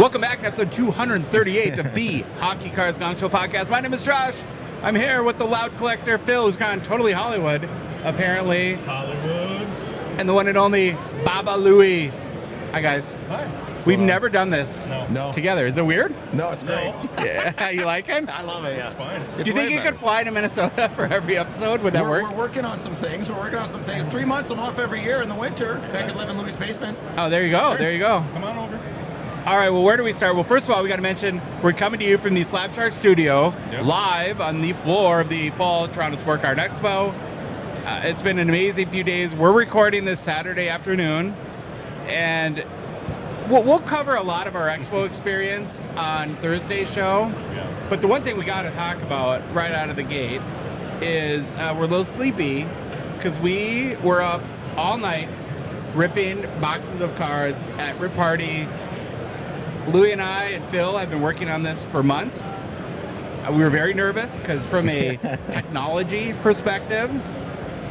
Welcome back to episode 238 of the Hockey Cards Gongshow podcast. My name is Josh. I'm here with the loud collector, Phil, who's gone totally Hollywood, apparently. Hollywood. And the one and only Baba Louie. Hi, guys. Hi. We've never done this No. together. Is it weird? No, it's great. Yeah, you like it? I love it, yeah. It's fine. Do you think you could fly to Minnesota for every episode? Would that work? We're working on some things. 3 months I'm off every year in the winter. I could live in Louis' basement. Oh, there you go. Sure. There you go. Come on over. All right, well, where do we start? Well, first of all, we got to mention we're coming to you from the Slab Sharks Studio, live on the floor of the Fall Toronto Sport Card Expo. It's been an amazing few days. We're recording this Saturday afternoon, and we'll cover a lot of our Expo experience on Thursday's show. Yeah. But the one thing we got to talk about right out of the gate is we're a little sleepy because we were up all night ripping boxes of cards at Rip Party. Louie and I and Phil have been working on this for months. We were very nervous because from a technology perspective,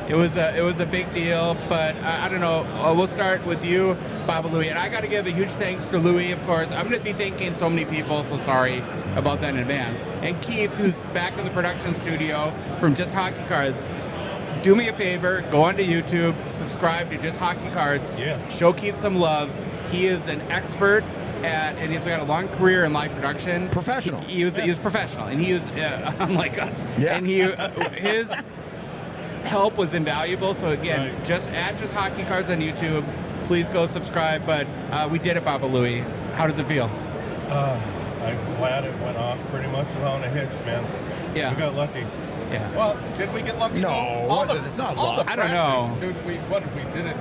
it was a big deal. But I don't know. We'll start with you, Baba Louie. And I got to give a huge thanks to Louie, of course. I'm going to be thanking so many people, so sorry about that in advance. And Keith, who's back in the production studio from Just Hockey Cards. Do me a favor, go onto YouTube, subscribe to Just Hockey Cards. Yes. Show Keith some love. He is an expert and he's got a long career in live production. Professional. He was professional, and he was unlike us. Yeah. And his help was invaluable. So again, Right. just Hockey Cards on YouTube. Please go subscribe. But we did it, Baba Louie. How does it feel? I'm glad it went off pretty much without a hitch, man. Yeah. We got lucky. Yeah. Well, did we get lucky? No, All it's not all luck. the I don't know. practice, Dude, we did it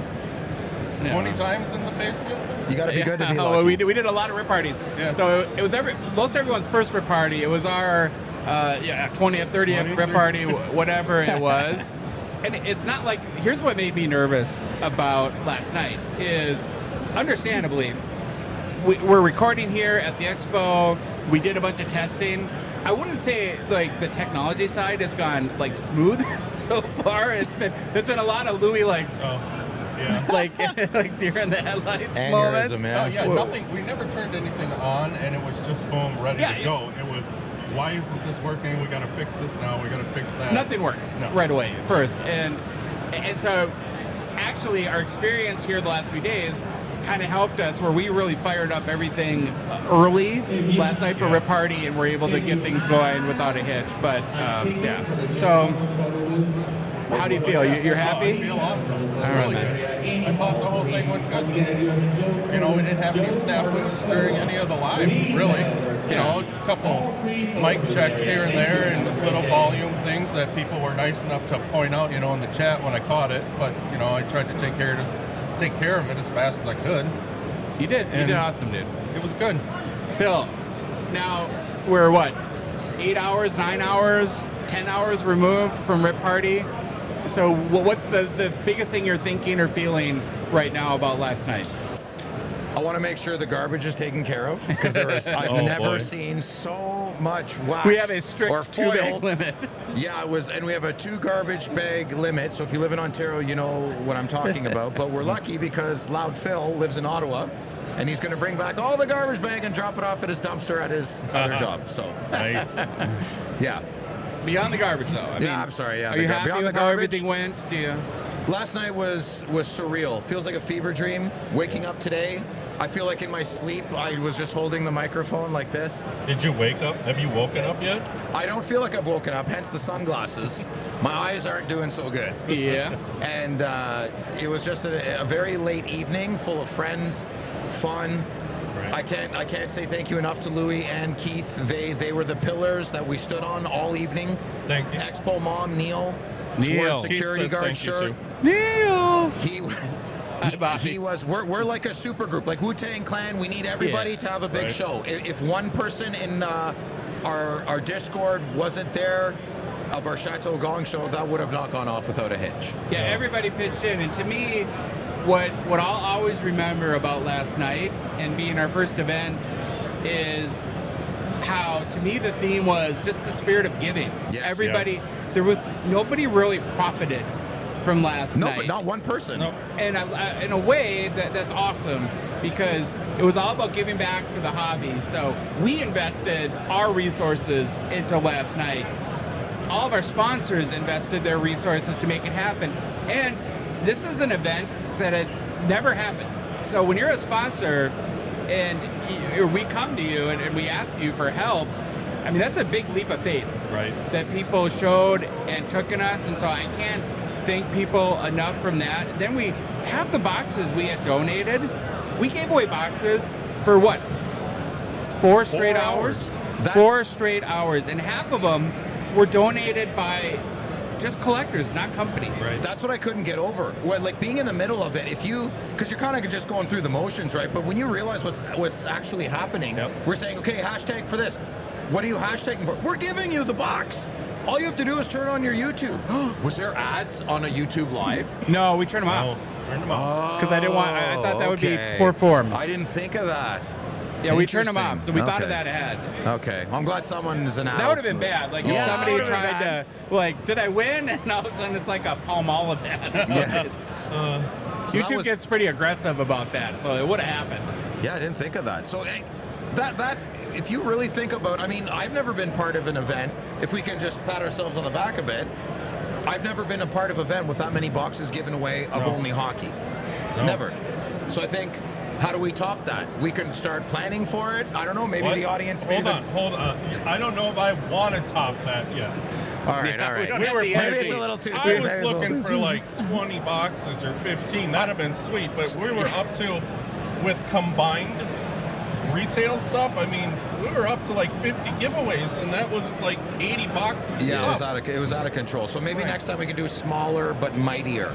Yeah. 20 times in the basement? You got to be good to be Yeah, lucky. well, we did a lot of rip parties. Yes. So it was most everyone's first rip party. It was our 20th, 30th rip 23rd. party, whatever it was. And it's not like, here's what made me nervous about last night is, understandably, we're recording here at the Expo. We did a bunch of testing. I wouldn't say like the technology side has gone like smooth so far. There's been a lot of Louie like Oh, yeah. like deer in the headlights moments. Aneurysm, Oh, man. yeah, Whoa. nothing. We never turned anything on, and it was just boom, ready Yeah, to yeah. go. It was, why isn't this working? We got to fix this now. We got to fix that. Nothing worked No. right away first, and so actually our experience here the last few days kind of helped us where we really fired up everything early last night for Yeah. Rip Party, and we're able to get things going without a hitch. But yeah, so how do you feel? You're Oh, I happy? feel awesome. All right, Really good. I thought the whole thing went good. You know, we didn't have any snafus during any of the live, really. You know, a couple mic checks here and there and little volume things that people were nice enough to point out, you know, in the chat when I caught it. But, you know, I tried to take care of it as fast as I could. You did. You And- did awesome, dude. It was good. Phil, now we're what? 8 hours, 9 hours, 10 hours removed from Rip Party. So what's the biggest thing you're thinking or feeling right now about last night? I want to make sure the garbage is taken care of because I've Oh, never boy. seen so much wax We have a or strict foil. 2-bag limit. Yeah, and we have a 2 garbage bag limit. So if you live in Ontario, you know what I'm talking about. But we're lucky because Loud Phil lives in Ottawa, and he's going to bring back all the garbage bag and drop it off at his dumpster at his other job. So Nice. yeah. Beyond the garbage, though. I mean, I'm sorry. Yeah, are you happy beyond with the how garbage, everything went? Do you? Last night was surreal. Feels like a fever dream. Waking up today, I feel like in my sleep I was just holding the microphone like this. Did you wake up? Have you woken up yet? I don't feel like I've woken up, hence the sunglasses. My eyes aren't doing so good. Yeah. And it was just a very late evening full of friends, fun. Right. I can't say thank you enough to Louie and Keith. They were the pillars that we stood on all evening. Thank you. Expo mom Neil, Neil. wore a security Keith says guard thank you, shirt. too. Neil. He was. We're like a super group, like Wu-Tang Clan. We need everybody to have a big Right. show. If one person in our Discord wasn't there of our Chateau Gong show, that would have not gone off without a hitch. Yeah, everybody pitched in, and to me, what I'll always remember about last night and being our first event is how, to me, the theme was just the spirit of giving. Yes. Everybody, Yes. there was nobody really profited from last No, night. but not one person. No. And in a way, that's awesome because it was all about giving back to the hobby. So we invested our resources into last night. All of our sponsors invested their resources to make it happen. And this is an event that had never happened. So when you're a sponsor and we come to you and we ask you for help, I mean, that's a big leap of faith Right. that people showed and took in us. And so I can't thank people enough from that. Then we half the boxes we had donated, we gave away boxes for what? 4 straight hours? 4 straight hours. And half of them were donated by just collectors, not companies. Right. That's what I couldn't get over. Well, like being in the middle of it, because you're kind of just going through the motions, right? But when you realize what's actually happening, Yep. we're saying, okay, hashtag for this. What are you hashtagging for? We're giving you the box. All you have to do is turn on your YouTube. Was there ads on a YouTube Live? No, we turned them Oh, off. turn them off. Because I didn't want, I thought that would be okay. poor form. I didn't think of that. Yeah, we turned them Interesting. off. So we thought of Okay. that ahead. Okay, I'm glad someone's an out. That would have been bad. Like if Yeah. somebody That would've been tried to, like, did I win? And all of a sudden it's like a Palm Olive ad. Yeah. So that YouTube was- gets pretty aggressive about that, so it would have happened. Yeah, I didn't think of that. So that if you really think about, I mean, I've never been part of an event. If we can just pat ourselves on the back a bit, I've never been a part of an event with that many boxes given away of No. only hockey. No. Never. So I think, how do we top that? We can start planning for it. I don't know. Maybe What? the audience. Hold maybe on. I don't know if I want to top that yet. All right, Yeah, all we right. don't We have were the Maybe energy. it's a little too I soon. was Maybe it's a little looking too for soon. like 20 boxes or 15. That'd have been sweet, but we were up to, with combined retail stuff, I mean, we were up to like 50 giveaways, and that was like 80 boxes of Yeah, stuff. it was out of control. So maybe next time we can do smaller but mightier.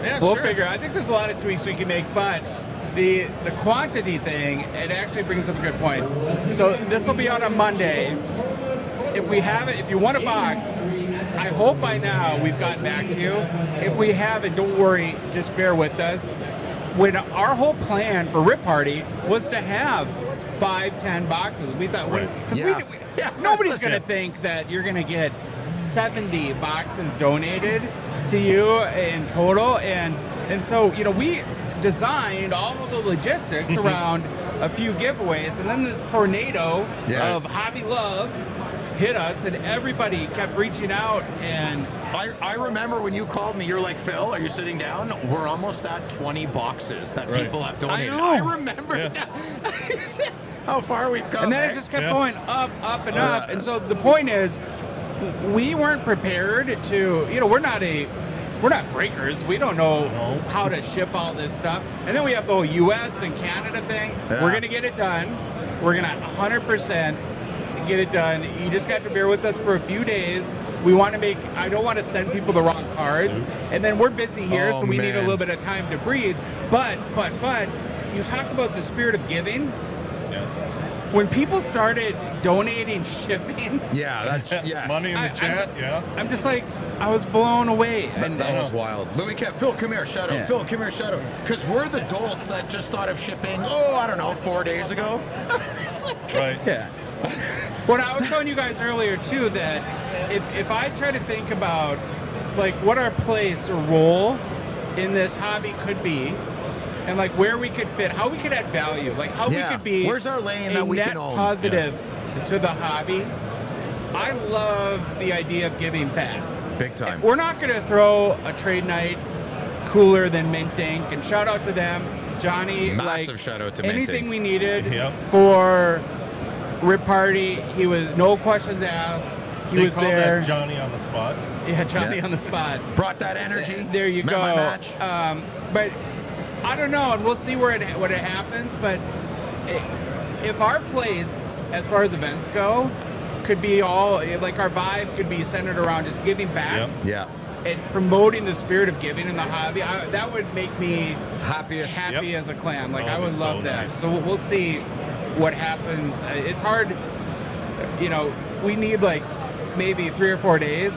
Yeah, We'll sure. figure. I think there's a lot of tweaks we can make, but the quantity thing, it actually brings up a good point. So this will be out on Monday. If we have it, if you want a box, I hope by now we've gotten back to you. If we haven't, don't worry, just bear with us. When our whole plan for Rip Party was to have 5-10 boxes, we thought, Right. Yeah. nobody's That's going to it. think that you're going to get 70 boxes donated to you in total, and so we designed all of the logistics around a few giveaways, and then this tornado Yeah. of hobby love hit us, and everybody kept reaching out. And I remember when you called me, you're like, Phil, are you sitting down? We're almost at 20 boxes that Right. people have donated. know. I remember Yeah. now. How far we've come. And then eh? it just kept Yeah. going up, and up. And so the point is, we weren't prepared to, we're not breakers. We don't know No. how to ship all this stuff. And then we have the whole US and Canada thing. Yeah. We're going to get it done. We're going to 100% get it done. You just got to bear with us for a few days. We want to I don't want to send people the wrong cards. And then we're busy here, Oh, so we need a man. little bit of time to breathe. But, you talk about the spirit of giving. Yeah. When people started donating shipping, Yeah, that's yes. Money in the I- chat, yeah. I'm just like, I was blown away. And That was wild. Louis kept, Phil, come here, shout out. Yeah. Phil, come here, shout out. Because we're the dolts that just thought of shipping, I don't know, 4 days ago. It's like, Right. yeah. What I was telling you guys earlier too, that if I try to think about like what our place or role in this hobby could be, and like where we could fit, how we could add value, like how Yeah. we could be Where's our lane a that we net can own? positive to the hobby. I love the idea of giving back. big time. We're not going to throw a trade night cooler than Mint Ink, and shout out to them, Johnny. Massive shout out to Mint anything Ink. we needed Yep. for Rip Party. He was no questions asked. He They was call there. that Johnny on the spot. Yeah, Johnny Yeah. on the spot. Brought that energy. There you Met go. my match. But I don't know, and we'll see what it happens. But if our place, as far as events go, could be all like our vibe could be centered around just giving back. Yep. Yeah. And promoting the spirit of giving in the hobby, that would make me Happiest. happy Yep. as a clam. Like Oh, I would it's love so that. nice. So we'll see what happens. It's hard, we need like maybe 3 or 4 days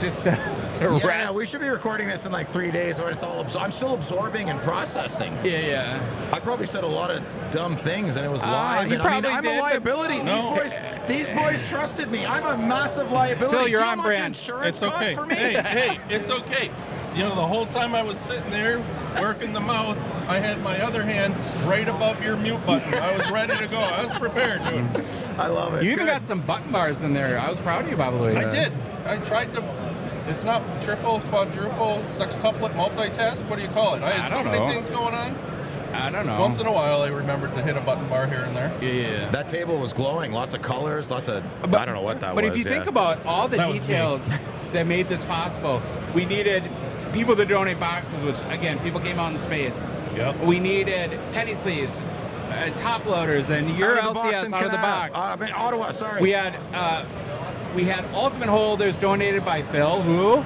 just to Yeah, rest. we should be recording this in like 3 days when it's all I'm still absorbing and processing. Yeah. I probably said a lot of dumb things and it was live. you And I mean, probably I'm did, a but- liability. No. These boys trusted me. I'm a massive liability. Phil, you're Do you on know how much brand. insurance It's okay. costs for me? Hey, it's okay. You know, the whole time I was sitting there working the mouse, I had my other hand right above your mute button. I was ready to go. I was prepared, dude. I love it. You even Good. got some button bars in there. I was proud of you, Bob Louie. I did. I tried to. It's not triple, quadruple, sextuplet, multitask. What do you call it? I had so many things going on. I don't know. Once in a while, I remembered to hit a button bar here and there. Yeah. That table was glowing. Lots of colors. Lots of. I don't know what that was. But if you think about all the That was details that made this possible, we needed people to donate boxes, which, again, people came out in spades. Yep. We needed penny sleeves, top loaders, and your LCS out of the box. Ottawa, sorry. We had ultimate holders donated by Phil, who,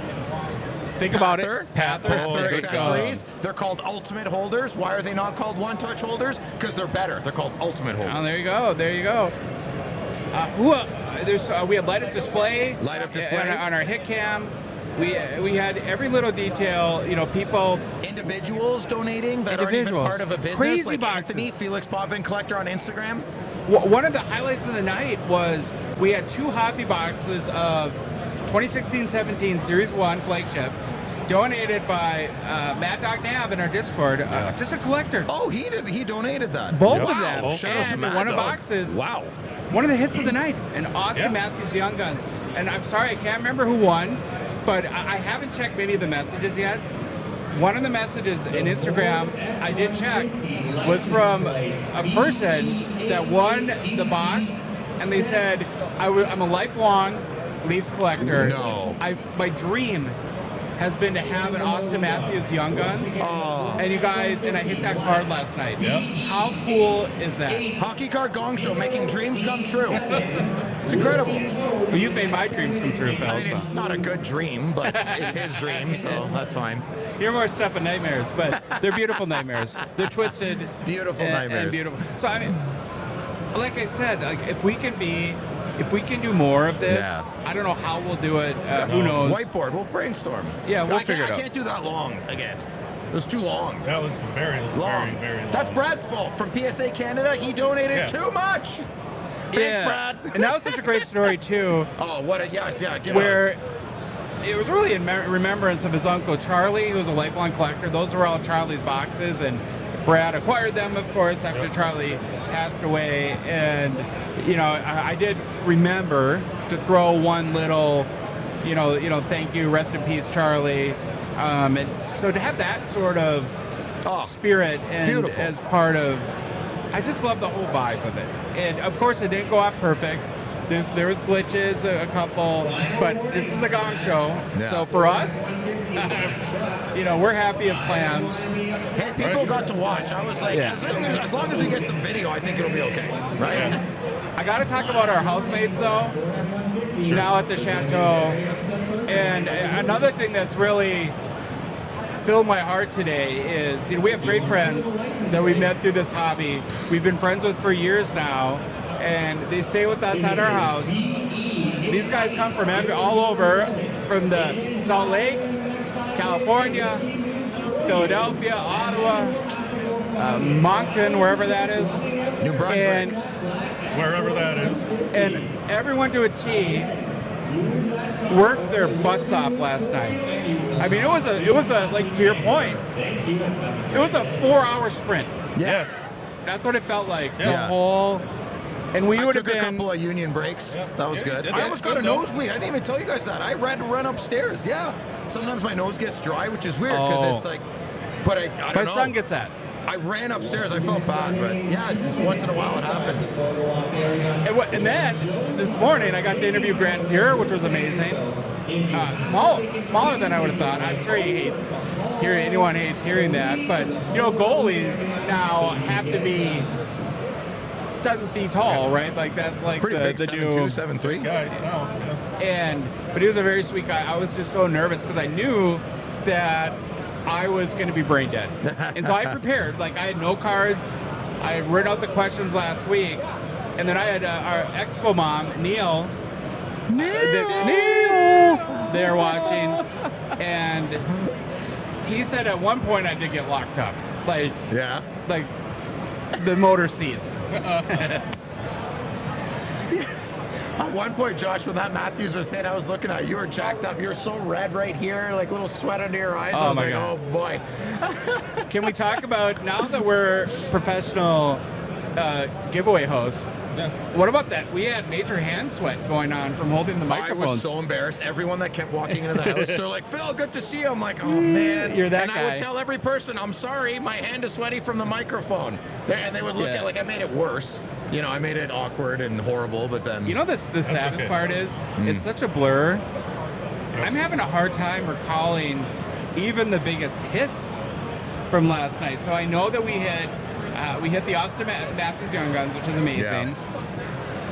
think about it, Pather. Pather Good job. accessories. They're called ultimate holders. Why are they not called one-touch holders? Because they're better. They're called ultimate holders. Oh, there you go. There you go. We had light up display. Light up display. On our hit cam. We had every little detail. You know, people. Individuals donating that aren't even part of a business. Crazy like boxes. Anthony, Felix Botvin Collector on Instagram. One of the highlights of the night was we had 2 hobby boxes of 2016-17 Series 1 flagship donated by Mad Dog Nav in our Discord. Just a collector. Oh, he donated that. Both Wow. of them. Shout out to And Mad one of the Dog. boxes. Wow. One of the hits of the night, and Austin Matthews Young Guns. And I'm sorry, I can't remember who won, but I haven't checked many of the messages yet. One of the messages in Instagram I did check was from a person that won the box, and they said, I'm a lifelong Leafs collector. No. My dream has been to have an Austin Matthews Young Guns. Oh. And you guys, and I hit that card last night. Yep. How cool is that? Hockey Card Gongshow, making dreams come true. It's incredible. Well, you've made my dreams come true, Phil. I mean, so. it's not a good dream, but it's his dream, so that's fine. You're more stuff of nightmares, but they're beautiful nightmares. They're twisted. Beautiful and nightmares. beautiful. So I mean, like I said, like if we can do more of this, Yeah. I don't know how we'll do it. Who knows? Whiteboard, we'll brainstorm. Yeah, we'll figure it out. I can't do that long again. It was too long. That was very, Long. very, very long. That's Brad's fault from PSA Canada. He donated too much. Thanks, Brad. And that was such a great story too, Oh, what a get where it was really in remembrance of his uncle Charlie, who was a lifelong collector. Those were all Charlie's boxes, and Brad acquired them, of course, after Charlie passed away. And you know, I did remember to throw one little, you know, thank you, rest in peace, Charlie. And so to have that sort of spirit and beautiful. as part of, I just love the whole vibe of it. And of course, it didn't go off perfect. There was glitches, a couple, but this is a gong show. Yeah. So for us, you know, we're happy as clams. Hey, people got to watch. I was like, as long as we get some video, I think it'll be okay, right? I got to talk about our housemates though. Now at the chateau, and another thing that's really filled my heart today is, you know, we have great friends that we met through this hobby. We've been friends with for years now, and they stay with us at our house. These guys come from all over, from the Salt Lake, California, Philadelphia, Ottawa, Moncton, wherever that is. New Brunswick. And Wherever that is. And everyone to a T worked their butts off last night. I mean, it was a like to your point, it was a 4-hour sprint. Yes. That's what it felt like. Yeah. The whole, and we I would have took a been. couple of union breaks. Yeah. That was Yeah, good. that's I almost got a good, though. nosebleed. I didn't even tell you guys that. I had to run upstairs. Yeah. Sometimes my nose gets dry, which is weird because it's like, but I don't My know. son gets that. I ran upstairs. I felt bad, but yeah, it's just once in a while it happens. And then this morning I got to interview Grant Pure, which was amazing. Smaller than I would have thought. I'm sure he hates hearing, anyone hates hearing that. But you know, goalies now have to be 7 feet tall, right? Like that's like Pretty big, the 7'2", new 7'3". And but he was a very sweet guy. I was just so nervous because I knew that I was going to be brain dead, and so I prepared. Like I had no cards. I had written out the questions last week, and then I had our Expo mom, Neil there watching, and he said at one point I did get locked up, like the motor seized. At one point, Josh, when that Matthews was hit, I was looking at you. You were jacked up. You're so red right here, like little sweat under your eyes. I was my like, God. oh boy. Can we talk about, now that we're professional giveaway hosts, Yeah. what about that? We had major hand sweat going on from holding the I microphones. was so embarrassed. Everyone that kept walking into the house, they're like, Phil, good to see you. I'm like, oh man. You're that and guy. I would tell every person, I'm sorry, my hand is sweaty from the microphone. And they would look Yeah. at like I made it worse. You know, I made it awkward and horrible, but then You know, the saddest okay. part is, it's such a blur. I'm having a hard time recalling even the biggest hits from last night. So I know that we hit the Austin Matthews Young Guns, which is amazing.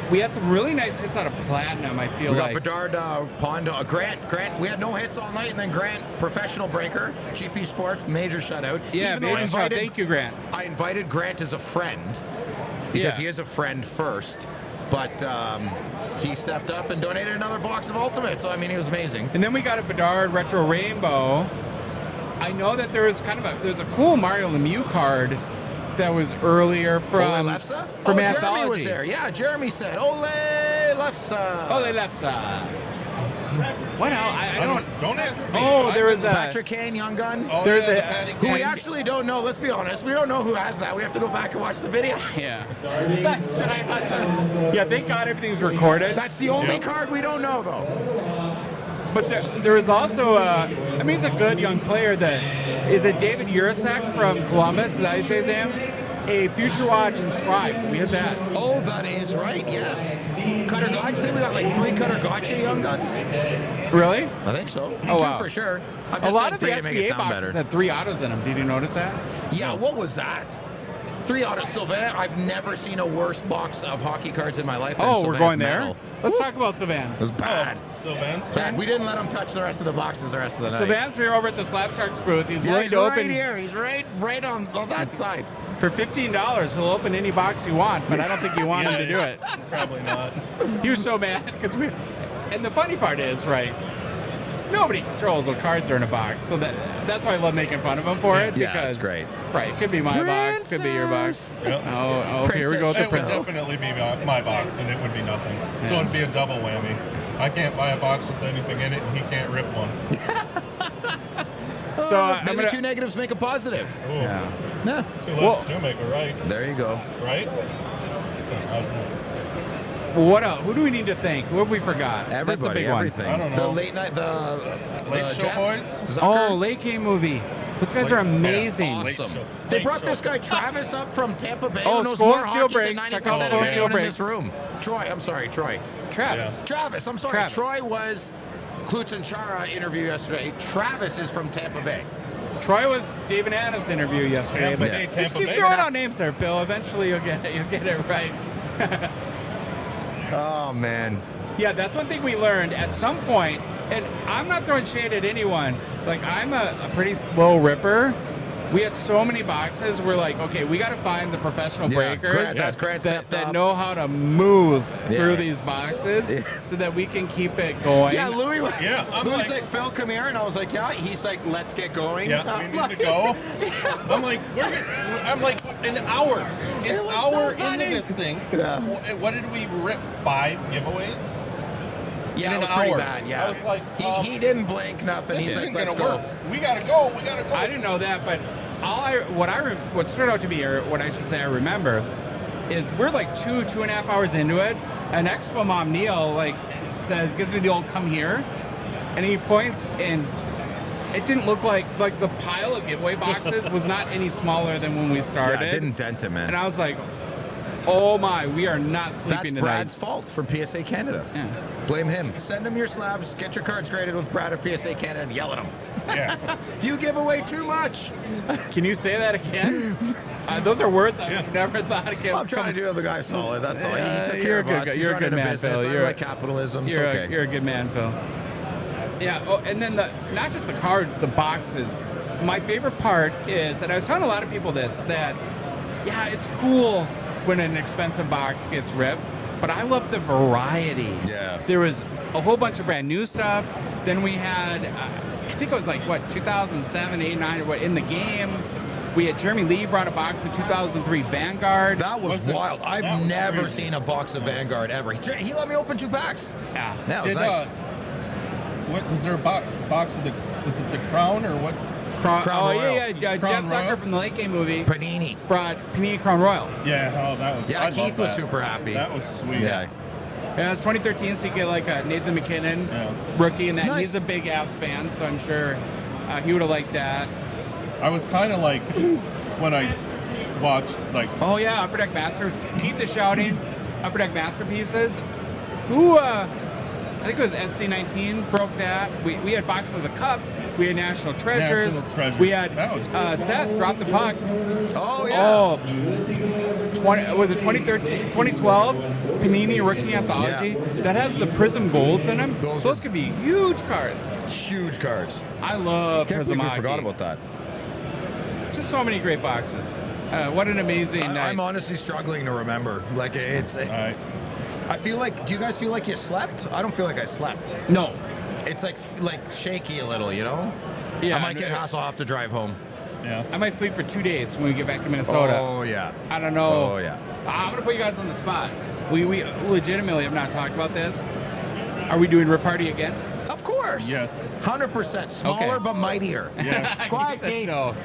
We had some really nice hits out of Platinum, I feel we got like. Bedard, Pondo, Grant. We had no hits all night, and then Grant, professional breaker, GP Sports, major shutout. Yeah, Even though major shout. Thank you, Grant. I invited Grant as a friend because Yeah. he is a friend first, but he stepped up and donated another box of Ultimate. So I mean, he was amazing. And then we got a Bedard Retro Rainbow. I know that there's a cool Mario Lemieux card that was earlier from Ole Lefse? from Jeremy Anthology. was there. Yeah, Jeremy said, Ole Lefse. Oh, they left. What else? I don't. Don't ask me. Oh, there was a. Patrick Kane, Young Gun. Oh, there's yeah, a- the Patty Who we Kane. actually don't know. Let's be honest. We don't know who has that. We have to go back and watch the video. Yeah. Should I not say? Yeah. Thank God everything's recorded. That's the only Yeah. card we don't know, though. But there is also I mean, he's a good young player. That is it. David Urasek from Columbus. Is that how you say his name? A Future Watch inscribed. We had that. Oh, that is right. Yes. Cutter Gotcha. I think we got like 3 Cutter Gotcha Young Guns. Really? I think so. Oh, 2 wow. for sure. I'm A just lot saying of the 3 to make it SBA sound boxes better. had 3 autos in them. Did you notice that? Yeah, what was that? 3 auto Sylvain. I've never seen a worse box of hockey cards in my life than Oh, we're Sylvain's going there. metal. Let's talk about Sylvain. It was bad. Sylvain's Bad. turn. We didn't let him touch the rest of the boxes the rest of the night. Sylvain's here over at the Slab Sharks booth. He's Yeah, willing he's to right open here. He's right on that side. for $15. He'll open any box you want, but I don't think you want him to do it. Probably not. He was so mad because we. And the funny part is, right? Nobody controls what cards are in a box, so that's why I love making fun of him for it. Yeah, because, it's great. Right, it could be my box, could be your box. Yep. Oh, here we go with the It would print. definitely be my box, and it would be nothing. So it'd be a double whammy. I can't buy a box with anything in it, and he can't rip one. So I'm Maybe gonna. 2 negatives make a positive. Ooh. Yeah. Yeah. 2 lefts Well- do make a right, There you go. right? What else? Who do we need to thank? Who have we forgot? That's a Everybody, big one. everything. I don't The know. late night, the Late Show Jeff Boys? Zucker. Oh, Late Game movie. Those guys are Late- amazing. yeah, Awesome. Show. They Late brakes show. this guy Travis up from Tampa Bay. Oh, who knows Skull more and hockey Steel than Breaks. 90% Check out of Skull and everyone Steel in this room. Troy, I'm sorry, Troy. Travis. Yeah. Travis, I'm sorry. Travis. Troy was Klutz and Chara interview yesterday. Travis is from Tampa Bay. Troy was David Adams' interview yesterday, Tampa but Bay, just Tampa keep Bay. throwing out names there, Phil. Eventually you'll get it right. Oh man. Yeah, that's one thing we learned at some point, and I'm not throwing shade at anyone. Like, I'm a pretty slow ripper. We had so many boxes. We're like, okay, we got to find the professional Yeah, breakers Grant stepped that up. know how to move Yeah. through these boxes Yeah. so that we can keep it going. Yeah, Louis. Yeah, I'm Louis like- like, Phil, come here, and I was like, yeah. He's like, let's get going. Yeah, I'm we need to like- go. I'm like, an hour. It An was hour so into funny. this thing. Yeah. What did we rip? 5 giveaways? Yeah, In it an was pretty hour. bad. Yeah. I was like, he didn't blink nothing. This He's isn't like, gonna let's work. go. We gotta go. We gotta go. I didn't know that, but what stood out to me, or what I should say I remember, is we're like 2.5 hours into it, and Expo Mom Neil gives me the old come here, and he points, and it didn't look like the pile of giveaway boxes was not any smaller than when we started. Yeah, it didn't dent him, man. And I was like, oh my, we are not That's sleeping tonight. Brad's fault from PSA Canada. Yeah. Blame him. Send him your slabs. Get your cards graded with Brad at PSA Canada and yell at him. Yeah. You give away too much. Can you say that again? Those are words Yeah. I've never thought I could. I'm trying to do the guy solid. That's all. Yeah, He took you're care a of good us. guy. He's You're a running good a man, business. Phil. I You're like capitalism. It's You're okay. you're a good man, Phil. Yeah. Oh, and then not just the cards, the boxes. My favorite part is, and I was telling a lot of people this, that yeah, it's cool when an expensive box gets ripped, but I love the variety. Yeah. There was a whole bunch of brand new stuff. Then we had, I think it was like 2007, 8, 9, in the game. We had Jeremy Lee brought a box of 2003 Vanguard. That was wild. I've never seen a box of Vanguard ever. He let me open 2 packs. Yeah. That was nice. What was there a box of the? Was it the Crown or what? Crown Royal. yeah. Jeff Crown Zucker Royal? from the Late Game movie Panini. brought Panini Crown Royal. Yeah. Oh, that was. Yeah, I Keith love was that. super happy. That was sweet. Yeah. Yeah, it's 2013, so you get like a Nathan McKinnon rookie, and that Nice. he's a big Avs fan, so I'm sure he would have liked that. I was kind of like when I watched like. Oh yeah, Upper Deck Master. Keith is shouting Upper Deck Masterpieces. Who? I think it was SC19 broke that. We had boxes of the Cup. We had National Treasures. National Treasures. We had That was cool. Seth drop the puck. Oh, yeah. Oh, 20, was it 2013, 2012 Panini Rookie Anthology that has the Prism Golds in them? Those could be huge cards. Huge cards. I love Can't Prism believe we Hockey. forgot about that. Just so many great boxes. What an amazing night. I'm honestly struggling to remember. Like, it's. Right. I feel like. Do you guys feel like you slept? I don't feel like I slept. No. It's like shaky a little, you know. Yeah. I might get Hasselhoff to drive home. Yeah. I might sleep for 2 days when we get back to Minnesota. Oh yeah. I don't know. Oh yeah. I'm gonna put you guys on the spot. We legitimately have not talked about this. Are we doing Rip Party again? Of course. Yes. 100%. Smaller but mightier. Yes. Quiet, Keith. No.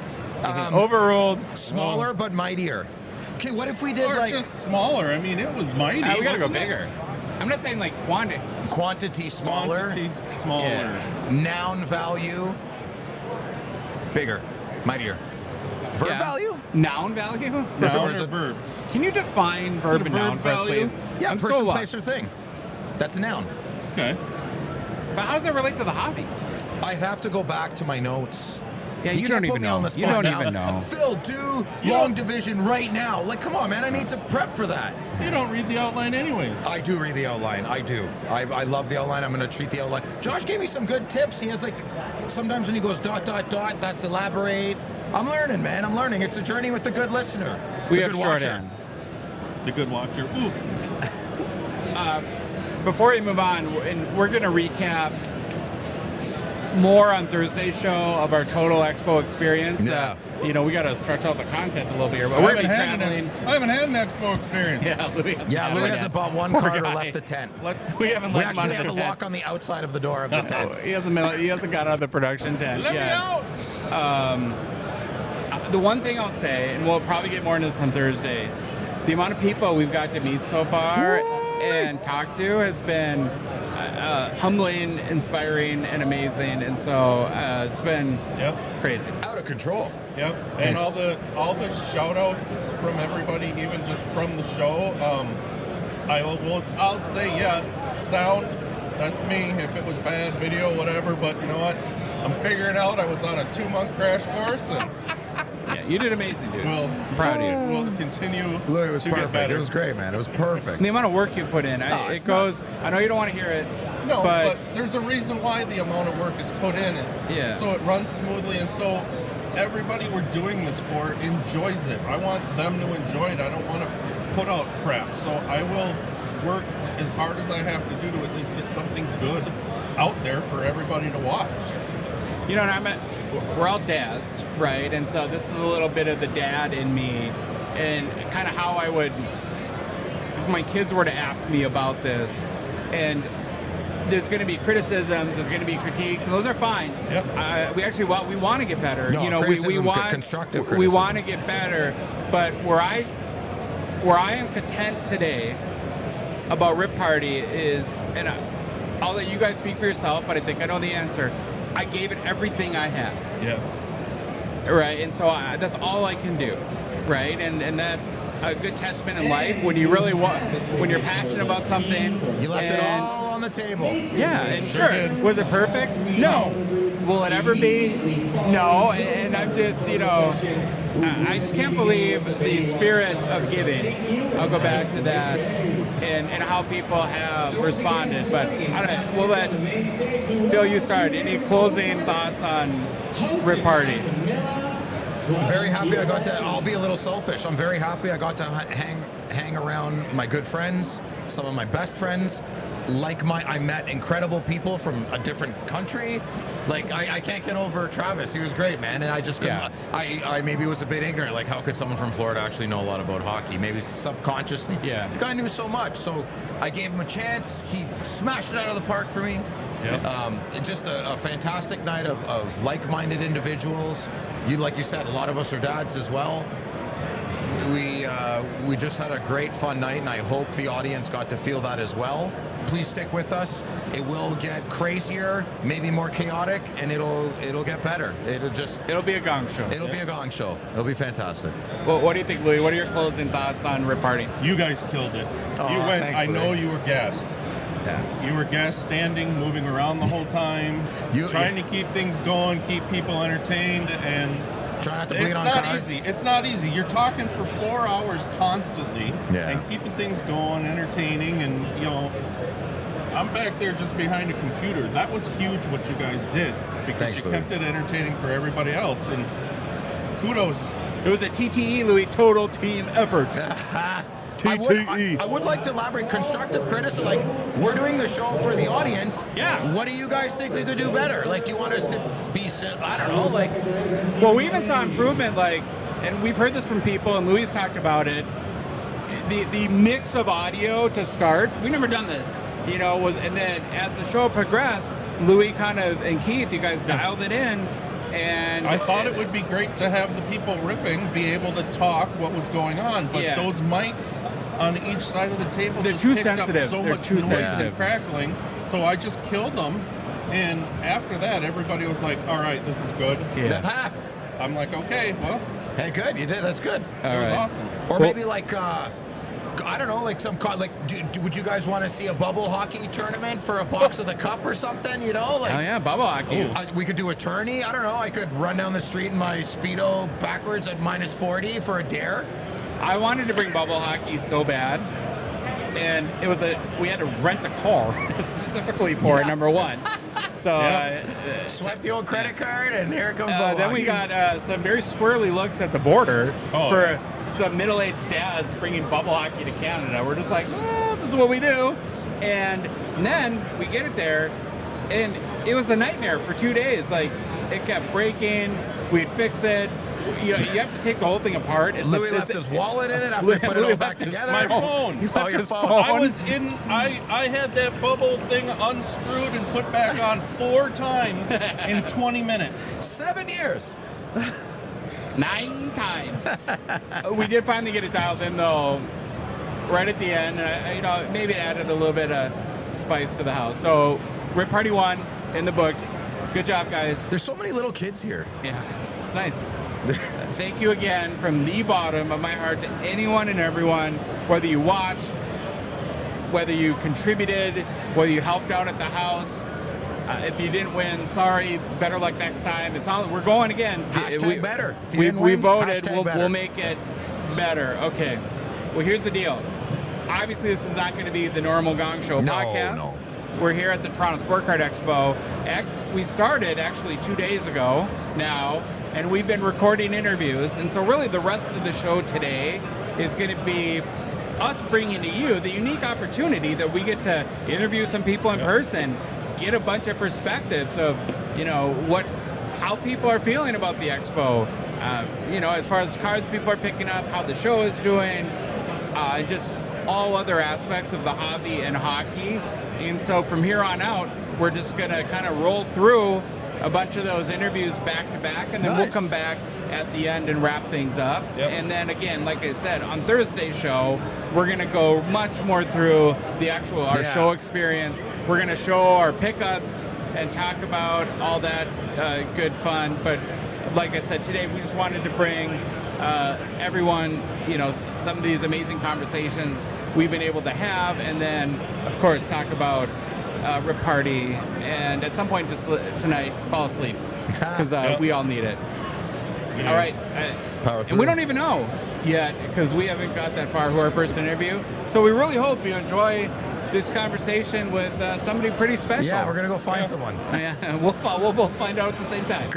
Um, Overruled. Smaller but mightier. Okay, what if we did Or like just smaller. I mean, it was mighty. We gotta go wasn't it? bigger. I'm not saying like quantity. quantity smaller, Quantity smaller. Yeah. noun value bigger, mightier, verb Yeah. value? Noun value? Noun or verb? Can you define verb it a and noun verb for us, value? please? Yeah, I'm person, so place, lost. or thing. That's a noun. Okay. But how does that relate to the hobby? I'd have to go back to my notes. Yeah, you can't don't put even me on know. the You spot don't now. even know. Phil, do long division right now. Like, come on, man. I need to prep for that. You don't read the outline anyways. I do read the outline. I do. I love the outline. I'm going to treat the outline. Josh gave me some good tips. He has like, sometimes when he goes ... that's elaborate. I'm learning, man. I'm learning. It's a journey with the good listener. We the have good shorthand. The good watcher. Ooh. Before we move on, and we're going to recap more on Thursday's show of our total Expo experience. Yeah. We got to stretch out the content a little bit here, but I we're going haven't, to be had traveling. I haven't had an Expo experience. Yeah, Louis hasn't, Yeah, Louis hasn't bought one Poor card or guy. left the tent. We haven't We let him actually out have a of the lock on the outside of the door of the tent. tent. He hasn't got out of the production tent Let yet. me out. The one thing I'll say, and we'll probably get more into this on Thursday, the amount of people we've got to meet so far and talk to has been humbling, inspiring, and amazing. And so it's been Yep. crazy. Out of control. Yep. And It's- all the shout outs from everybody, even just from the show. I'll say sound. That's me. If it was bad, video, whatever. But you know what? I'm figuring out. I was on a 2-month crash course, and Yeah, you did amazing, dude. I'm proud of you. We'll continue. Louis, it was to get perfect. better. It was great, man. It was perfect. And the amount of work you put in, it's it goes. nuts. I know you don't want to hear it. No, but but there's a reason why the amount of work is put in is so it runs smoothly, and so everybody we're doing this for enjoys it. I want them to enjoy it. I don't want to put out crap. So I will work as hard as I have to do to at least get something good out there for everybody to watch. and we're all dads, right? And so this is a little bit of the dad in me, and kind of how I would, if my kids were to ask me about this, and there's going to be criticisms, there's going to be critiques, and those are fine. Yep. We actually want to get better. No, we criticism's good, want constructive we criticism. want to get better, but where I am content today about Rip Party is, and I'll let you guys speak for yourself, but I think I know the answer. I gave it everything I had. Yeah. Right, and so that's all I can do, right? And that's a good testament in life when you really want, when you're passionate about something. You left it and- all on the table. Yeah, and Sure sure. did. Was it perfect? No. Will it ever be? No. And I'm just, I just can't believe the spirit of giving. I'll go back to that and how people have responded. But we'll let Phil, you start. Any closing thoughts on Rip Party? I'm very happy I got to, I'll be a little selfish. I'm very happy I got to hang around my good friends, some of my best friends. I met incredible people from a different country. Like, I can't get over Travis. He was great, man. And I just couldn't, I maybe was a bit ignorant. Like, how could someone from Florida actually know a lot about hockey? Maybe subconsciously. Yeah. The guy knew so much. So I gave him a chance. He smashed it out of the park for me. Yep. Just a fantastic night of like-minded individuals. Like you said, a lot of us are dads as well. We just had a great fun night, and I hope the audience got to feel that as well. Please stick with us. It will get crazier, maybe more chaotic, and it'll get better. It'll be a gong show. It'll be a gong show. It'll be fantastic. Well, what do you think, Louis? What are your closing thoughts on Rip Party? You guys killed it. Oh, You went. thanks, I know Louis. you were gassed. Yeah. You were gassed, standing, moving around the whole time, trying to keep things going, keep people entertained, and try not to bleed it's on not cards. easy. It's not easy. You're talking for 4 hours constantly, Yeah. and keeping things going, entertaining, and I'm back there just behind a computer. That was huge what you guys did, because Thanks, you Louis. kept it entertaining for everybody else, and kudos. It was a TTE, Louis, total team effort. I would like to elaborate constructive criticism. Like, we're doing the show for the audience. Yeah. What do you guys think we could do better? Like, do you want us to be, I don't know, like... Well, we even saw improvement, like, and we've heard this from people, and Louis talked about it. The mix of audio to start, we've never done this, and then as the show progressed, Louis and Keith, you guys dialed it in, and I thought it would be great to have the people ripping be able to talk what was going on, but those mics on each side of the table They're just too picked sensitive. up so They're much too noise sensitive. and crackling, so I just killed them. And after that, everybody was like, all right, this is good. Yeah. I'm like, okay, well, Hey, good. You did. That's good. it was awesome. Or maybe like, I don't know, like would you guys want to see a bubble hockey tournament for a box of the cup or something? Like, oh yeah, bubble hockey. we could do a tourney. I don't know. I could run down the street in my Speedo backwards at -40 for a dare. I wanted to bring bubble hockey so bad, and we had to rent a car specifically for it, number one. So Swipe the old credit card, and here comes bubble then hockey. we got some very squirrely looks at the border for some middle-aged dads bringing bubble hockey to Canada. We're just like, this is what we do. And then we get it there, and it was a nightmare for 2 days. Like, it kept breaking. We'd fix it. You have to take the whole thing apart. Louis left his wallet in it after we put it all back together. My phone. Oh, your phone. I was I had that bubble thing unscrewed and put back on 4 times in 20 minutes. 7 years. 9 times. We did finally get it dialed in, though, right at the end. Maybe it added a little bit of spice to the house. So, Rip Party 1 in the books. Good job, guys. There's so many little kids here. Yeah, it's nice. Thank you again from the bottom of my heart to anyone and everyone, whether you watched, whether you contributed, whether you helped out at the house. If you didn't win, sorry. Better luck next time. We're going again. Hashtag better. If you We didn't win, voted. hashtag better. We'll make it better. Okay. Well, here's the deal. Obviously, this is not going to be the normal Gong Show podcast. No. We're here at the Toronto Sport Card Expo. We started actually 2 days ago now, and we've been recording interviews. And so really the rest of the show today is going to be us bringing to you the unique opportunity that we get to interview some people in person, get a bunch of perspectives of, how people are feeling about the Expo, as far as cards people are picking up, how the show is doing, just all other aspects of the hobby and hockey. And so from here on out, we're just going to kind of roll through a bunch of those interviews back to back, and then we'll come back at the end and wrap things up. Yep. And then again, like I said, on Thursday's show, we're going to go much more through the our show experience. We're going to show our pickups and talk about all that good fun. But like I said, today we just wanted to bring everyone, some of these amazing conversations we've been able to have, and then, of course, talk about Rip Party, and at some point tonight, fall asleep, because we all need it. Yeah. All right. Power And through. we don't even know yet, because we haven't got that far with our first interview. So we really hope you enjoy this conversation with somebody pretty special. Yeah, we're going to go find someone. Yeah, we'll both find out at the same time.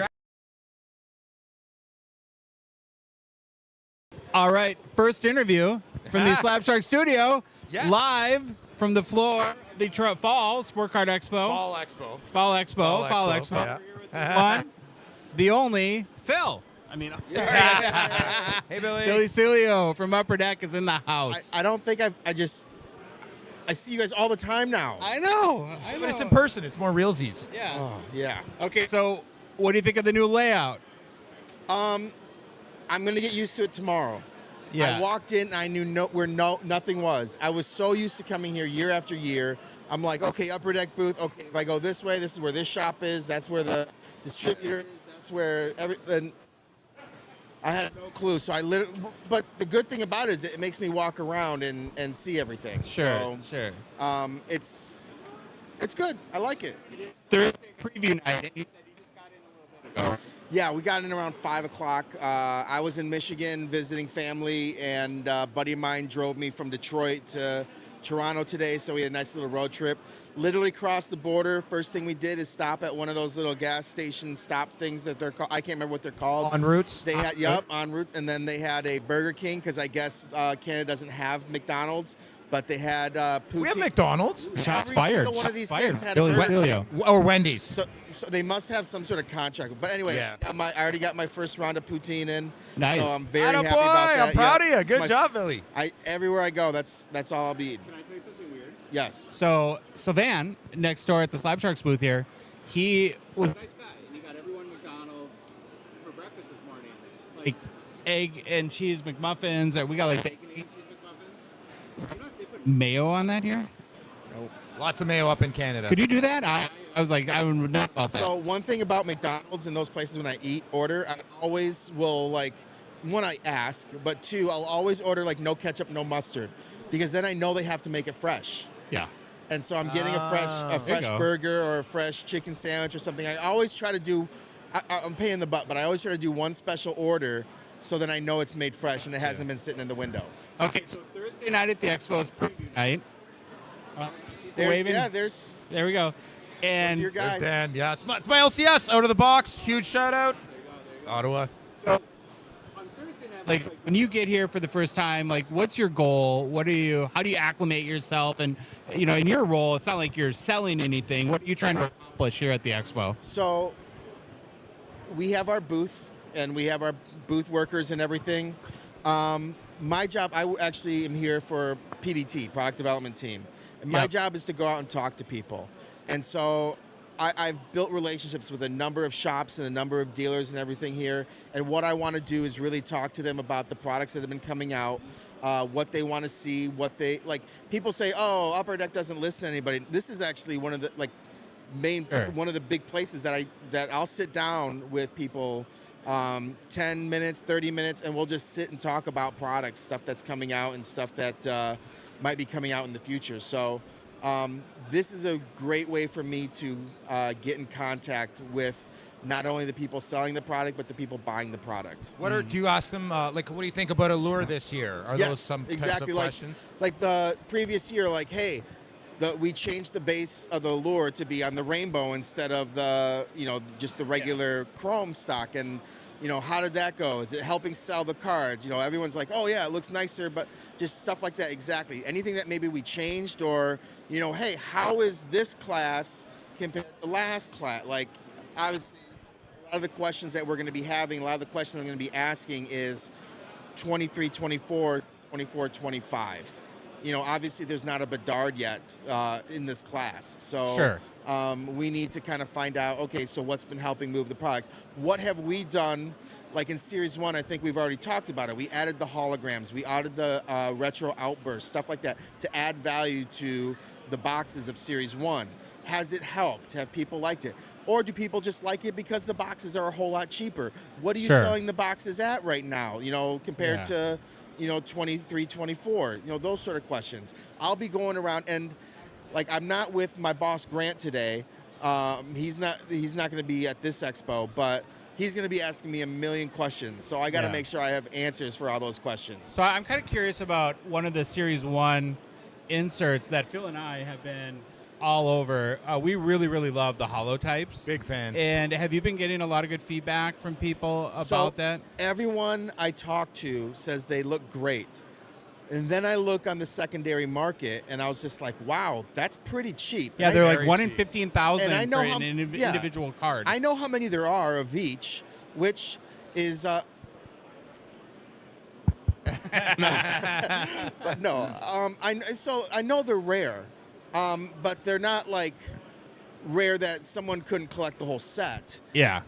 All right, first interview from the Slab Sharks Studio, Yes. live from the floor, the Fall Sport Card Expo. Fall Expo. Fall Expo. Yeah. One, the only Phil. I mean, I'm sorry. Hey, Billy. Billy Celio from Upper Deck is in the house. I don't think I see you guys all the time now. I know. But it's in person. It's more realsies. Yeah. Oh, yeah. Okay, so what do you think of the new layout? I'm gonna get used to it tomorrow. Yeah. I walked in and I knew nothing was. I was so used to coming here year after year. I'm like, okay, Upper Deck booth. Okay, if I go this way, this is where this shop is. That's where the distributor is. That's where everything. I had no clue. So but the good thing about it is it makes me walk around and see everything. Sure. It's good. I like it. Thursday preview night. And you said you just got in a little bit ago. Yeah, we got in around 5 o'clock. I was in Michigan visiting family, and a buddy of mine drove me from Detroit to Toronto today, so we had a nice little road trip. Literally crossed the border. First thing we did is stop at one of those little gas station stop things that they're called. I can't remember what they're called. En routes? They had, en routes. And then they had a Burger King, because I guess Canada doesn't have McDonald's. But they had poutine. We have McDonald's. Shots Every fired. single one of these Shots things fired. had a Billy burger. Celio. Or Wendy's. So they must have some sort of contract. But anyway, Yeah. I already got my first round of poutine in. Nice. So I'm very Atta happy boy, about that. I'm proud Yeah. of you. Good My- job, Billy. Everywhere I go, that's all I'll be eating. Can I tell you something weird? Yes. So Van, next door at the Slab Sharks booth here, he was a nice guy, and he got everyone McDonald's for breakfast this morning. Like egg and cheese McMuffins, or we got like bacon and cheese McMuffins. You know if they put mayo on that here? Lots of mayo up in Canada. Could you do that? I was like, I would know about that. So one thing about McDonald's and those places when I order, I always will one, I ask, but two, I'll always order no ketchup, no mustard, because then I know they have to make it fresh. Yeah. And so I'm getting a There fresh you go. burger or a fresh chicken sandwich or something. I always try to do, I'm paying in the butt, but I always try to do one special order so then I know it's made fresh and it hasn't been sitting in the window. Okay, so Thursday night at the Expo is preview night. Waving. There we go. Those And are your guys. There's Dan. Yeah, it's my LCS out of the box. Huge shout out. Ottawa. so on Thursday night, like when you get here for the first time, like what's your goal? How do you acclimate yourself? And in your role, it's not like you're selling anything. What are you trying to accomplish here at the Expo? So we have our booth and we have our booth workers and everything. My job, I actually am here for PDT, Product Development Team. And my Yep. job is to go out and talk to people. And so I've built relationships with a number of shops and a number of dealers and everything here. And what I want to do is really talk to them about the products that have been coming out, what they want to see, what they like. People say, "Oh, Upper Deck doesn't listen to anybody." This is actually one of the one of the big places that I'll sit down with people, 10 minutes, 30 minutes, and we'll just sit and talk about products, stuff that's coming out and stuff that might be coming out in the future. So this is a great way for me to get in contact with not only the people selling the product, but the people buying the product. Do you ask them, what do you think about Allure this year? Are those some types of questions? Like the previous year, hey, we changed the base of the Allure to be on the rainbow instead of the, just the regular chrome stock. And, how did that go? Is it helping sell the cards? Everyone's like, oh yeah, it looks nicer, but just stuff like that. Exactly. Anything that maybe we changed or, hey, how is this class compared to the last class? Like, obviously, a lot of the questions that we're going to be having, a lot of the questions I'm going to be asking is 23, 24, 24, 25. Obviously there's not a Bedard yet in this class. So Sure. We need to kind of find out, okay, so what's been helping move the products? What have we done? Like in Series 1, I think we've already talked about it. We added the holograms. We added the retro outbursts, stuff like that, to add value to the boxes of Series 1. Has it helped? Have people liked it? Or do people just like it because the boxes are a whole lot cheaper? What are you Sure. selling the boxes at right now, compared to 23, 24, those sort of questions. I'll be going around and I'm not with my boss Grant today. He's not going to be at this expo, but he's going to be asking me a million questions. So I got to Yeah. make sure I have answers for all those questions. So I'm kind of curious about one of the Series 1 inserts that Phil and I have been all over. We really, really love the holotypes. Big fan. And have you been getting a lot of good feedback from people about that? Everyone I talk to says they look great. And then I look on the secondary market, and I was just like, wow, that's pretty cheap. Yeah, And they're I, like 1 in 15,000 and I know for how- an yeah. individual card. I know how many there are of each, which is but no. I know they're rare, but they're not like rare that someone couldn't collect the whole set. Yeah.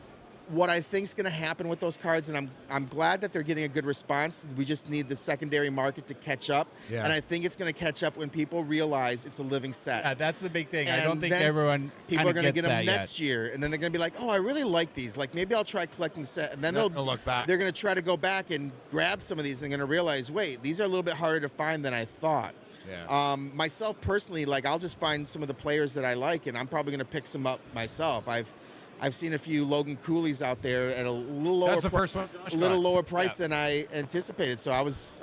What I think is going to happen with those cards, and I'm glad that they're getting a good response. We just need the secondary market to catch up, and I think it's going to catch up when people realize it's a living set. Yeah, that's the big thing. I And don't think then everyone people are going to get them that next year, and then they're going to be like, "Oh, I really like these. Like maybe I'll try collecting the set." And then they'll look back. They're going to try to go back and grab some of these, and they're going to realize, wait, these are a little bit harder to find than I thought. Yeah. Myself personally, like I'll just find some of the players that I like, and I'm probably going to pick some up myself. I've seen a few Logan Coolies out there at a little lower, That's the first one Josh got. lower price than I anticipated. So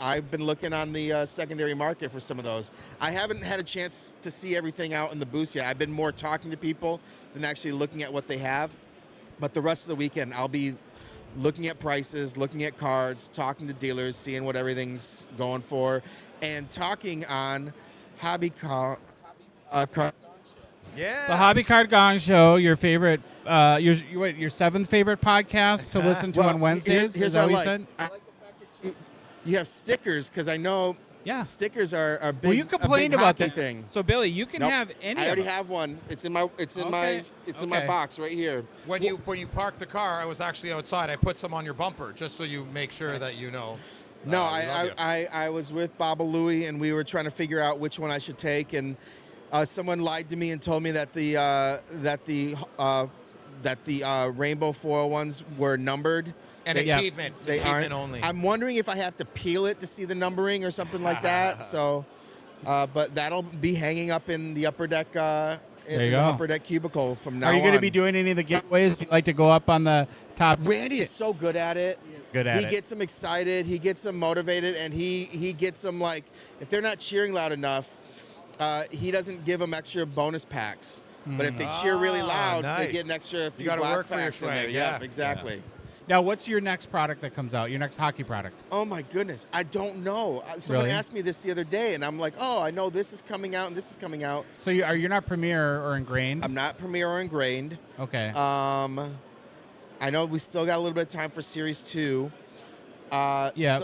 I've been looking on the secondary market for some of those. I haven't had a chance to see everything out in the booths yet. I've been more talking to people than actually looking at what they have. But the rest of the weekend, I'll be looking at prices, looking at cards, talking to dealers, seeing what everything's going for, and talking on Hobby Card. Yeah. The Hockey Card Gongshow, your favorite, your seventh favorite podcast to listen to on Wednesdays. Here's Is that what what I you like. said? I like the fact that you have stickers, because I know stickers are a big, Well, you complained a big about hockey that thing. So Billy, you can Nope. have any. I already of them. have one. It's in my Okay. box right here. When you parked the car, I was actually outside. I put some on your bumper just so you make sure that you know. No, we love you. I was with Baba Louie, and we were trying to figure out which one I should take, and someone lied to me and told me that the rainbow foil ones were numbered. An achievement. It's They achievement aren't. only. I'm wondering if I have to peel it to see the numbering or something like that. So, but that'll be hanging up in the upper deck. There you the go. upper deck cubicle from now on. Are you going to be doing any of the giveaways? Do you like to go up on the top? Randy is so good at it. He Gets them excited. He gets them motivated, and he gets them like, if they're not cheering loud enough, he doesn't give them extra bonus packs. But if they cheer really loud, nice. they get an extra few gotta black work for your packs in there. swag, Yeah, yeah. exactly. Now, what's your next product that comes out? Your next hockey product? Oh my goodness, I don't know. Someone Really? asked me this the other day, and I'm like, oh, I know this is coming out and this is coming out. So you're not Premier or Ingrained? I'm not Premier or Ingrained. Okay. I know we still got a little bit of time for Series 2. Yeah.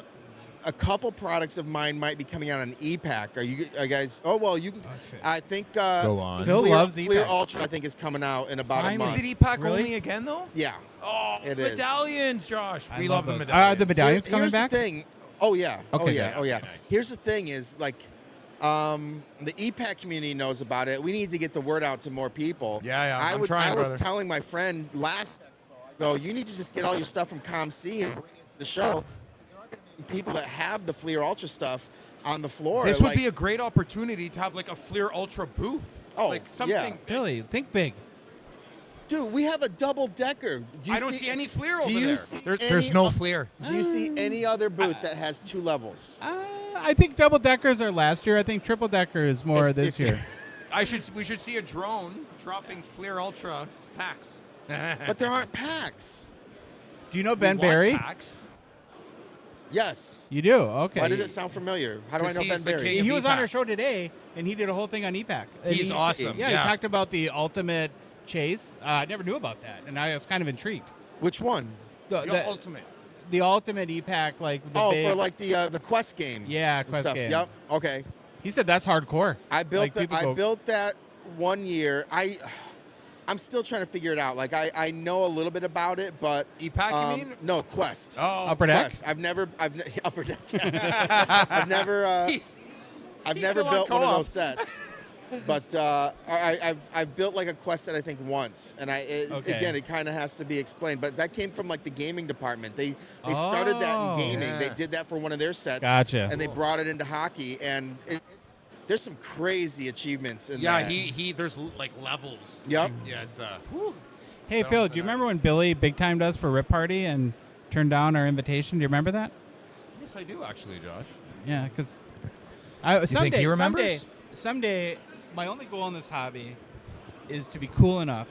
A couple products of mine might be coming out on e-pack. Are you guys? Oh well, you can. I think. Go on. Phil loves Fleer e-pack. Ultra, I think, is coming out in about Finally. a month. Is it E-Pack Really? only again, though? Yeah. Oh, It is. medallions, Josh. I We love the those. medallions. Are the medallions coming Here's back? the thing. Oh yeah. Okay, Oh yeah. good. Oh yeah. Okay, nice. Here's the thing: is like, the e-pack community knows about it. We need to get the word out to more people. Yeah, I I'm trying, I was brother. telling my friend last Expo, I go, you need to just get all your stuff from ComC and bring it to the show. There aren't gonna be people that have the Fleer Ultra stuff on the floor. This would like- be a great opportunity to have like a Fleer Ultra booth. Oh, like something. yeah. Billy, think big. Dude, we have a double decker. I don't see any Fleer over do you there. see There's any no of- Fleer. Do you see any other booth that has 2 levels? I think double deckers are last year. I think triple decker is more this year. We should see a drone dropping Fleer Ultra packs. But there aren't packs. Do you know We Ben want Barry? Packs. Yes. You do? Okay. Why does it sound familiar? How do I 'Cause know he's Ben the Barry? king. He was on E-pack. our show today, and he did a whole thing on e-pack. And He's awesome. Yeah, Yeah. he talked about the ultimate chase. I never knew about that, and I was kind of intrigued. Which one? The ultimate. The ultimate e-pack, like the Oh, big, for like the Quest game. Yeah, and Quest stuff. game. Yep. Okay. He said that's hardcore. I built Like, that. people I go- built that one year. I'm still trying to figure it out. Like I know a little bit about it, but E-pack, you mean? No, Quest. Oh, Upper deck? Quest. Upper deck. Yes. I've never He's never still on built one of co-op. those sets. But I've built like a Quest set, I think, once, and Okay. again, it kind of has to be explained. But that came from like the gaming department. They started that Oh. in gaming. Yeah. They did that for one of their sets. Gotcha. And they brought it into hockey, and there's some crazy achievements in Yeah, that. he there's like levels. Yep. Yeah, it's Hey, So- Phil, so do you nice. remember when Billy big timed us for Rip Party and turned down our invitation? Do you remember that? Yes, I do actually, Josh. Yeah, because think he remembers? someday, my only goal in this hobby is to be cool enough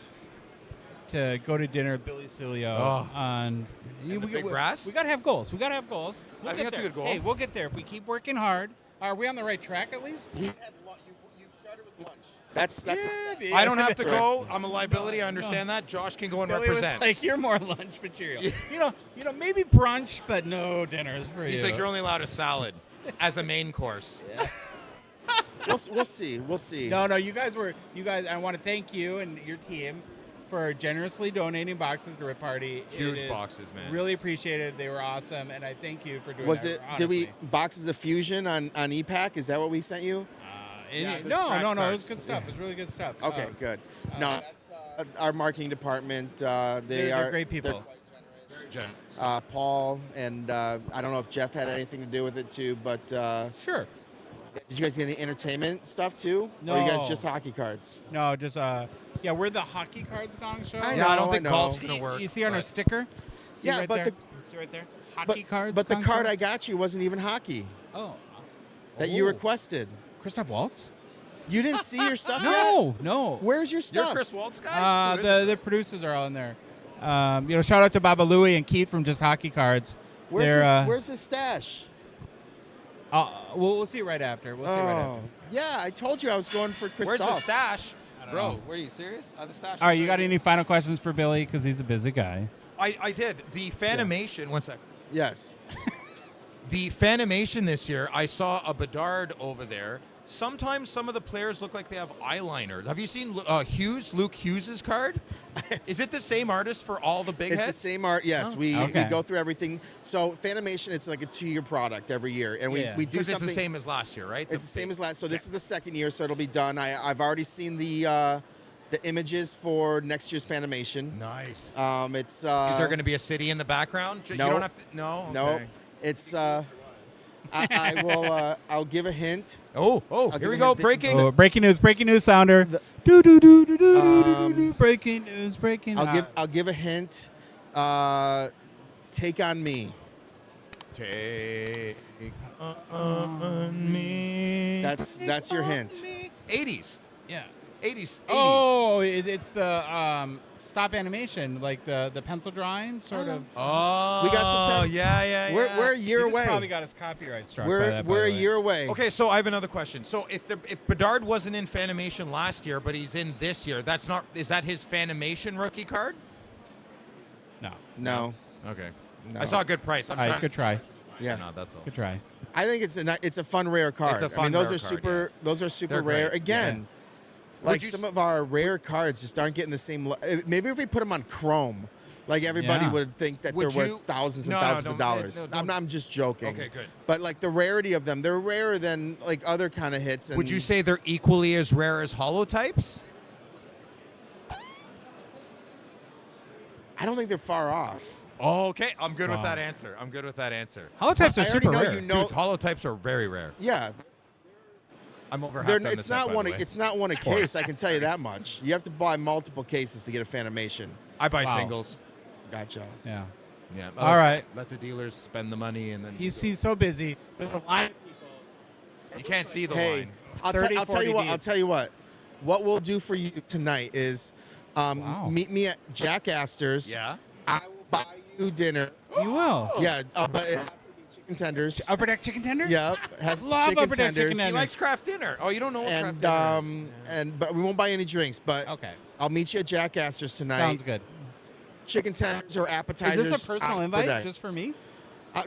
to go to dinner with Billy Celio Oh. on the big brass? We gotta have goals. We gotta have goals. I think that's a good goal. Hey, we'll get there if we keep working hard. Are we on the right track at least? You've started with lunch. That's I don't have to go. I'm a liability. I understand that. Josh can go and Billy was represent. like, you're more lunch material. You know, maybe brunch, but no dinners for you. He's like, you're only allowed a salad as a main course. we'll see. We'll see. No, you guys. I want to thank you and your team for generously donating boxes to Rip Party. Huge boxes, man. Really appreciated. They were awesome, and I thank you for doing Was that. it? Honestly. Did we boxes of Fusion on EPAC? Is that what we sent you? No. It was good stuff. It's really good stuff. Okay, good. No, that's our marketing department. They're great people. They're quite generous. Paul and I don't know if Jeff had anything to do with it too, but Sure. did you guys get any entertainment stuff too? No. Or you guys just hockey cards? No, just we're the Hockey Cards Gongshow. I Yeah, I know, don't think I know. golf's gonna work. You see on our but- sticker? See Yeah, right but there? See right there? Hockey Cards. But the Gongshow? card I got you wasn't even hockey that you requested. Christoph Waltz? You didn't see your stuff yet? No. Where's your You're stuff? Chris Waltz guy? Who is it? The producers are all in there. Shout out to Baba Louie and Keith from Just Hockey Cards. Where's his stash? We'll see right after. We'll see right after. Yeah, I told you I was going for Christoph. Where's the stash? know. Bro, are you serious? The stash. All right, you got any final questions for Billy? Because he's a busy guy. I did. The Fanimation, one sec. Yes. The Fanimation this year, I saw a Bedard over there. Sometimes some of the players look like they have eyeliner. Have you seen Luke Hughes' card? Is it the same artist for all the big It's heads? the same art. Yes, we Okay. go through everything. So Fanimation, it's like a 2-year product every year, and we do Because something. it's the same as last year, right? It's the same as last. So this is the second year, so it'll be done. I've already seen the images for next year's Fanimation. Nice. It's Is there going to be a city in the background? No. You don't have to. No. no. Okay. It's I will. I'll give a hint. Oh, I'll here give we a go. hint. Breaking. Oh, breaking news sounder. Do do do do do do do. Breaking news. I'll give a hint. Take on me. Take on me. That's your hint. 80s. Yeah. 80s. Oh, it's the stop animation, like the pencil drawing, sort of. Oh, We got some time. Yeah. We're a year He just away. probably got his copyright struck. by that, by We're a the way. year away. Okay, so I have another question. So if Bedard wasn't in Fanimation last year, but he's in this year, is that his Fanimation rookie card? No. Okay. No. I saw a good price. I'm All right, trying. good try. Yeah. No, that's all. Good try. I think it's a fun rare card. It's a fun those rare are card, super. yeah. Those are super They're rare. great, Again, yeah. like Would you some of our rare cards just aren't getting the same. Maybe if we put them on Chrome, like everybody Yeah. would think that Would they're you- worth thousands and No, thousands don't- of dollars. no, don't- I'm just joking. Okay, good. But like the rarity of them, they're rarer than like other kind of hits. And Would you say they're equally as rare as holotypes? I don't think they're far off. Oh, okay. I'm good with Wow. that answer. Holotypes I are super already know rare. you know. Dude, holotypes are very rare. Yeah, I'm over half they're, done it's this up, not by one. the way. It's not one a case. I can tell you that much. You have to buy multiple cases to get a Fanimation. I buy Wow. singles. Gotcha. Yeah. Yeah. All right. Let the dealers spend the money and then He's so busy. There's a line of people. you can't see the Hey, line. I'll 30, tell 40 you what. deep. I'll tell you what. What we'll do for you tonight is Wow. meet me at Jack Astor's. Yeah. I will buy you dinner. You will. Yeah, but it has to be chicken tenders. Upper deck chicken tenders. Yeah, has Love chicken upper deck chicken tenders. He tenders. likes craft dinner. Oh, you don't know what craft And dinner is. but we won't buy any drinks. But Okay. I'll meet you at Jack Astor's tonight. Sounds good. Chicken tenders or Is appetizers. this a personal per invite day. just for me?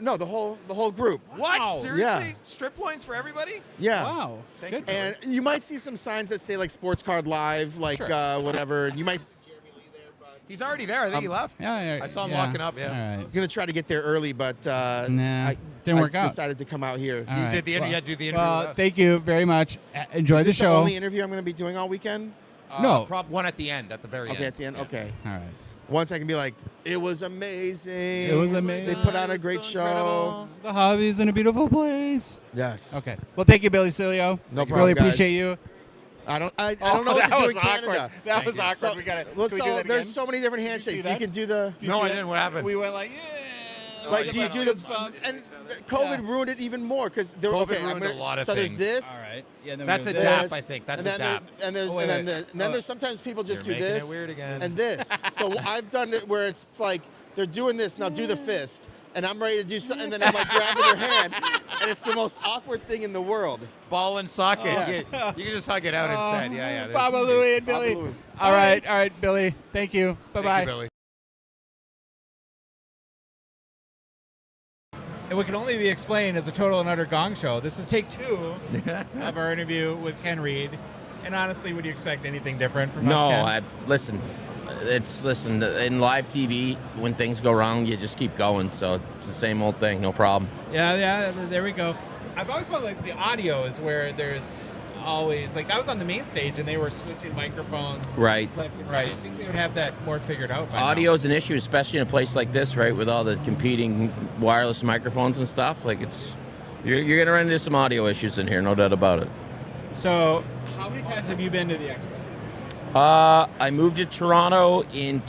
No, the whole group. What? Wow. Seriously? Yeah. Strip loins for everybody? Yeah. Wow. Thank Good. you. And you might see some signs that say like Sports Card Live, like Sure. whatever. You might see Jeremy Lee there, but He's already there. I think he left. Yeah, I saw him yeah. walking up, yeah. All right. I'm gonna try to get there early, but Nah, I didn't work out. decided to come out here. All You right. did the interview. Well, Yeah, do the interview Well, with us. thank you very much. Enjoy Is the this show. the only interview I'm gonna be doing all weekend? No. One at the end, at the very end. Okay, at the end. Yeah. Okay. All right. Once I can be like, it was amazing. It was amazing. They put on a great show. The hobby's in a beautiful place. Yes. Okay. Well, thank you, Billy Celio. No Really problem, guys. appreciate you. I don't know what to do in Canada. Awkward. That was awkward. So, we got it. well, Can we do so that there's again? so many different handshakes. see You that? can do the No, I didn't. What happened? We went like, yeah. like. Do you do the fist bump. and COVID ruined it even more because there. COVID Okay, I'm ruined gonna- a lot of so things. there's this. All right. Yeah. And then That's we a do dap, this. I think. That's and a then dap. and there's Oh, wait, and wait. then there's sometimes people just You're do making this it weird again. and this. So I've done it where it's like they're doing this now. Do the fist, and I'm ready to do something, and then I'm like grabbing their hand, and it's the most awkward thing in the world. Ball and socket. Yes. You can just hug it out instead. Yeah. Baba Louie and Billy. Louie. All right, Billy. Thank you. Bye Thank you, bye. Billy. And what can only be explained as a total and utter gong show. This is take 2 of our interview with Ken Reid. And honestly, would you expect anything different from No, us, Ken? listen. In live TV, when things go wrong, you just keep going. So it's the same old thing, no problem. Yeah, there we go. I've always felt like the audio is where there's always, like, I was on the main stage and they were switching microphones Right. left and right. I think they would have that more figured out by Audio is an issue, especially in a place like this, right, with all the competing wireless microphones and stuff. Like you're gonna run into some audio issues in here, no doubt about it. now. So, how many times have you been to the Expo? I moved to Toronto in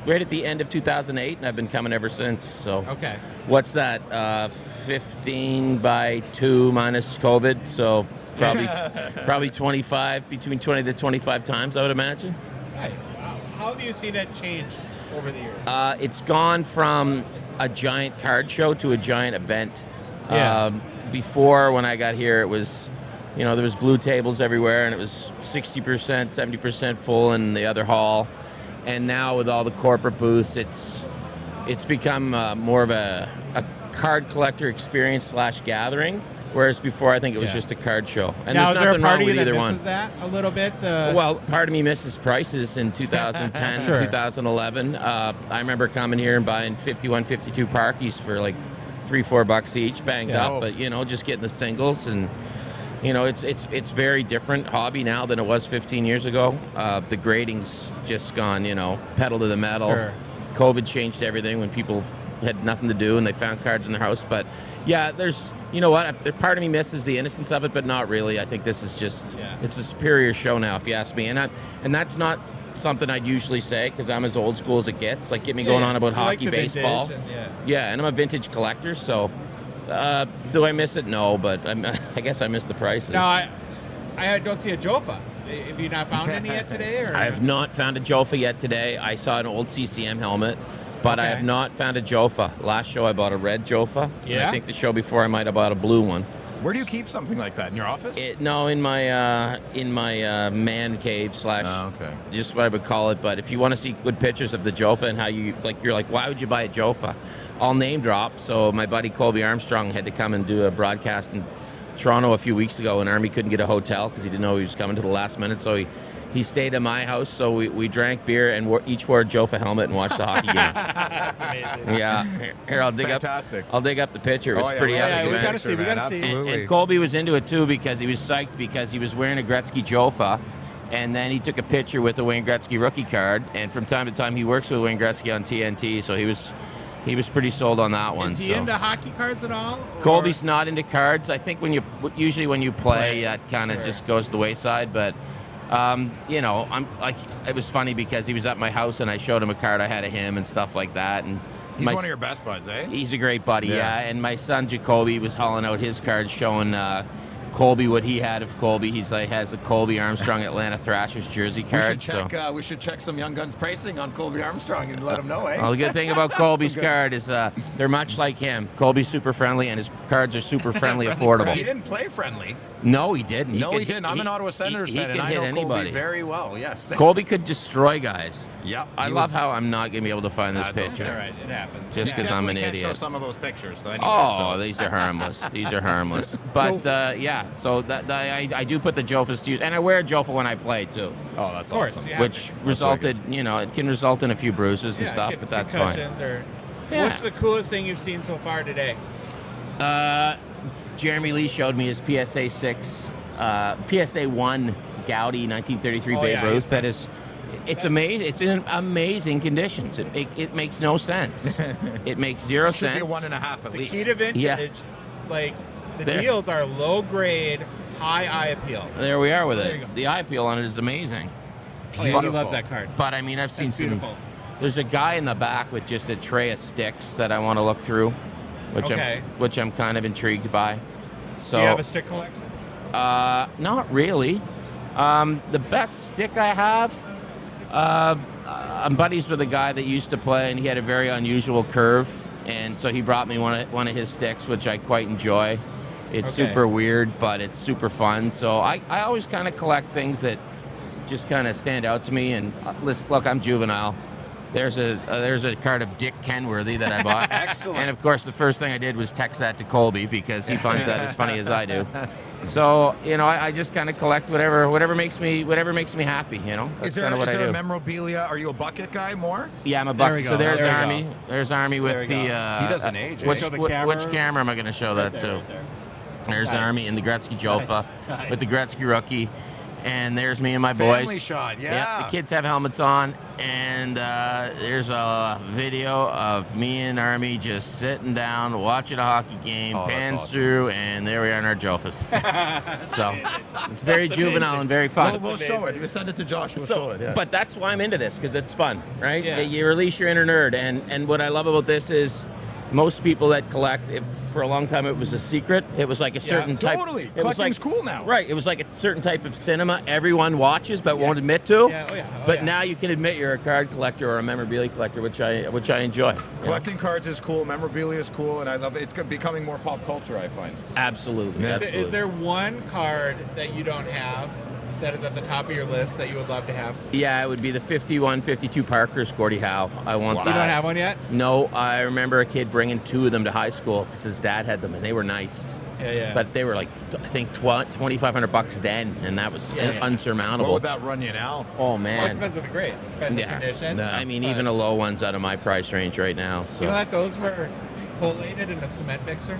right at the end of 2008, and I've been coming ever since. So, Okay. what's that? 15 by 2 minus COVID, so probably 25, between 20 to 25 times, I would imagine. Right. How have you seen it change over the years? It's gone from a giant card show to a giant event. Yeah. Before, when I got here, it was, there was blue tables everywhere, and it was 60%, 70% full in the other hall. And now with all the corporate booths, it's become more of a card collector experience / gathering. Whereas before, I think it was just a card show. And now, there's is there a nothing wrong party with that either misses one. that a little bit? Well, part of me misses prices in 2010, Sure. 2011. I remember coming here and buying 51, 52 Parkies for like $3-4 each, banged up. But just getting the singles, and it's very different hobby now than it was 15 years ago. The grading's just gone, pedal to the metal. Sure. COVID changed everything when people had nothing to do and they found cards in their house. But yeah, there's, part of me misses the innocence of it, but not really. I think this is just, it's a superior show now, if you ask me. And that's not something I'd usually say, because I'm as old school as it gets. Like, get me going on about You like hockey, the vintage baseball. and, And I'm a vintage collector, so do I miss it? No, but I guess I miss the prices. No, I don't see a Jofa. Have you not found any yet today? Or? I have not found a Jofa yet today. I saw an old CCM helmet, but I have not found a Jofa. Last show I bought a red Jofa. Yeah? And I think the show before I might have bought a blue one. Where do you keep something like that? In your office? No, in my man cave / just what I would call it. But if you want to see good pictures of the Jofa and how you're like, why would you buy a Jofa? I'll name drop. So my buddy Colby Armstrong had to come and do a broadcast in Toronto a few weeks ago, and Army couldn't get a hotel because he didn't know he was coming to the last minute. So he stayed at my house. So we drank beer and each wore a Jofa helmet and watched the hockey game. That's amazing. Yeah, here I'll dig up the picture. It was pretty epic. We gotta see. Absolutely. And Colby was into it too because he was psyched because he was wearing a Gretzky Jofa, and then he took a picture with the Wayne Gretzky rookie card. And from time to time, he works with Wayne Gretzky on TNT, so he was pretty sold on that one. Is he into hockey cards at all? Colby's not into cards. I think when you play, that kind of just goes to the wayside. But it was funny because he was at my house and I showed him a card I had of him and stuff like that. And he's one of your best buds, eh? He's a great buddy, yeah. And my son Jacoby was hauling out his cards, showing Colby what he had of Colby. He's like has a Colby Armstrong Atlanta Thrashers jersey card. We should check some Young Guns pricing on Colby Armstrong and let him know, eh? Well, the good thing about Colby's card is they're much like him. Colby's super friendly, and his cards are super friendly, affordable. He didn't play friendly. No, he didn't. He didn't. I'm an Ottawa Senators fan, and I know Colby very well, yes. Colby could destroy guys. Yep. I love how I'm not going to be able to find this picture. All right, it happens. Just because I'm an Can't idiot. show some of those pictures. Though, anyway, These are harmless. These are harmless. But, so I do put the Jofas to use. And I wear a Jofa when I play, too. Oh, that's awesome. Which resulted, it can result in a few bruises and stuff, but that's fine. What's the coolest thing you've seen so far today? Jeremy Lee showed me his PSA 6, PSA 1 Gaudy 1933 Babe Ruth. It's amazing. It's in amazing conditions. It makes no sense. It makes zero sense. Should be a 1.5 at least. The key to vintage, the deals are low grade, high eye appeal. There we are with it. The eye appeal on it is amazing. Oh, yeah, he loves that card. But I mean, I've seen some. Beautiful. There's a guy in the back with just a tray of sticks that I want to look through, which I'm kind of intrigued by. So do you have a stick collection? Not really. The best stick I have, I'm buddies with a guy that used to play, and he had a very unusual curve. and so he brought me one of his sticks, which I quite enjoy. It's Okay. super weird, but it's super fun. So I always kind of collect things that just kind of stand out to me. And listen, look, I'm juvenile. There's a card of Dick Kenworthy that I bought. Excellent. And of course, the first thing I did was text that to Colby because he finds that as funny as I do. So I just kind of collect whatever makes me happy. That's Is there, kind of what is I there do. a memorabilia? Are you a bucket guy more? Yeah, I'm a There we bucket. go. So there's There we Army. go. There's Army with There we the. go. He doesn't age, eh? Which, Show the which camera. camera am I going to show that to? Right there. There's Nice. Army and the Gretzky Jofa Nice. with the Gretzky rookie. And there's me and my Family boys. shot, Yep, yeah. the kids have helmets on. And there's a video of me and Army just sitting down, watching a hockey game, Oh, that's pans awesome. through, and there we are in our Jofas. So it's very juvenile and very fun. We'll show it. We'll send it to Josh. We'll show it. Yeah. But that's why I'm into this, because it's fun, right? Yeah. You release your inner nerd. And what I love about this is most people that collect, for a long time it was a secret. It was like a certain type. totally. It was Collecting's like, cool now. Right. It was like a certain type of cinema everyone watches but won't admit to. Yeah, oh yeah, oh but yeah. now you can admit you're a card collector or a memorabilia collector, which I enjoy. Collecting cards is cool. Memorabilia is cool, and I love it. It's becoming more pop culture, I find. Absolutely. Yeah. Absolutely. Is there one card that you don't have that is at the top of your list that you would love to have? Yeah, it would be the 51-52 Parker's Gordie Howe. I want that. You don't have one yet? No, I remember a kid bringing 2 of them to high school because his dad had them, and they were nice. Yeah. But they were like, I think $2,500 then, and that was Yeah. unsurmountable. What would that run you now? Oh Well, it man, depends on the grade. Depends on the condition. No. I mean, But even a low one's out of my price range right now. So You know that those were collated in a cement mixer?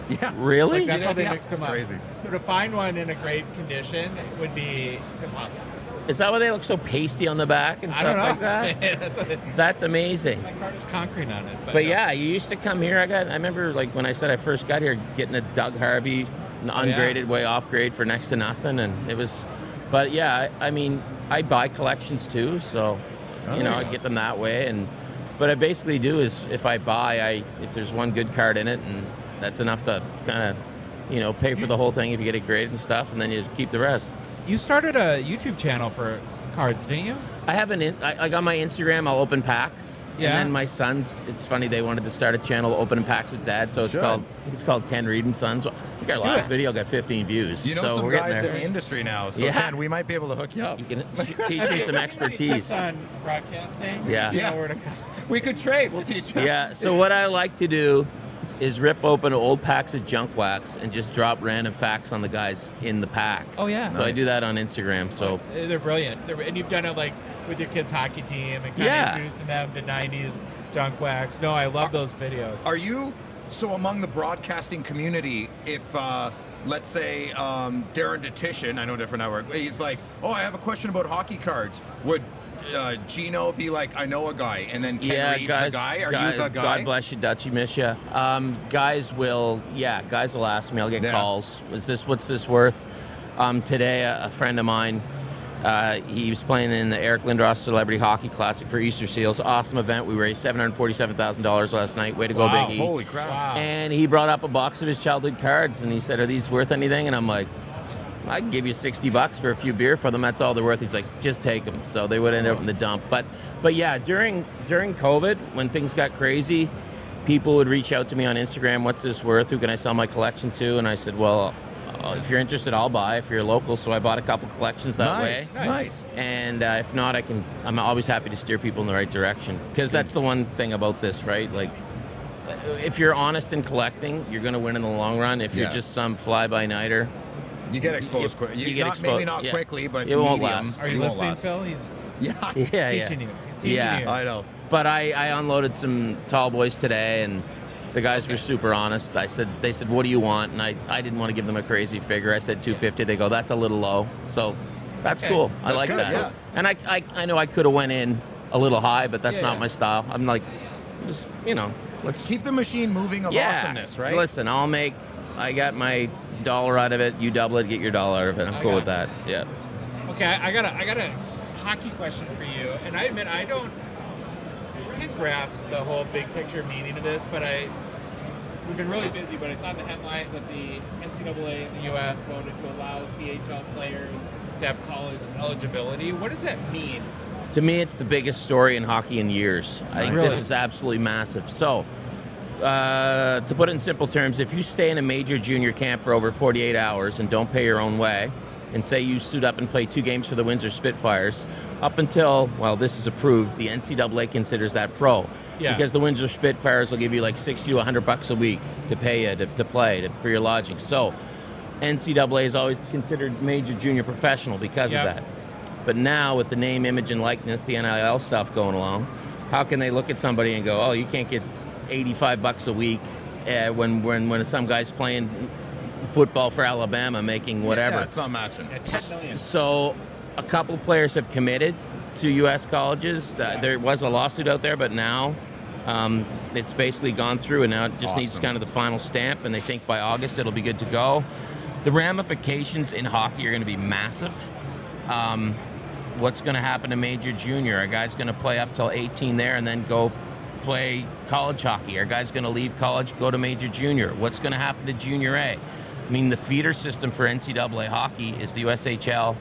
Yeah. really, Like that's how they Yeah, mixed them it's up. crazy. So to find one in a great condition would be impossible. is that why they look so pasty on the back and I stuff don't know. like that? That's what That's amazing. my card is concrete on it. But yeah, you used to come here. I remember like when I said I first got here, getting a Doug Harvey, an ungraded, way off grade for next to nothing, and it was. But yeah, I mean, I buy collections too, so I get them that way. And what I basically do is if I buy, if there's one good card in it, and that's enough to kind of, pay for the whole thing if you get it graded and stuff, and then you keep the rest. You started a YouTube channel for cards, didn't you? I have I got my Instagram. I'll open packs. Yeah. And then my sons, it's funny, they wanted to start a channel opening packs with Dad, so it's called Ken Reid and Sons. I think our last video got 15 views. You know so some we're getting guys there. in the industry now, so Yeah. Ken, we might be able to hook you up. You can teach me some expertise. On broadcasting. Yeah. You Yeah. know where to come. We could trade. We'll teach you. Yeah, so what I like to do is rip open old packs of junk wax and just drop random facts on the guys in the pack. Oh, yeah. So I do that on Instagram. So They're brilliant. And you've done it like with your kids' hockey team and kind Yeah. of introducing them to 90s junk wax. No, I love those videos. Are you so among the broadcasting community? If let's say Darren Detition, I know different network, he's like, oh, I have a question about hockey cards. Would Gino be like, I know a guy, and then Ken Reid's guys, the guy? Are guys, you the guy? God bless you, Dutchie, miss you. Guys will ask me. I'll get calls. What's this worth? Today, a friend of mine, he was playing in the Eric Lindros Celebrity Hockey Classic for Easter Seals. Awesome event. We raised $747,000 last night. Way to go, Wow, Biggie. holy crap. Wow. And he brought up a box of his childhood cards, and he said, "Are these worth anything?" And I'm like, I can give you $60 for a few beer for them. That's all they're worth. He's like, just take them. So they would end up in the dump. But yeah, during COVID, when things got crazy, people would reach out to me on Instagram. What's this worth? Who can I sell my collection to? And I said, well, if you're interested, I'll buy. If you're local, so I bought a couple collections that way. Nice. And if not, I'm always happy to steer people in the right direction. Because that's the one thing about this, right? Like, if you're honest in collecting, you're going to win in the long run. If you're just some fly-by-nighter, You get exposed quick. you get exposed. Maybe not Yeah. quickly, but It won't medium. last. Are you It won't listening, last. Phil? He's Yeah. teaching you. He's teaching Yeah. you. I know. But I unloaded some tall boys today, and the guys were super honest. They said, what do you want? And I didn't want to give them a crazy figure. I said 250. They go, that's a little low. So that's cool. I That's like good, that. yeah. And I know I could have went in a little high, but that's Yeah, not yeah. my style. I'm like, just, let's Keep the machine moving of awesomeness, right? Listen, I got my dollar out of it. You double it, get your dollar out of it. I'm cool with that. Yeah. Okay, I got a hockey question for you, and I admit I can't grasp the whole big picture meaning of this, but we've been really busy. But I saw the headlines that the NCAA in the U.S. voted to allow CHL players to have college eligibility. What does that mean? To me, it's the biggest story in hockey in years. I think Really? this is absolutely massive. So, to put it in simple terms, if you stay in a major junior camp for over 48 hours and don't pay your own way, and say you suit up and play 2 games for the Windsor Spitfires, up until, well, this is approved, the NCAA considers that pro. Yeah. Because the Windsor Spitfires will give you like 60 to 100 bucks a week to pay you to play, for your lodging. So NCAA is always considered major junior professional because of that. But now with the name, image, and likeness, the NIL stuff going along, how can they look at somebody and go, oh, you can't get 85 bucks a week when some guy's playing football for Alabama making whatever. Yeah, it's not matching. So a couple players have committed to U.S. colleges. There was a lawsuit out there, but now it's basically gone through, and now it just needs kind of the final stamp, and they think by August it'll be good to go. The ramifications in hockey are going to be massive. What's going to happen to major junior? Are guys going to play up till 18 there and then go play college hockey? Are guys going to leave college, go to major junior? What's going to happen to junior A? I mean, the feeder system for NCAA hockey is the USHL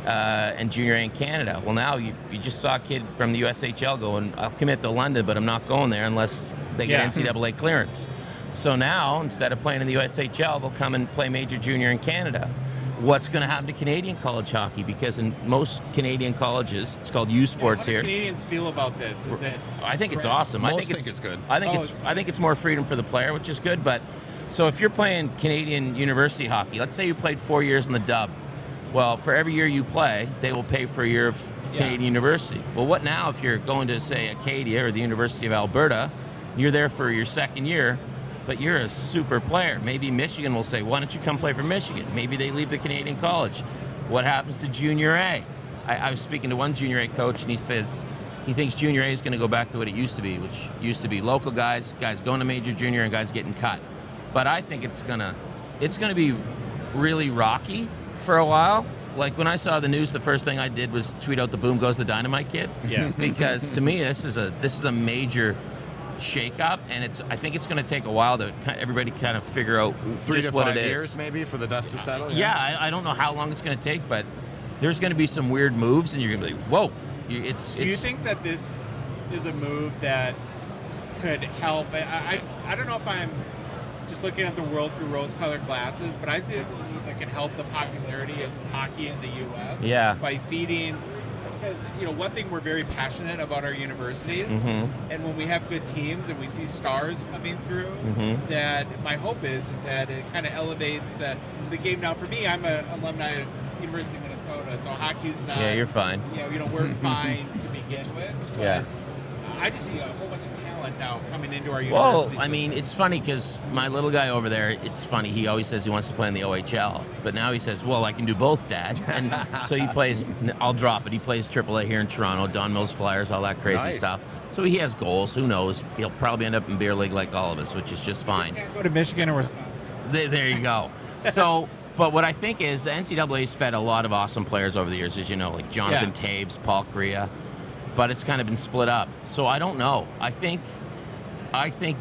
and junior A in Canada. Well, now you just saw a kid from the USHL going, I'll commit to London, but I'm not going there unless they get NCAA clearance. So now, instead of playing in the USHL, they'll come and play major junior in Canada. What's going to happen to Canadian college hockey? Because in most Canadian colleges, it's called U Sports here. How do Canadians feel about this? Is it? I think it's awesome. Most think it's good. I think it's more freedom for the player, which is good. But so if you're playing Canadian university hockey, let's say you played 4 years in the dub. Well, for every year you play, they will pay for a year of Canadian university. Well, what now if you're going to, say, Acadia or the University of Alberta, you're there for your second year, but you're a super player. Maybe Michigan will say, why don't you come play for Michigan? Maybe they leave the Canadian college. What happens to junior A? I was speaking to one junior A coach, and he says he thinks junior A is going to go back to what it used to be, which used to be local guys going to major junior, and guys getting cut. But I think it's gonna be really rocky for a while. Like when I saw the news, the first thing I did was tweet out the "Boom Goes the Dynamite Kid." Yeah. Because to me, this is a major shake-up, and I think it's going to take a while to everybody kind of figure out 3 just to what 5 it is. years maybe for the dust to settle. Yeah, I don't know how long it's going to take, but there's going to be some weird moves, and you're going to be like, whoa. Do you think that this is a move that could help? I don't know if I'm just looking at the world through rose-colored glasses, but I see this as a move that can help the popularity of hockey in the U.S. Yeah. By feeding. Because, one thing, we're very passionate about our universities, and when we have good teams and we see stars coming through, that my hope is that it kind of elevates the game. Now, for me, I'm an alumni of University of Minnesota, so hockey's not... Yeah, you're fine. We're fine to begin with. Yeah. I just see a whole bunch of talent now coming into our university. Well, I mean, it's funny because my little guy over there, it's funny, he always says he wants to play in the OHL, but now he says, well, I can do both, Dad. And so he plays, I'll drop it, he plays AAA here in Toronto, Don Mills Flyers, all that crazy stuff. So he has goals, who knows? He'll probably end up in beer league like all of us, which is just fine. Can't go to Michigan or Wisconsin. There you go. So, but what I think is the NCAA's fed a lot of awesome players over the years, as you know, like Jonathan Taves, Paul Kariya, but it's kind of been split up. So I don't know. I think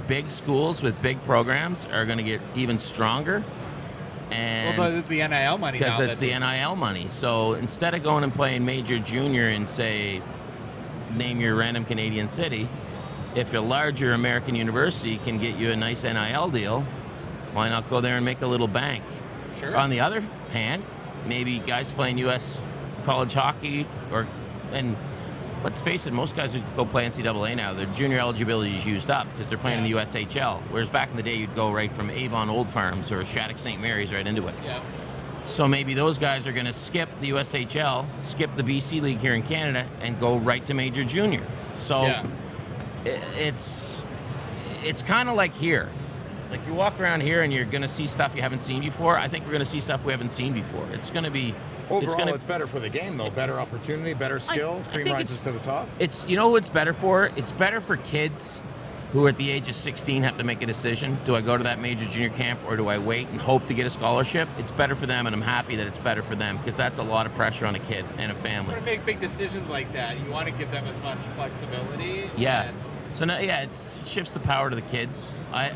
big schools with big programs are going to get even stronger. And well, it's the NIL money now. Because it's the NIL money. So instead of going and playing major junior in, say, name your random Canadian city, if a larger American university can get you a nice NIL deal, why not go there and make a little bank? Sure. On the other hand, maybe guys playing U.S. college hockey and let's face it, most guys who go play NCAA now, their junior eligibility is used up because they're playing in the USHL. Whereas back in the day, you'd go right from Avon Old Farms or Shattuck St. Mary's right into it. Yeah. So maybe those guys are going to skip the USHL, skip the BC League here in Canada, and go right to major junior. So it's kind of like here. Like you walk around here and you're going to see stuff you haven't seen before. I think we're going to see stuff we haven't seen before. It's going to be... Overall, it's better for the game, though. Better opportunity, better skill. Cream rises to the top. What it's better for? It's better for kids who at the age of 16 have to make a decision. Do I go to that major junior camp or do I wait and hope to get a scholarship? It's better for them, and I'm happy that it's better for them because that's a lot of pressure on a kid and a family. You want to make big decisions like that. You want to give them as much flexibility. Yeah. So now, it shifts the power to the kids. I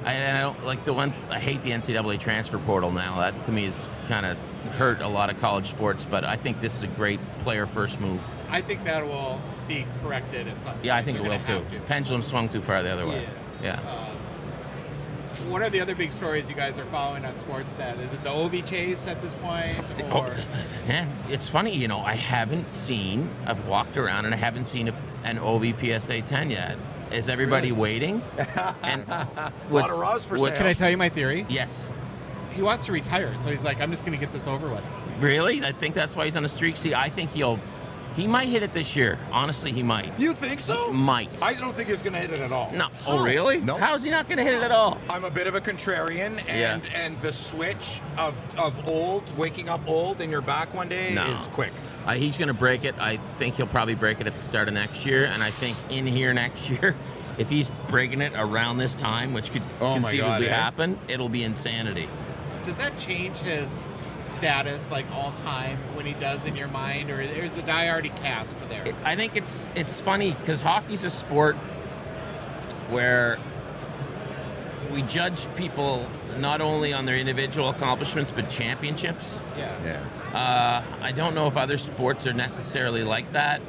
don't like I hate the NCAA transfer portal now. That to me is kind of hurt a lot of college sports, but I think this is a great player first move. I think that will be corrected at some point. Yeah, I think it will too. Pendulum swung too far the other way. Yeah. what are the other big stories you guys are following on Sportsnet? Is it the Ovi chase at this point? Or? Man, it's funny, I've walked around and I haven't seen an Ovi PSA 10 yet. Is everybody waiting? And A lot of Raws for sale. Can I tell you my theory? Yes. He wants to retire, so he's like, I'm just going to get this over with. Really? I think that's why he's on a streak. See, I think he might hit it this year. Honestly, he might. You think so? Might. I don't think he's going to hit it at all. No. Oh, really? No. How is he not going to hit it at all? I'm a bit of a contrarian, and the switch of old, waking up old in your back one day is quick. He's going to break it. I think he'll probably break it at the start of next year, and I think in here next year, if he's breaking it around this time, which could conceivably happen, it'll be insanity. Does that change his status like all time when he does in your mind, or is the die already cast for there? I think it's funny because hockey's a sport where we judge people not only on their individual accomplishments but championships. Yeah. I don't know if other sports are necessarily like that.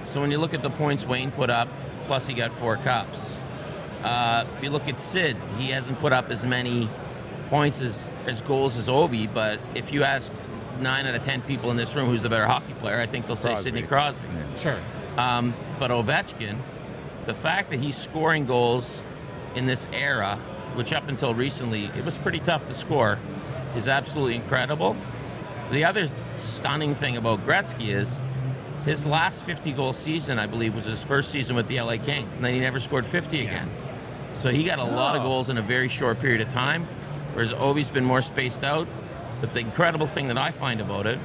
So when you look at the points Wayne put up, plus he got 4 cups. You look at Sid, he hasn't put up as many points as goals as Obi, but if you ask 9 out of 10 people in this room who's the better hockey player, I think they'll say Sidney Crosby. Yeah. Sure. But Ovechkin, the fact that he's scoring goals in this era, which up until recently it was pretty tough to score, is absolutely incredible. The other stunning thing about Gretzky is his last 50-goal season, I believe, was his first season with the LA Kings, and then he never scored 50 again. So he got a lot of goals in a very short period of time, whereas Ovi's been more spaced out. But the incredible thing that I find about it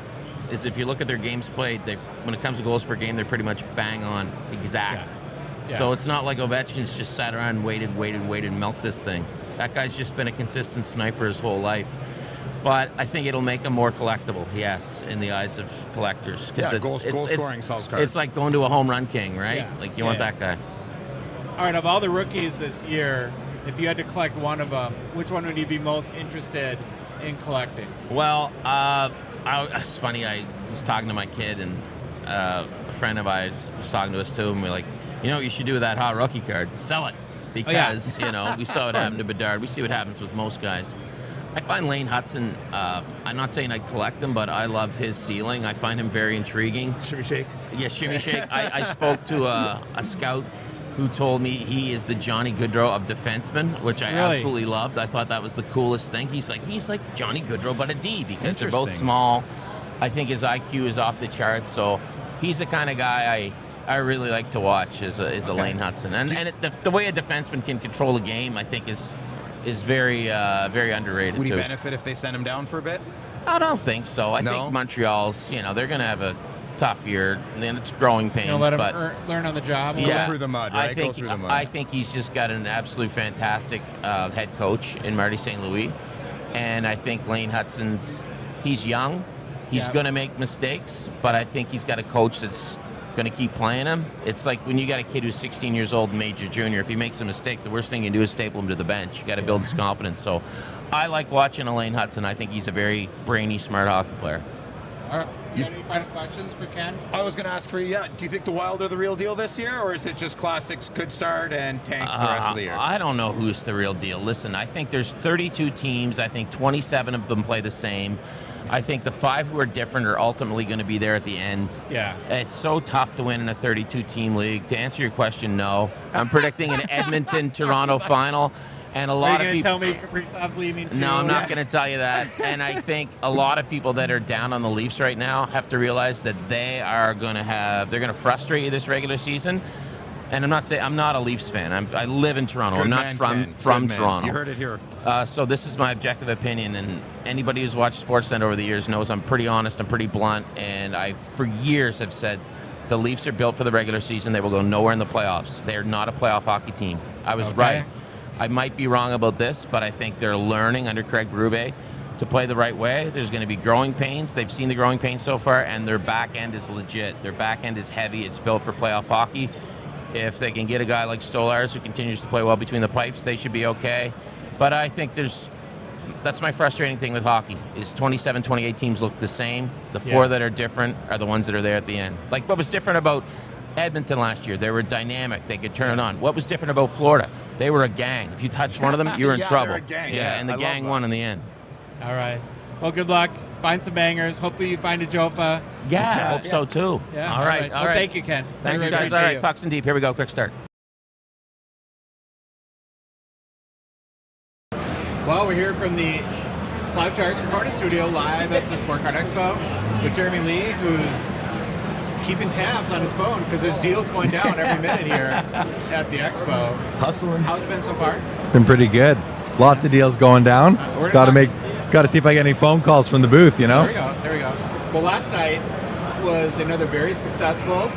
is if you look at their games played, when it comes to goals per game, they're pretty much bang on, exact. Yeah. So it's not like Ovechkin's just sat around and waited, and milked this thing. That guy's just been a consistent sniper his whole life. But I think it'll make him more collectible, yes, in the eyes of collectors. Yeah, goal scoring sells cards. It's like going to a home run king, right? Yeah. Like you want that guy. All right, of all the rookies this year, if you had to collect one of them, which one would you be most interested in collecting? Well, it's funny. I was talking to my kid, and a friend of mine was talking to us too, and we're like, what you should do with that hot rookie card? Sell it. Because, we saw it happen to Bedard. We see what happens with most guys. I find Lane Hudson, I'm not saying I'd collect him, but I love his ceiling. I find him very intriguing. Shimmy shake. Yeah, shimmy shake. I spoke to a scout who told me he is the Johnny Gaudreau of defensemen, which I absolutely loved. I thought that was the coolest thing. He's like Johnny Gaudreau, but a D, because they're both small. I think his IQ is off the charts, so he's the kind of guy I really like to watch is a Lane Hudson. And the way a defenseman can control a game, I think, is very very underrated. Would he too. benefit if they send him down for a bit? I don't think so. I think Montreal's, they're going to have a tough year, and then it's growing pains. Let him learn on the job. Go through the mud, right? I think he's just got an absolutely fantastic head coach in Marty St. Louis, and I think Lane he's young. He's going to make mistakes, but I think he's got a coach that's going to keep playing him. It's like when you got a kid who's 16 years old, major junior, if he makes a mistake, the worst thing you can do is staple him to the bench. You got to build his confidence. So I like watching Lane Hudson. I think he's a very brainy, smart hockey player. All right. Any final questions for Ken? I was going to ask for you, do you think the Wild are the real deal this year, or is it just classics, good start, and tank for the rest of the year? I don't know who's the real deal. Listen, I think there's 32 teams. I think 27 of them play the same. I think the 5 who are different are ultimately going to be there at the end. Yeah. It's so tough to win in a 32-team league. To answer your question, no. I'm predicting an Edmonton-Toronto final. And a lot of people. Are you going to tell me Kaprizov's leaving too? No, I'm not going to tell you that. And I think a lot of people that are down on the Leafs right now have to realize that they're going to frustrate you this regular season. And I'm not a Leafs fan. I live in Toronto. I'm not from Toronto. You heard it here. So this is my objective opinion, and anybody who's watched Sportsnet over the years knows I'm pretty honest, I'm pretty blunt, and I, for years, have said the Leafs are built for the regular season. They will go nowhere in the playoffs. They are not a playoff hockey team. I was right. I might be wrong about this, but I think they're learning under Craig Berube to play the right way. There's going to be growing pains. They've seen the growing pains so far, and their back end is legit. Their back end is heavy. It's built for playoff hockey. If they can get a guy like Stolarz who continues to play well between the pipes, they should be okay. But I think that's my frustrating thing with hockey, is 27, 28 teams look the same. The 4 that are different are the ones that are there at the end. Like what was different about Edmonton last year. They were dynamic. They could turn it on. What was different about Florida? They were a gang. If you touched one of them, you were in Yeah, trouble. they're a gang. Yeah, and the I gang love won that. in the end. All right. Well, good luck. Find some bangers. Hopefully you find a Jofa. Yeah, I hope so too. Yeah. All right. Well, thank you, Ken. Thanks, Really guys. All appreciate right, you. pucks and deep. Here we go. Quick start. Well, we're here from the Slab Sharks Recording Studio live at the Sport Card Expo with Jeremy Lee, who's keeping tabs on his phone because there's deals going down every minute here at the Expo. Hustling. How's it been so far? Been pretty good. Lots of deals going down. we're Got to gonna see if I get any phone calls from the booth, you know? There we go. There we go. Well, last night was another very successful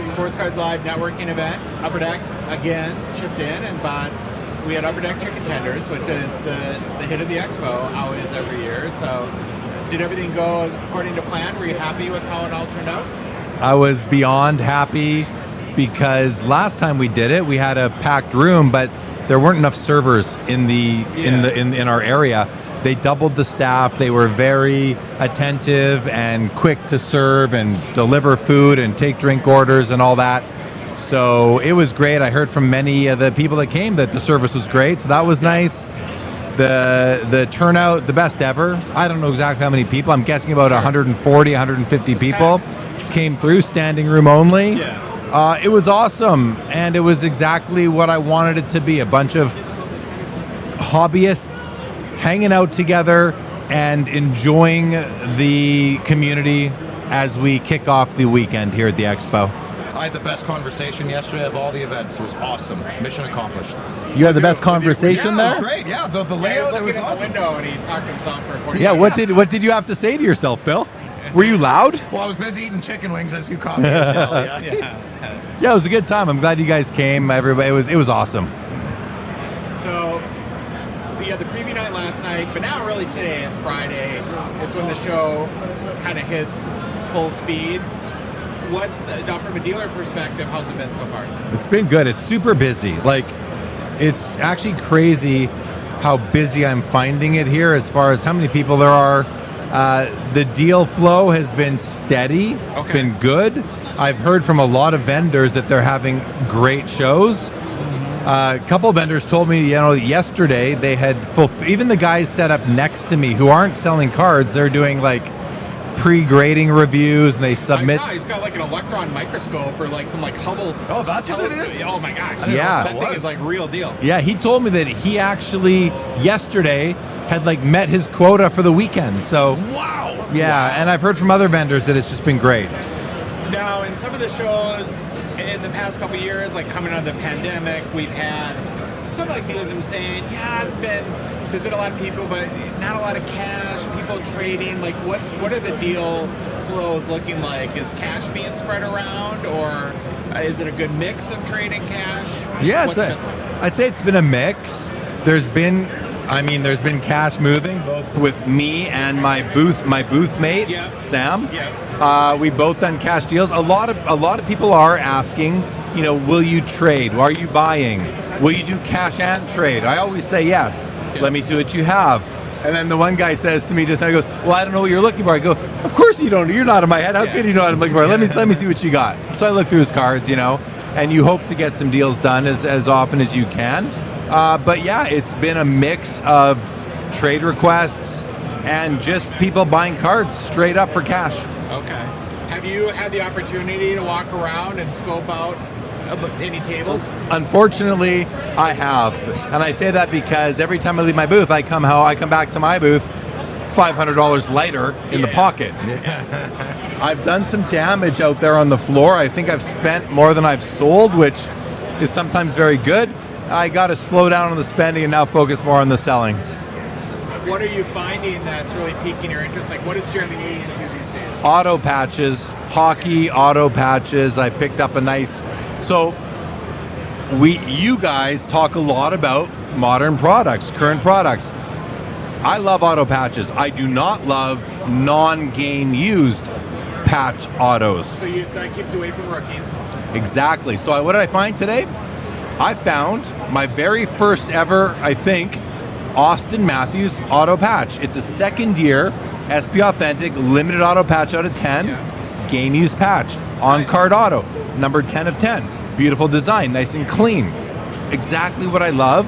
Sports Cards Live networking event. Upper Deck again chipped in and bought. We had Upper Deck chicken tenders, which is the hit of the Expo always every year. So, did everything go according to plan? Were you happy with how it all turned out? I was beyond happy because last time we did it, we had a packed room, but there weren't enough servers in our area. They doubled the staff. They were very attentive and quick to serve and deliver food and take drink orders and all that. So it was great. I heard from many of the people that came that the service was great. So that was nice. The turnout, the best ever. I don't know exactly how many people. I'm guessing about 140, 150 people came through, standing room only. Yeah. It was awesome, and it was exactly what I wanted it to be. A bunch of hobbyists hanging out together and enjoying the community as we kick off the weekend here at the Expo. I had the best conversation yesterday of all the events. It was awesome. Mission accomplished. You had the best conversation It there? was great. Yeah, the He was layout, it looking was in awesome. the window and he talked to himself for 40 Yeah, minutes. what did you have to say to yourself, Bill? Were you loud? Well, I was busy eating chicken wings as you caught me as well. Yeah. Yeah, it was a good time. I'm glad you guys came. Everybody, it was awesome. So, we had the preview night last night, but now really today, it's Friday. It's when the show kind of hits full speed. What's, not from a dealer perspective, how's it been so far? It's been good. It's super busy. Like, it's actually crazy how busy I'm finding it here as far as how many people there are. The deal flow has been steady. It's Okay. been good. I've heard from a lot of vendors that they're having great shows. A couple of vendors told me, yesterday they had even the guys set up next to me who aren't selling cards, they're doing like pre-grading reviews and they submit. I saw he's got like an electron microscope or like some like Hubble. Oh, that's what it telescope. is? Oh my gosh. Yeah. That thing is like real deal. Yeah, he told me that he actually yesterday had like met his quota for the weekend. So Wow. yeah, and I've heard from other vendors that it's just been great. Now, in some of the shows in the past couple of years, like coming out of the pandemic, we've had some like dealers saying, there's been a lot of people, but not a lot of cash, people trading. Like, what are the deal flows looking like? Is cash being spread around, or is it a good mix of trade and cash? Yeah, What's it been like? I'd say it's been a mix. There's been cash moving both with me and my booth mate, Yeah. Sam. Yeah. We both done cash deals. A lot of people are asking, will you trade? Are you buying? Will you do cash and trade? I always say yes. Yeah. Let me see what you have. And then the one guy says to me just now, he goes, well, I don't know what you're looking for. I go, of course you don't. You're not in my head. How could you know what I'm looking for? Let me see what you got. So I look through his cards, and you hope to get some deals done as often as you can. But yeah, it's been a mix of trade requests and just people buying cards straight up for cash. Okay. Have you had the opportunity to walk around and scope out any tables? Unfortunately, I have, and I say that because every time I leave my booth, I come back to my booth, $500 lighter in the pocket. I've done some damage out there on the floor. I think I've spent more than I've sold, which is sometimes very good. I got to slow down on the spending and now focus more on the selling. What are you finding that's really piquing your interest? Like, what is Jeremy Lee into these days? Auto patches, hockey auto patches. I picked up a nice. So you guys talk a lot about modern products, current products. I love auto patches. I do not love non-game used patch autos. So that keeps you away from rookies. Exactly. So what did I find today? I found my very first ever, I think, Austin Matthews auto patch. It's a second year SP Authentic limited auto patch out of 10. game used patch on card auto, number 10 of 10. Beautiful design, nice and clean. Exactly what I love.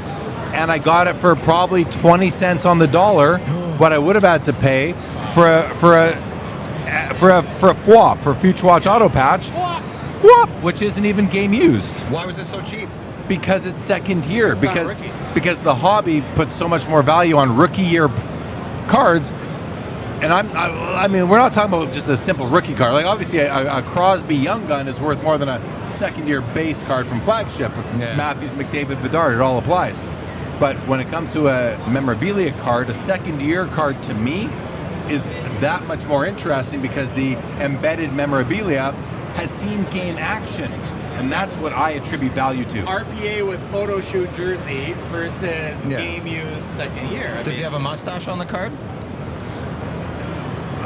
And I got it for probably 20 cents on the dollar, what I would have had to pay for a FWAP, for Future Watch Auto Patch. FWAP, which isn't even game used. Why was it so cheap? Because it's second year. It's not rookie. Because the hobby puts so much more value on rookie year cards. And I mean, we're not talking about just a simple rookie card. Like, obviously, a Crosby Young Gun is worth more than a second-year base card from Flagship. Yeah. Matthews, McDavid, Bedard, it all applies. But when it comes to a memorabilia card, a second-year card to me is that much more interesting because the embedded memorabilia has seen game action. And that's what I attribute value to. RPA with photo shoot jersey versus game used second year. Does he have a mustache on the card?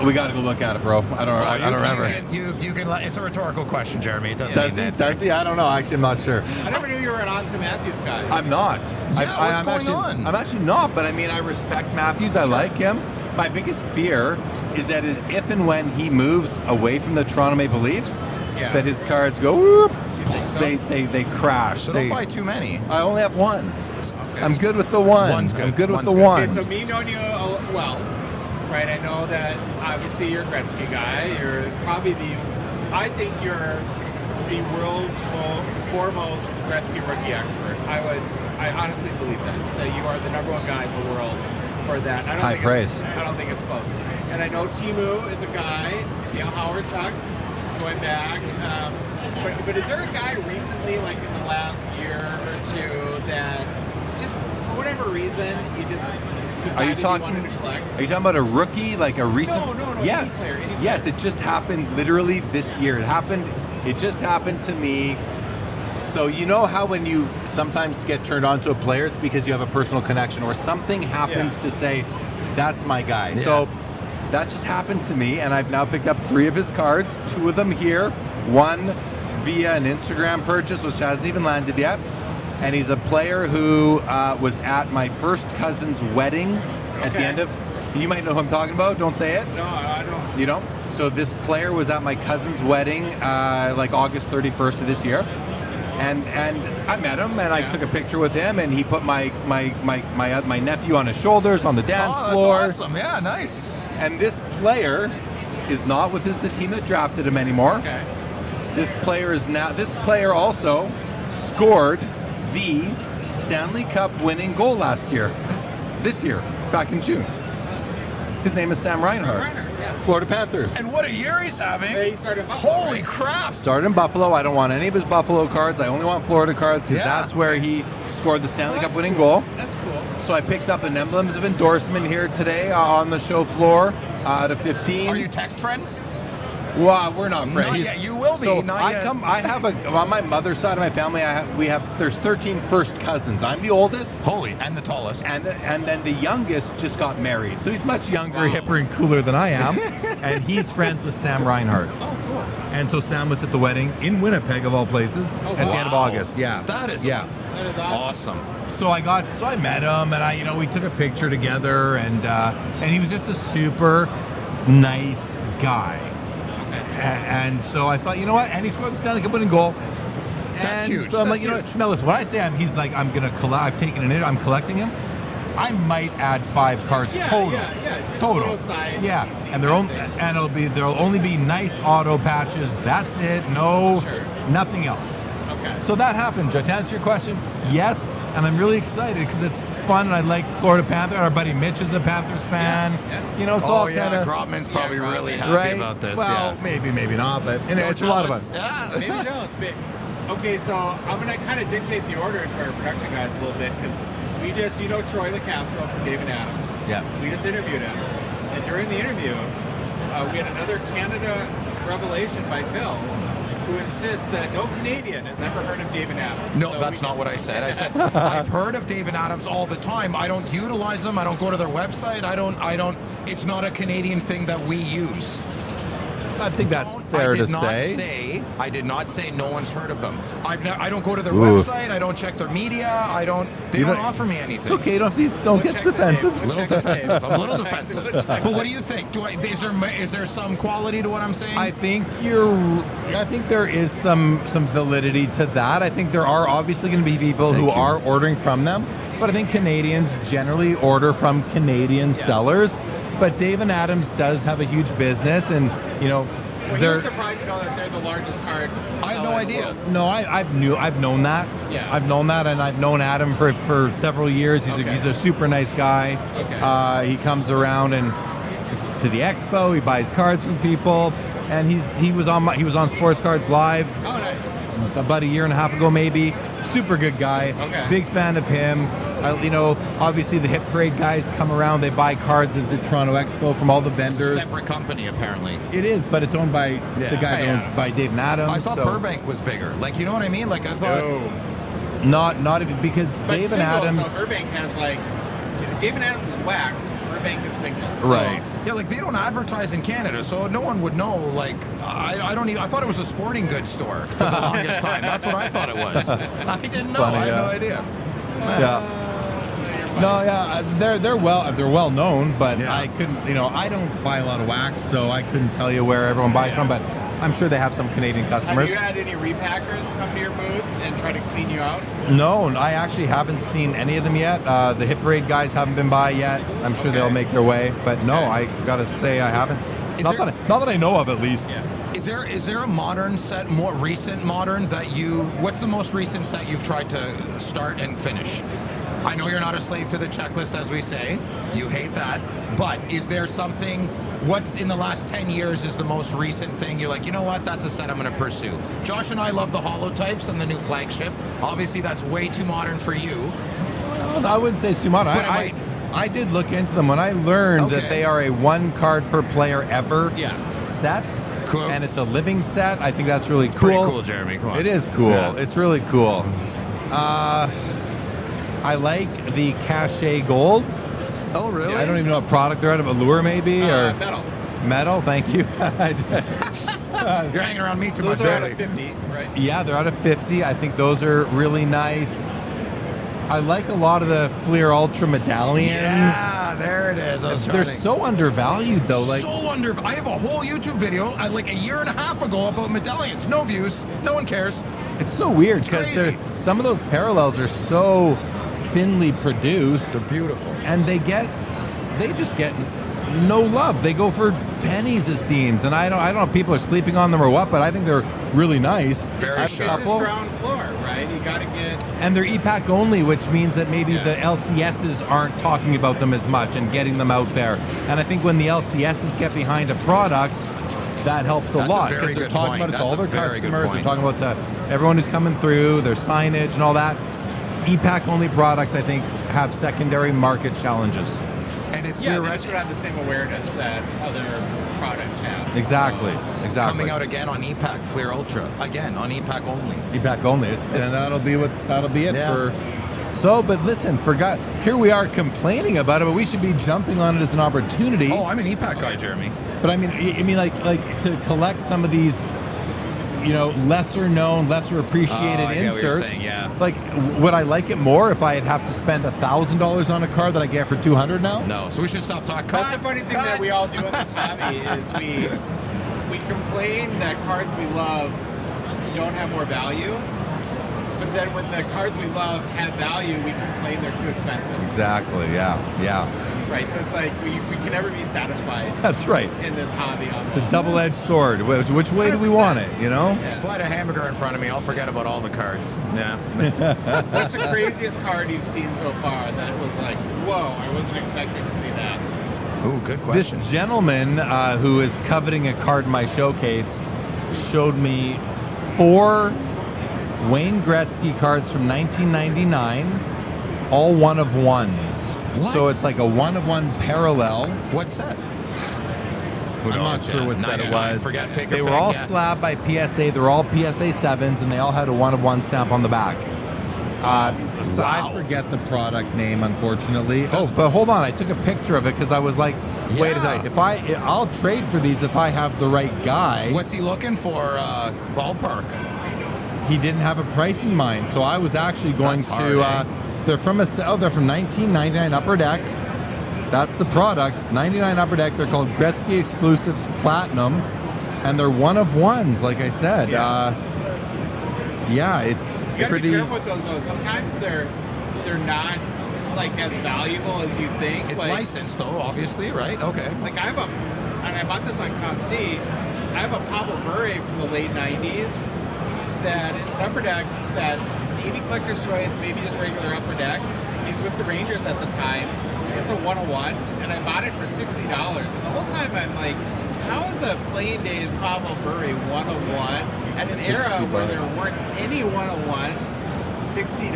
We got to go look at it, bro. I don't remember. You can. It's a rhetorical question, Jeremy. It doesn't Does mean he? that. Does he? I don't know. Actually, I'm not sure. I never knew you were an Oscar Matthews guy. I'm not. What's going on? I'm actually not, but I mean, I respect Matthews. I like him. My biggest fear is that if and when he moves away from the Toronto Maple Leafs, that his cards go whoop, they crash. So don't buy too many. I only have one. Okay, I'm good with the one. One's good. I'm good with One's the good. one. Okay, so me knowing you well, right? I know that obviously you're a Gretzky guy. You're probably I think you're the world's foremost Gretzky rookie expert. I honestly believe that you are the number one guy in the world for that. High praise. I don't think it's close. And I know Timu is a guy, Howard Chuck, going back. But is there a guy recently, like in the last year or two, that just for whatever reason you just decided you wanted to collect? Are you talking about a rookie, like a recent? No. Yes, Any player. yes. It just happened literally this year. It just happened to me. So you know how when you sometimes get turned on to a player, it's because you have a personal connection or something happens to say, that's my guy. Yeah. So that just happened to me, and I've now picked up 3 of his cards, 2 of them here, 1 via an Instagram purchase, which hasn't even landed yet. And he's a player who was at my first cousin's wedding at the end of, you might know who I'm talking about, don't say it. No, I don't. You don't? So this player was at my cousin's wedding, like August 31st of this year. And I met him, and I took a picture with him, and he put my nephew on his shoulders on the dance floor. That's awesome. Yeah, nice. And this player is not with the team that drafted him anymore. Okay. This player also scored the Stanley Cup winning goal last year. This year, back in June. His name is Sam Reinhart. Florida Panthers. And what a year he's having. Yeah, he started in Buffalo, Holy right? crap. Started in Buffalo. I don't want any of his Buffalo cards. I only want Florida cards because Yeah. that's where he scored the Stanley Cup winning goal. That's cool. So I picked up an emblems of endorsement here today on the show floor out of 15. Are you text friends? Well, we're not friends. Not yet. You will be. So Not I yet. I have on my mother's side of my family. There's 13 first cousins. I'm the oldest. Holy. And the tallest. And then the youngest just got married. So he's much younger, hipper, and cooler than I am. And he's friends with Sam Reinhart. Oh, cool. And so Sam was at the wedding in Winnipeg, of all places, at the end of August. Yeah. That is That is awesome. So I met him, and we took a picture together, and he was just a super nice guy. And so I thought, you know what? And he scored the Stanley Cup winning goal. That's huge. So I'm That's like, you know what? Now listen, when I say he's like, I'm gonna collect. I've taken an. I'm collecting him. I might add 5 cards total. Just Total. little side Yeah, PC and there'll only be nice auto patches. That's it. No, nothing else. Okay. So that happened. To answer your question, yes, and I'm really excited because it's fun, and I like Florida Panther. Our buddy Mitch is a Panthers fan. Yeah. You know, it's all kind of Grotman's probably really happy right about this. Well, maybe not, but it's a lot of fun. Yeah. Maybe jealous. Okay, so I'm going to kind of dictate the order to our production guys a little bit because we just, Troy LeCastro from David Adams. Yeah. We just interviewed him. And during the interview, we had another Canada revelation by Phil who insists that no Canadian has ever heard of David Adams. No, So that's not what I said. I said I've heard of David Adams all the time. I don't utilize them. I don't go to their website. I don't. It's not a Canadian thing that we use. I think that's fair to say. I did not say no one's heard of them. I don't go to their Ooh. website. I don't check their media. They don't offer me anything. It's okay. Don't get defensive. I'm a little defensive. But what do you think? Is there some quality to what I'm saying? I think there is some validity to that. I think there are obviously going to be people who are ordering from them, but I think Canadians generally order from Canadian sellers. But Dave and Adams does have a huge business, and Well, you're surprised to know that they're the largest card. I have no idea. No, I've known that. Yeah. I've known that, and I've known Adam for several years. He's a super nice guy. Okay. He comes around and to the Expo. He buys cards from people, and he was on Sports Cards Live. Oh, nice. About a year and a half ago, maybe. Super good guy. Okay. Big fan of him. Obviously the Hit Parade guys come around. They buy cards at the Toronto Expo from all the vendors. It's a separate company, apparently. It is, but it's owned by the guy that owns by Dave and Adams. I thought Burbank was bigger. Like, you know what I mean? Like, I thought. Not even because But Dave and singles, Adams. So Burbank has Dave and Adams is wax. Burbank is singles. So. Right. Yeah, like they don't advertise in Canada, so no one would know. Like, I thought it was a sporting goods store for the longest time. That's what I thought it was. I didn't know. funny, I had yeah. no idea. Yeah. No, yeah, they're well known, but Yeah. I couldn't. I don't buy a lot of wax, so I couldn't tell you where everyone buys from. But I'm sure they have some Canadian customers. Have you had any repackers come to your booth and try to clean you out? No, I actually haven't seen any of them yet. The Hit Parade guys haven't been by yet. I'm sure they'll make their way, but no, I gotta say I haven't. Not that I know of, at least. Yeah. Is there a modern set, more recent modern that what's the most recent set you've tried to start and finish? I know you're not a slave to the checklist, as we say. You hate that. But is there something, what's in the last 10 years is the most recent thing you're like, you know what, that's a set I'm going to pursue? Josh and I love the holotypes and the new flagship. Obviously, that's way too modern for you. Well, I wouldn't say it's too modern. But I did look into them when I learned that they are a one card per player ever set. Cool. And it's a living set. I think that's really cool. Pretty cool, Jeremy. Come on. It is cool. Yeah. It's really cool. I like the cachet golds. Oh, really? I don't even know what product they're out of. Allure, maybe? Or Metal. Metal, thank you. You're hanging around me too much Those are out lately. of 50, right? Yeah, they're out of 50. I think those are really nice. I like a lot of the Fleer Ultra medallions. Yeah, there it is. They're so undervalued, though. Like, I have a whole YouTube video like a year and a half ago about medallions. No views. No one cares. it's so weird because crazy. some of those parallels are so thinly produced, They're beautiful. and they just get no love. They go for pennies, it seems, and I don't know if people are sleeping on them or what, but I think they're really nice. Very I have a sharp. This is couple. ground floor, right? You got to get. And they're EPAC only, which means that maybe the LCSs aren't talking about them as much and getting them out there. And I think when the LCSs get behind a product, that helps a That's a lot very because they're good talking point. about it to That's all a their very good customers. They're point. talking about to everyone who's coming through, their signage and all that. EPAC only products, I think, have secondary market challenges. And it's Yeah, they should have the same awareness that other products have. Exactly. coming out again on EPAC, Fleer Ultra. Again, on EPAC only. EPAC only. And that'll be it Yeah. for. So, but listen, here we are complaining about it, but we should be jumping on it as an opportunity. Oh, I'm an EPAC guy, Jeremy. But I mean, like to collect some of these, lesser known, lesser appreciated I get what you're inserts. saying, yeah. Like, would I like it more if I'd have to spend $1,000 on a card that I get for $200 now? No, so we should stop talking. That's a funny thing that we all do in this hobby is we complain that cards we love don't have more value, but then when the cards we love have value, we complain they're too expensive. Exactly. Yeah. Right, so it's like we can never be satisfied That's right. in this hobby. It's a double-edged sword. Which way do we want it? Slide a hamburger in front of me, I'll forget about all the cards. Yeah. What's the craziest card you've seen so far that was like, whoa, I wasn't expecting to see that? Ooh, good This question. gentleman who is coveting a card in my showcase showed me 4 Wayne Gretzky cards from 1999, all one of ones. What? So it's like a one of one parallel. What set? I'm not sure what set it was. Forget pick or They were pick, all yeah. slabbed by PSA. They were all PSA 7s, and they all had a one of one stamp on the back. So I forget the product name, unfortunately. Oh, but hold on. I took a picture of it because I was like, Wait a second. I'll trade for these if I have the right guy. What's he looking for? Ballpark. He didn't have a price in mind, so I was actually going That's hard, they're from 1999 Upper Deck. That's the product. 99 Upper Deck. They're called Gretzky Exclusives Platinum, and they're one of ones. Like I said, it's You gotta pretty. be careful with those though. Sometimes they're not like as valuable as you think. It's like, licensed though, obviously, right? Okay. Like I bought this on ComC. I have a Pablo Bure from the late '90s. That it's an Upper Deck set, maybe Collector's Choice, maybe just regular Upper Deck. He's with the Rangers at the time. It's a 101, and I bought it for $60. And the whole time I'm like, how is a Playing Days Pablo Bure 101 at an era where there weren't any 101s, $60?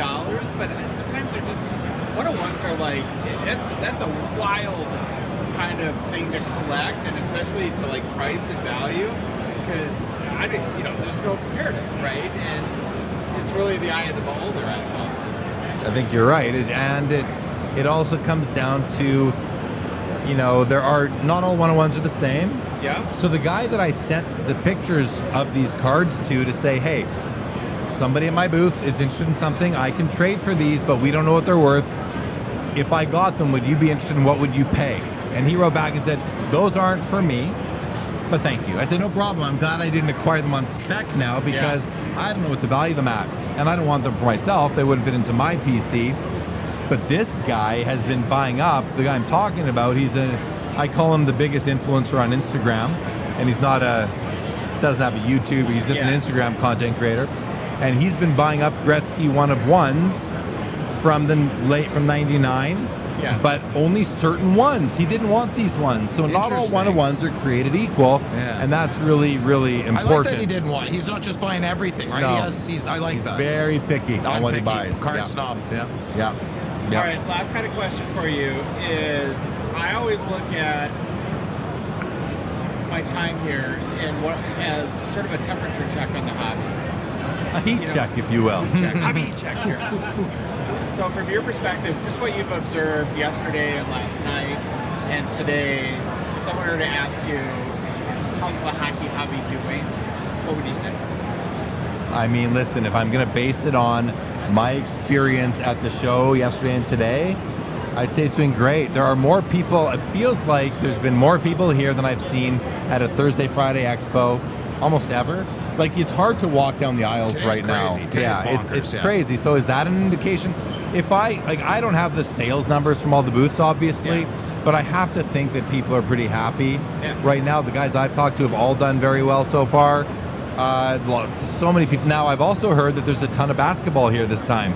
But sometimes they're just 101s are like that's a wild kind of thing to collect, and especially to like price and value. Because there's no comparative, right? And it's really the eye of the beholder, I suppose. I think you're right, it also comes down to, there are not all 101s are the same. Yeah. So the guy that I sent the pictures of these cards to say, hey, somebody at my booth is interested in something, I can trade for these, but we don't know what they're worth. If I got them, would you be interested in what would you pay? And he wrote back and said, those aren't for me. But thank you. I said, no problem. I'm glad I didn't acquire them on spec now because I don't know what to value them at. And I don't want them for myself. They wouldn't fit into my PC. But this guy has been buying up. The guy I'm talking about, I call him the biggest influencer on Instagram. And he doesn't have a YouTube. He's just an Instagram content creator. And he's been buying up Gretzky one of ones from 99. Yeah. But only certain ones. He didn't want these ones. So not all one-of-ones are created equal. Yeah. And that's really, really important. I like that he didn't want it. He's not just buying everything, right? No. I like he's that. very picky on what he buys. Card snob. Yeah. All right, last kind of question for you is, I always look at my time here as sort of a temperature check on the hobby. A heat check, if you will. I'm a heat check here. So from your perspective, just what you've observed yesterday and last night and today, if someone were to ask you, how's the hockey hobby doing, what would you say? I mean, listen, if I'm going to base it on my experience at the show yesterday and today, I'd say it's doing great. There are more people. It feels like there's been more people here than I've seen at a Thursday, Friday Expo almost ever. Like, it's hard to walk down the aisles right now. It's crazy. So is that an indication? I don't have the sales numbers from all the booths, obviously, but I have to think that people are pretty happy right now. The guys I've talked to have all done very well so far. So many people. Now, I've also heard that there's a ton of basketball here this time.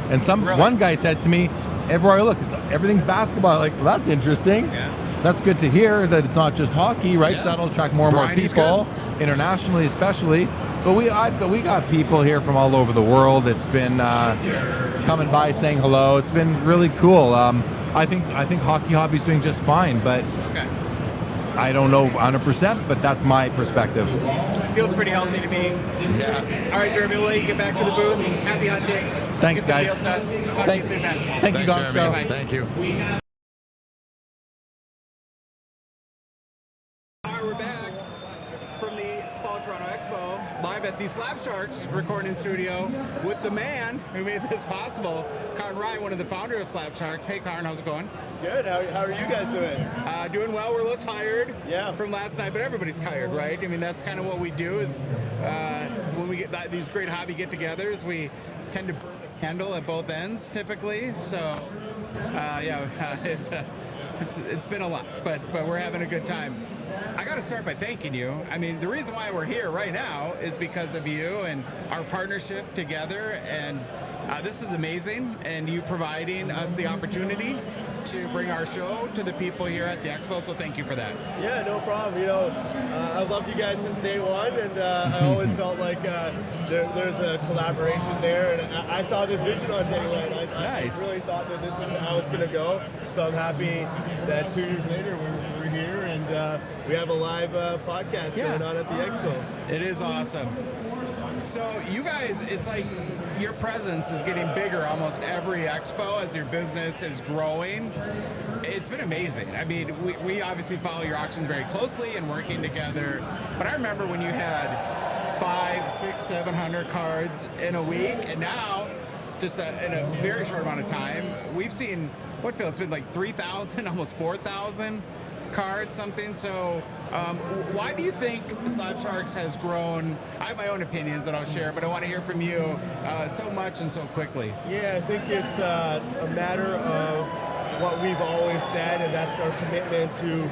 And one guy said to me, everywhere I look, everything's basketball. Like, well, that's interesting. Yeah. That's good to hear that it's not just hockey, right? Yeah. So that'll attract more and more people, internationally especially. But we got people here from all over the world. It's been coming by saying hello. It's been really cool. I think hockey hobby's doing just fine, but I don't know 100%, but that's my perspective. Feels pretty healthy to me. Yeah. All right, Jeremy, we'll let you get back to the booth. Happy hunting. Thanks, guys. Thanks, soon, man. Thank you, Gongshow. Thank you. We're back from the Fall Toronto Expo, live at the Slab Sharks recording studio with the man who made this possible, Karn Rai, one of the founders of Slab Sharks. Hey, Karn, how's it going? Good. How are you guys doing? Doing well. We're a little tired from last night, but everybody's tired, right? I mean, that's kind of what we do is when we get these great hobby get-togethers, we tend to burn the candle at both ends typically. So, it's been a lot, but we're having a good time. I got to start by thanking you. I mean, the reason why we're here right now is because of you and our partnership together, and this is amazing, and you providing us the opportunity to bring our show to the people here at the Expo, so thank you for that. Yeah, no problem. I've loved you guys since day one, and I always felt like there's a collaboration there, and I saw this vision on day one. I really thought that this is how it's going to go, so I'm happy that 2 years later we're here, and we have a live podcast going on at the Expo. It is awesome. So you guys, it's like your presence is getting bigger almost every expo as your business is growing. It's been amazing. I mean, we obviously follow your auctions very closely and working together. But I remember when you had 500, 600, 700 cards in a week, and now, just in a very short amount of time, we've seen, what feels, it's been like 3,000, almost 4,000 cards, something. So why do you think Slab Sharks has grown? I have my own opinions that I'll share, but I want to hear from you so much and so quickly. Yeah, I think it's a matter of what we've always said, and that's our commitment to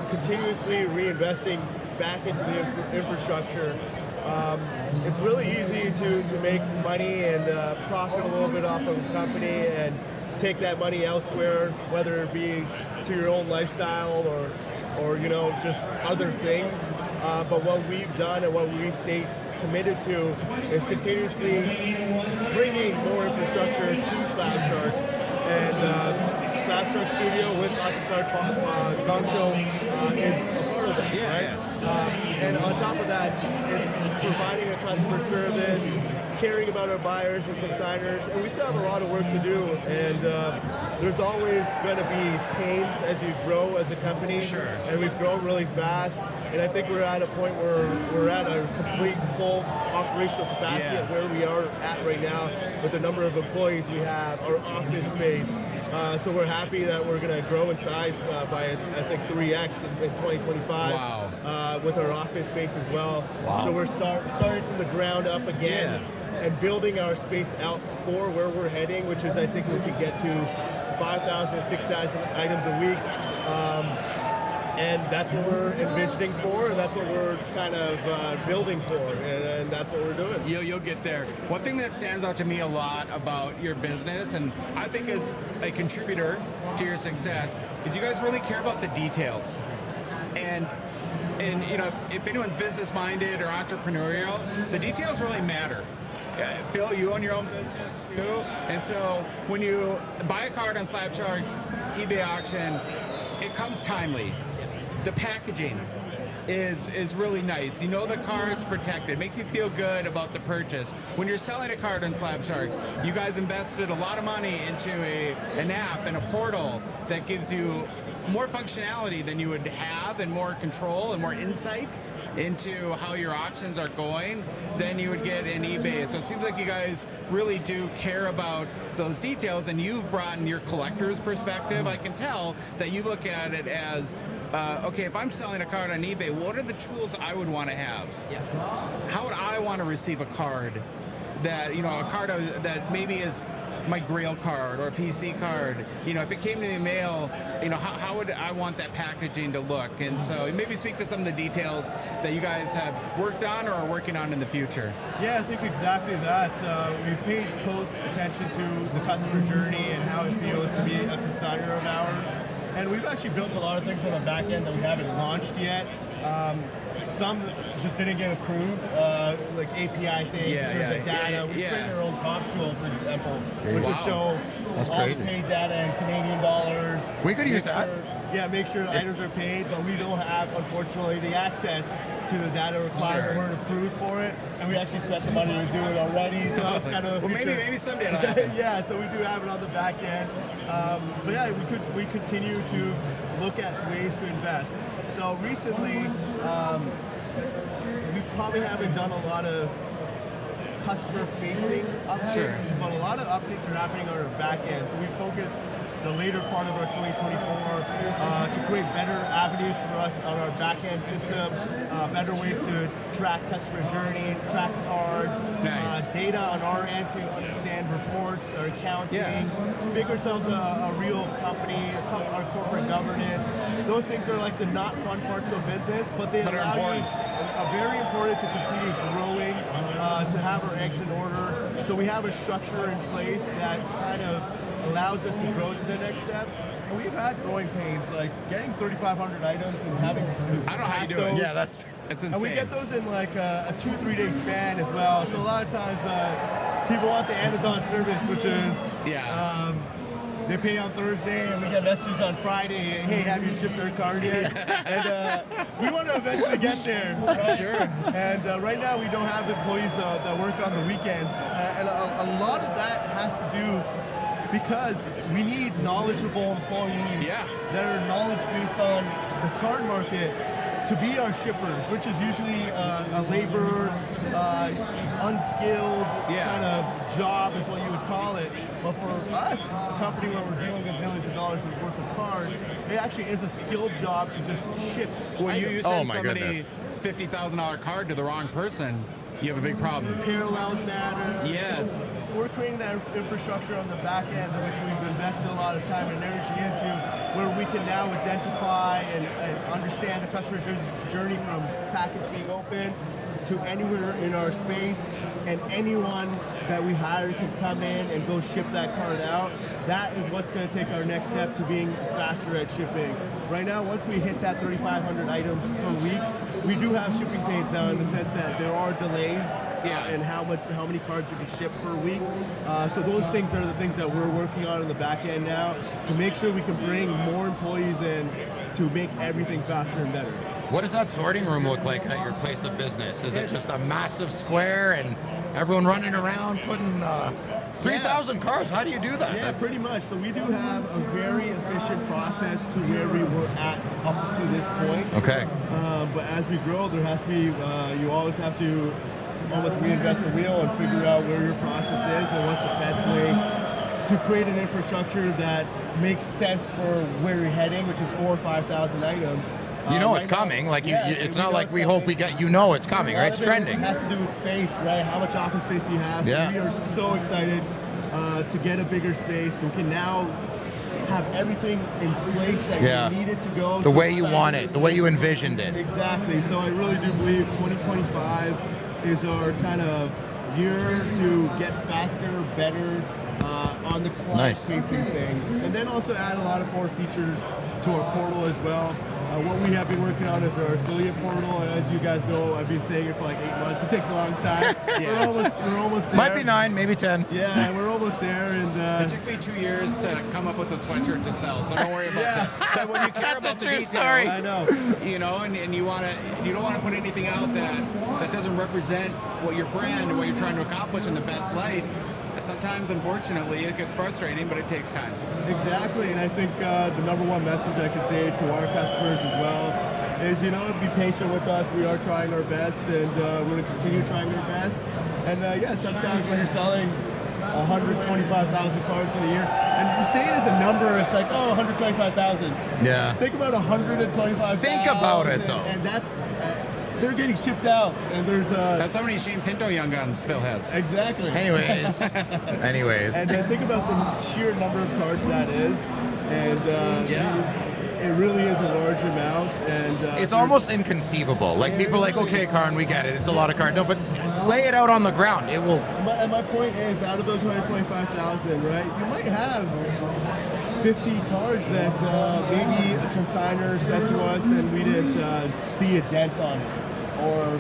continuously reinvesting back into the infrastructure. It's really easy to make money and profit a little bit off of a company and take that money elsewhere, whether it be to your own lifestyle or just other things. But what we've done and what we stay committed to is continuously bringing more infrastructure to Slab Sharks. And Slab Sharks Studio with Hockey Cards Gongshow is a part of that, right? And on top of that, it's providing a customer service, caring about our buyers and consigners, and we still have a lot of work to do. And there's always going to be pains as you grow as a company. Sure. And we've grown really fast. And I think we're at a point where we're at a complete full operational capacity at where we are at right now with the number of employees we have, our office space. So we're happy that we're going to grow in size by, I think, 3x in 2025. Wow. With our office space as well. Wow. So we're starting from the ground up again and building our space out for where we're heading, which is I think we could get to 5,000, 6,000 items a week. And that's what we're envisioning for, and that's what we're kind of building for, and that's what we're doing. You'll get there. One thing that stands out to me a lot about your business, and I think is a contributor to your success, is you guys really care about the details. And if anyone's business-minded or entrepreneurial, the details really matter. Bill, you own your own business too, and so when you buy a card on Slab Sharks eBay auction, it comes timely. The packaging is really nice. You know the card's protected. It makes you feel good about the purchase. When you're selling a card on Slab Sharks, you guys invested a lot of money into an app and a portal that gives you more functionality than you would have and more control and more insight into how your auctions are going than you would get in eBay. So it seems like you guys really do care about those details, and you've brought in your collector's perspective. I can tell that you look at it as, okay, if I'm selling a card on eBay, what are the tools I would want to have? Yeah. How would I want to receive a card that, a card that maybe is my Grail card or a PC card? If it came to me in mail, how would I want that packaging to look? And so maybe speak to some of the details that you guys have worked on or are working on in the future. Yeah, I think exactly that. We've paid close attention to the customer journey and how it feels to be a consignor of ours. And we've actually built a lot of things on the back end that we haven't launched yet. Some just didn't get approved, like API things in terms of data. We created our own comp tool, for example, which will show all the paid data in Canadian dollars. We could use that. Make sure the items are paid, but we don't have, unfortunately, the access to the data required. We weren't approved for it, and we actually spent the money to do it already. So that's kind of maybe someday it'll happen. Yeah, so we do have it on the back end. But yeah, we continue to look at ways to invest. So recently, we probably haven't done a lot of customer-facing updates, but a lot of updates are happening on our back end. So we focus the later part of our 2024 to create better avenues for us on our back-end system, better ways to track customer journey, track cards, data on our end to understand reports, our accounting, make ourselves a real company, our corporate governance. Those things are like the not fun parts of business, but they allow you, are very important to continue growing, to have our eggs in order. So we have a structure in place that kind of allows us to grow to the next steps. And we've had growing pains, like getting 3,500 items and having to I don't know how you do it. those. Yeah, that's insane. And we get those in like a 2-3 day span as well. So a lot of times people want the Amazon service, which is they pay on Thursday, and we get messages on Friday. Hey, have you shipped their card yet? And we want to eventually get there. Right? Sure. And right now, we don't have employees that work on the weekends, and a lot of that has to do because we need knowledgeable employees that are knowledge based on the card market to be our shippers, which is usually a labor, unskilled kind of job is what you would call it. But for us, a company where we're dealing with millions of dollars worth of cards, it actually is a skilled job to just ship. Well, you send somebody it's $50,000 card to the wrong person, you have a big problem. Parallels matter. Yes. So we're creating that infrastructure on the back end, which we've invested a lot of time and energy into, where we can now identify and understand the customer's journey from package being opened to anywhere in our space, and anyone that we hire can come in and go ship that card out. That is what's going to take our next step to being faster at shipping. Right now, once we hit that 3,500 items per week, we do have shipping pains now in the sense that there are delays in how many cards we can ship per week. So those things are the things that we're working on in the back end now to make sure we can bring more employees in to make everything faster and better. What does that sorting room look like at your place of business? Is it just a massive square and everyone running around putting 3,000 cards? How do you do that? Yeah, pretty much. So we do have a very efficient process to where we were at up to this point. Okay. But as we grow, there has to be, you always have to almost reinvent the wheel and figure out where your process is and what's the best way to create an infrastructure that makes sense for where you're heading, which is 4,000 or 5,000 items. You know it's coming. Like it's not like we hope we get. You know it's coming, right? It's trending. It has to do with space, right? How much office space do you have? So we are so excited to get a bigger space. So we can now have everything in place that you need it to go. The way you want it, the way you envisioned it. Exactly. So I really do believe 2025 is our kind of year to get faster, better on the client-facing things. And then also add a lot of more features to our portal as well. What we have been working on is our affiliate portal, and as you guys know, I've been saying it for like 8 months. It takes a long time. We're almost there. Might be 9, maybe 10. Yeah, and we're almost there. And it took me 2 years to come up with a sweatshirt to sell, so don't worry about that. But when you care about the details, I know. You know, and you don't want to put anything out that doesn't represent what your brand and what you're trying to accomplish in the best light. Sometimes, unfortunately, it gets frustrating, but it takes time. Exactly, and I think the number one message I can say to our customers as well is, be patient with us. We are trying our best, and we're going to continue trying our best. And sometimes when you're selling 125,000 cards in a year, and you say it as a number, it's like, 125,000. Yeah. Think about 125,000. Think about it, though. And that's... they're getting shipped out, and there's that's how many Shane Pinto Young Guns Phil has. Exactly. Anyways. And think about the sheer number of cards that is, and it really is a large amount, and it's almost inconceivable. Like people are like, okay, Karn, we get it. It's a lot of cards. No, but lay it out on the ground. It will. And my point is, out of those 125,000, right? You might have 50 cards that maybe a consignor sent to us and we didn't see a dent on it, or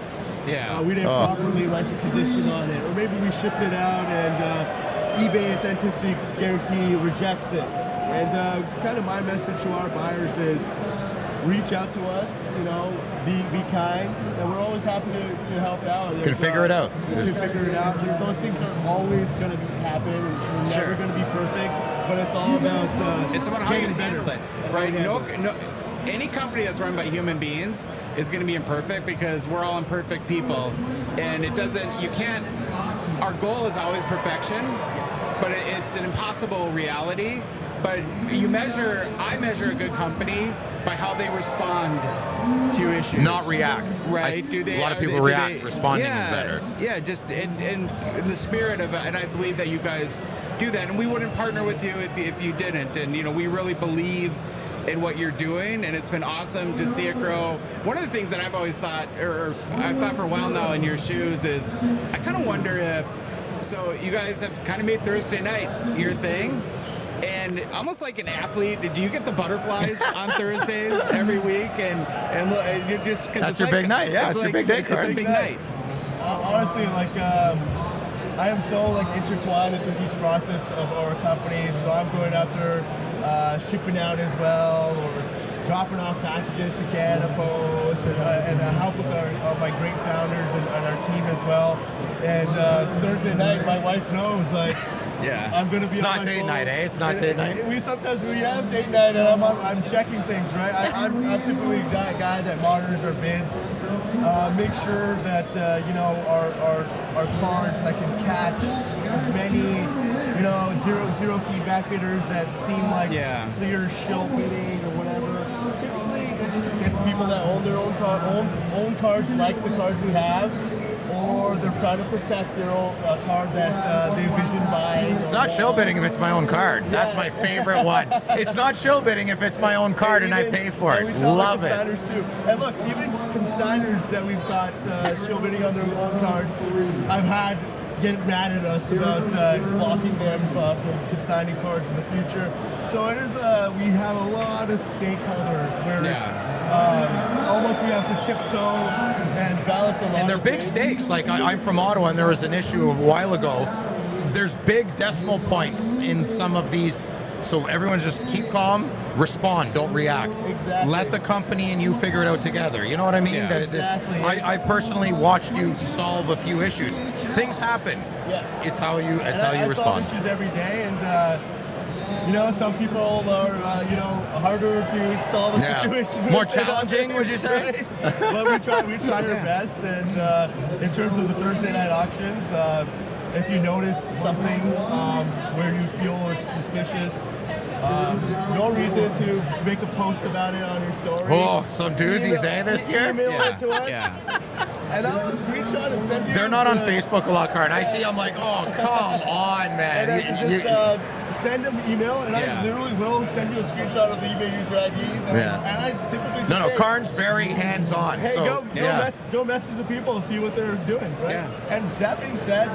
we didn't properly write the condition on it, or maybe we shipped it out and eBay Authenticity Guarantee rejects it. And kind of my message to our buyers is reach out to us, be kind, and we're always happy to help out. Can figure it out. Can figure it out. Those things are always going to happen, and they're never going to be perfect, but it's all about it's about how you handle it, right? No, any company that's run by human beings is going to be imperfect because we're all imperfect people, and our goal is always perfection, but it's an impossible reality. But I measure a good company by how they respond to issues. Not react. Right. A lot of people react. Responding is better. Yeah, just in the spirit of it, and I believe that you guys do that, and we wouldn't partner with you if you didn't. And we really believe in what you're doing, and it's been awesome to see it grow. One of the things that I've always thought, or I've thought for a while now in your shoes, is I kind of wonder if, so you guys have kind of made Thursday night your thing, and almost like an athlete, do you get the butterflies on Thursdays every week? And you're just, cause that's your big night, yeah. It's your big day, Karn. It's a big night. Honestly, I am so like intertwined into each process of our company. So I'm going out there shipping out as well, or dropping off packages to Canada Post, and help with my great founders and our team as well. And Thursday night, my wife knows, like, I'm going to be. It's on not my date phone. night, eh? It's not date night. We have date night, and I'm checking things, right? I'm typically a guy that monitors our bids, make sure that our cards I can catch as many zero feedback bidders that seem like clear shill bidding or whatever. Typically, it's people that own their own cards, like the cards we have, or they're trying to protect their own card that they envision buying. It's not shill bidding if it's my own card. That's my favorite one. It's not shill bidding if it's my own card and I pay for it. Love it. Too. And look, even consigners that we've got shill bidding on their own cards, I've had get mad at us about blocking them from consigning cards in the future. So it is. We have a lot of stakeholders where it's almost we have to tiptoe and balance a lot. And they're big stakes. Like I'm from Ottawa, and there was an issue a while ago. There's big decimal points in some of these. So everyone's just keep calm, respond, don't react. Exactly. Let the company and you figure it out together. You know what I mean? Yeah, exactly. I've personally watched you solve a few issues. Things happen. Yeah. It's how you respond. I solve issues every day, and some people are harder to solve a situation. More challenging, would you say? But we try our best, and in terms of the Thursday night auctions. If you notice something where you feel it's suspicious, no reason to make a post about it on your story. Oh, some doozies, this year? Email it to us. And I'll screenshot and send you. They're not on Facebook a lot, Karn. I see, I'm like, oh, come on, man. And I can just send them email, and I literally will send you a screenshot of the eBay user IDs. And I typically just say, Karn's very hands-on. Hey, so, go message the people and see what they're doing, right? Yeah. And that being said,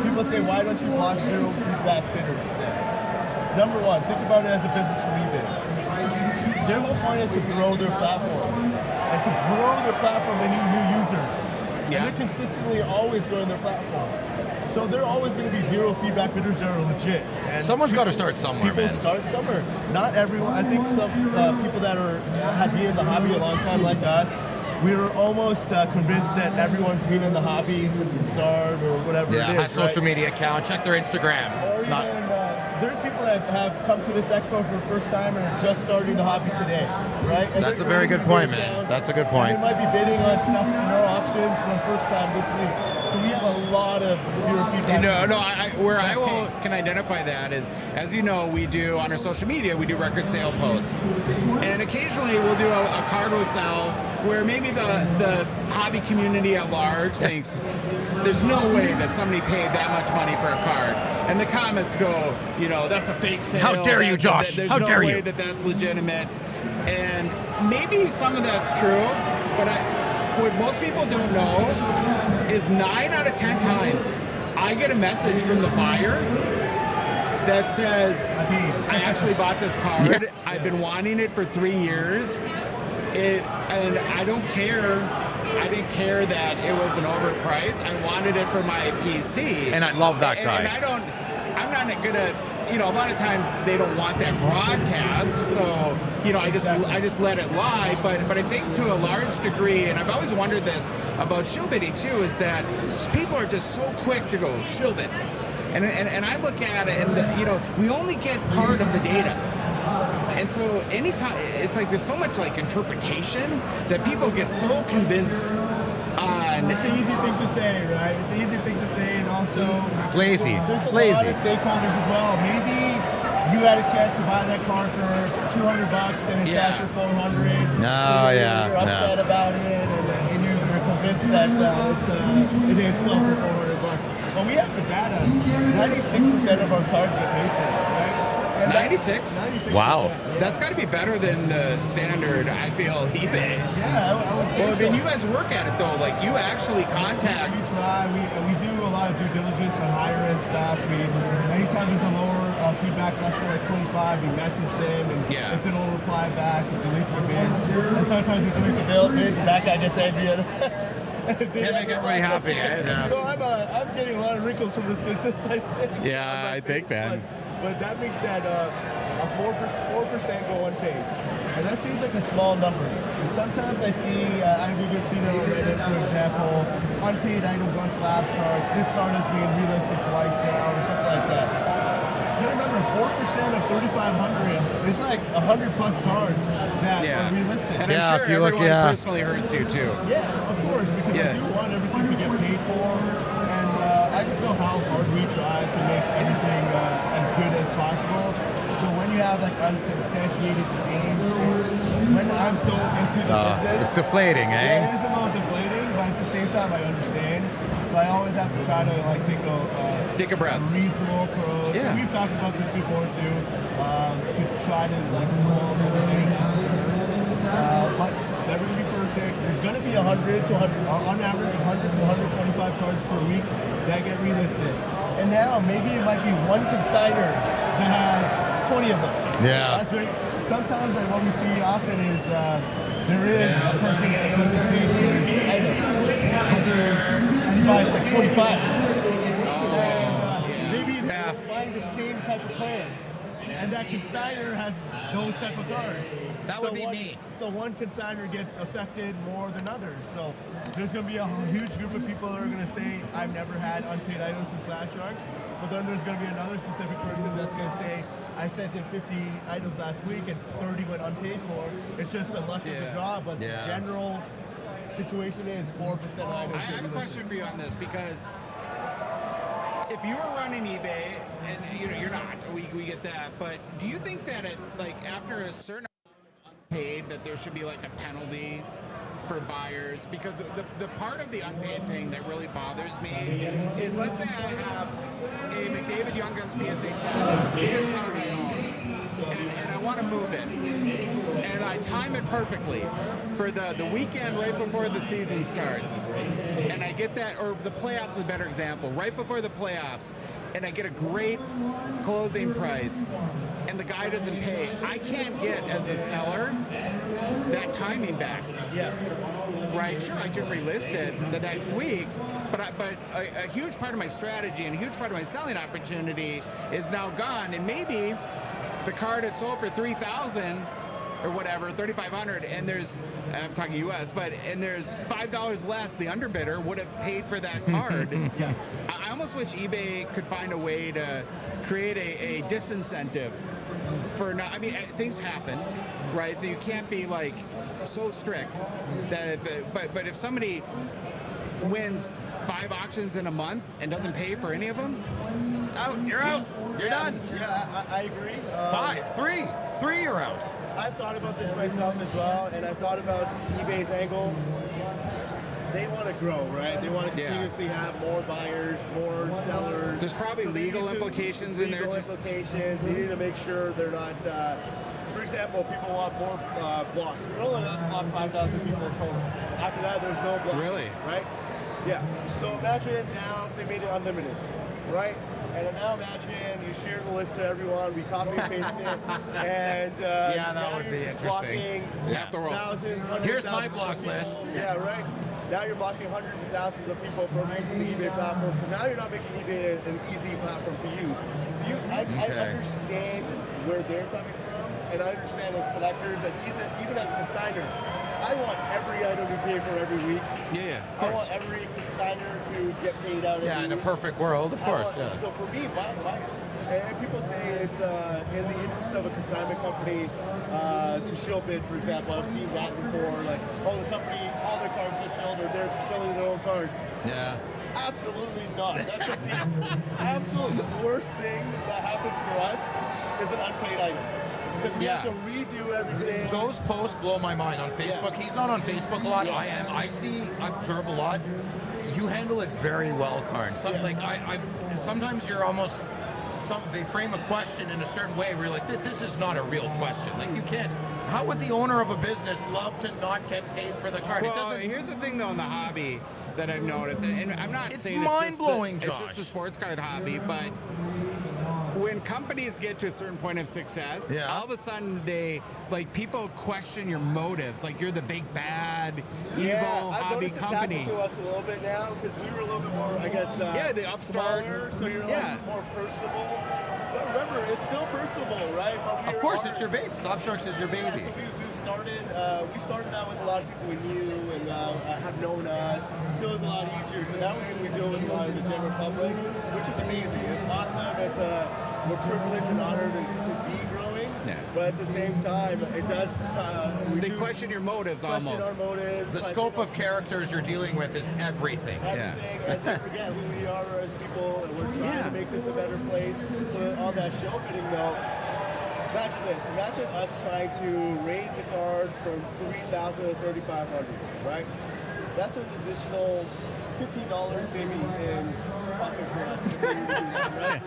people say, why don't you block zero feedback bidders then? Number one, think about it as a business from eBay. Their whole point is to grow their platform. And to grow their platform, they need new users. And they're consistently always growing their platform. So they're always going to be zero feedback bidders that are legit. And someone's got to start somewhere, People start somewhere. Not everyone. I think some people that have been in the hobby a long time like us, we were almost convinced that everyone's been in the hobby since the start or whatever it is. Has social media account, check their Instagram. Or even, there's people that have come to this expo for the first time and are just starting the hobby today, right? And that's a very good point, man. That's a good point. And they might be bidding on stuff in our auctions for the first time this week. So we have a lot of zero feedback. Where I can identify that is, as you know, we do on our social media, we do record sale posts. And occasionally we'll do a card will sell where maybe the hobby community at large thinks there's no way that somebody paid that much money for a card. And the comments go, that's a fake sale. How dare you, Josh? There's How no dare way you? that's legitimate. And maybe some of that's true, but what most people don't know is 9 out of 10 times I get a message from the buyer that says, I actually bought this card. I've been wanting it for 3 years. And I don't care. I didn't care that it was an overpriced. I wanted it for my PC. And I love that guy. And I'm not gonna, a lot of times they don't want that broadcast, so I just let it lie. But I think to a large degree, and I've always wondered this about shill bidding too, is that people are just so quick to go shill bid, and I look at it, and we only get part of the data. And so anytime, it's like there's so much like interpretation that people get so convinced on. It's an easy thing to say, right? It's an easy thing to say, and also it's lazy. There's it's lazy. A lot of stakeholders as well. Maybe you had a chance to buy that card for $200 and it's asked for $400. You're upset about it, and you're convinced that it didn't sell for $400. Well, we have the data. 96% of our cards get paid for, right? 96? Wow. Yeah. That's got to be better than the standard, I feel, eBay. Yeah, I would say Well, then you guys work at it, though. Like, you actually contact. We try. We do a lot of due diligence on higher-end stuff. Anytime there's a lower feedback, less than like 25, we message them, and if they don't reply back, we delete their bids. And sometimes we delete the bids, and that guy gets angry at us. Can't make everybody happy, eh? Yeah. So I'm getting a lot of wrinkles from this business, I think. Yeah, I think, man. But that being said, a 4% go unpaid. And that seems like a small number. And sometimes I see, I've even seen it on Reddit, for example, unpaid items on Slab Sharks. This card is being relisted twice now, or something like that. You gotta remember, 4% of 3,500 is like 100 plus cards that are relisted. And I'm sure everyone personally hurts you too. Yeah, of course, because I do want everything to get paid for, and I just know how hard we try to make everything as good as possible. So when you have like unsubstantiated claims, when I'm so into the business, it's deflating, eh? Yeah, it is a little deflating, but at the same time, I understand. So I always have to try to like take a breath, a reasonable approach. Yeah. We've talked about this before too, to try to like roll over any concerns. But it's never gonna be perfect. There's gonna be 100 to 100, on average, 100 to 125 cards per week that get relisted. And now maybe it might be one consigner that has 20 of them. Yeah. That's right. Sometimes like what we see often is there is a person that doesn't pay for his items, and he buys like 25. And maybe he's buying the same type of player. And that consigner has those type of cards. That would be me. So one consigner gets affected more than others. So there's going to be a huge group of people that are going to say, I've never had unpaid items from Slab Sharks. But then there's going to be another specific person that's going to say, I sent in 50 items last week and 30 went unpaid for. It's just a luck of the draw, but the general situation is 4% of items. I have a question for you on this, because if you were running eBay, and you're not, we get that, but do you think that after a certain unpaid that there should be like a penalty for buyers? Because the part of the unpaid thing that really bothers me is, let's say I have a McDavid Young Guns PSA 10, his card I own, and I want to move it, and I time it perfectly for the weekend right before the season starts, and I get that, or the playoffs is a better example, right before the playoffs, and I get a great closing price, and the guy doesn't pay, I can't get, as a seller, that timing back. Yeah. Right, sure, I can relist it the next week, but a huge part of my strategy and a huge part of my selling opportunity is now gone, and maybe the card had sold for $3,000 or whatever, $3,500, and there's, I'm talking US, and there's $5 less the underbidder would have paid for that card. I almost wish eBay could find a way to create a disincentive for not, I mean, things happen, right? So you can't be like so strict that but if somebody wins 5 auctions in a month and doesn't pay for any of them, You're out. You're done. Yeah, I agree. 5, 3, you're out. I've thought about this myself as well, and I've thought about eBay's angle. They want to grow, right? They want to continuously have more buyers, more sellers. There's probably legal implications in there. Legal implications. You need to make sure they're not. For example, people want more blocks. We're only allowed to block 5,000 people in total. After that, there's no block. Really? Right? Yeah. So imagine now if they made it unlimited, right? And now imagine you share the list to everyone, we copy and paste it, and that would be just interesting. blocking thousands, hundreds. Here's my thousands block of list. people. Yeah, right. Now you're blocking hundreds of thousands of people from using the eBay platform. So now you're not making eBay an easy platform to use. So I understand where they're coming from, and I understand as collectors, and even as a consigner, I want every item to pay for every week. Yeah, of I course. want every consigner to get paid out every Yeah, in a week. perfect world, of course. So for me, and people say it's in the interest of a consignment company to shill bid, for example. I've seen that before, like, the company, all their cards get shilled, or they're shilling their own cards. Yeah. Absolutely not. That's like the absolute worst thing that happens for us is an unpaid item. Because we have to redo everything. Those posts blow my mind on Facebook. He's not on Facebook a lot. Yeah. I am. I observe a lot. You handle it very well, Karn. Sometimes you're almost. They frame a question in a certain way where you're like, this is not a real question. Like, you can't. How would the owner of a business love to not get paid for the card? Well, here's the thing though in the hobby that I've noticed, and I'm not saying mind-blowing, it's just a sports card hobby, but when companies get to a certain point of success, all of a sudden people question your motives. Like you're the big bad evil hobby company. It's happened to us a little bit now because we were a little bit more, I guess, the upstart. Smaller, so you're a little bit more personable. But remember, it's still personable, right? But of course, it's your baby. Slab Sharks is your baby. So we started out with a lot of people we knew and have known us, so it was a lot easier. So now we deal with a lot of the general public, which is amazing. It's awesome. We're privileged and honored to be growing, but at the same time, it does. They question your motives almost. Question our motives. The scope of characters you're dealing with is everything. Everything, and they forget who we are as people, and we're trying to make this a better place. So on that show bidding note, imagine this. Imagine us trying to raise the card from $3,000 to $3,500, right? That's an additional $15 maybe in profit for us. Right?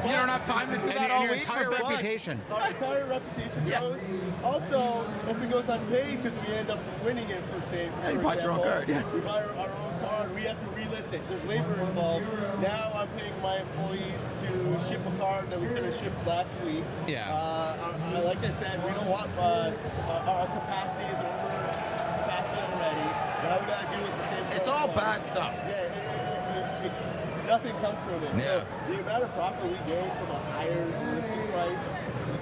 You don't have time to do that all your week entire for fun. reputation. Our entire reputation goes. Also, if it goes unpaid because we end up winning it for say, you bought your own card. We buy our own card. We have to relist it. There's labor involved. Now I'm paying my employees to ship a card that we could have shipped last week. Like I said, we don't want our capacity is over capacity already. Now we got to do it the same. It's all bad stuff. Nothing comes from it. Yeah. So the amount of profit we gain from a higher listing price,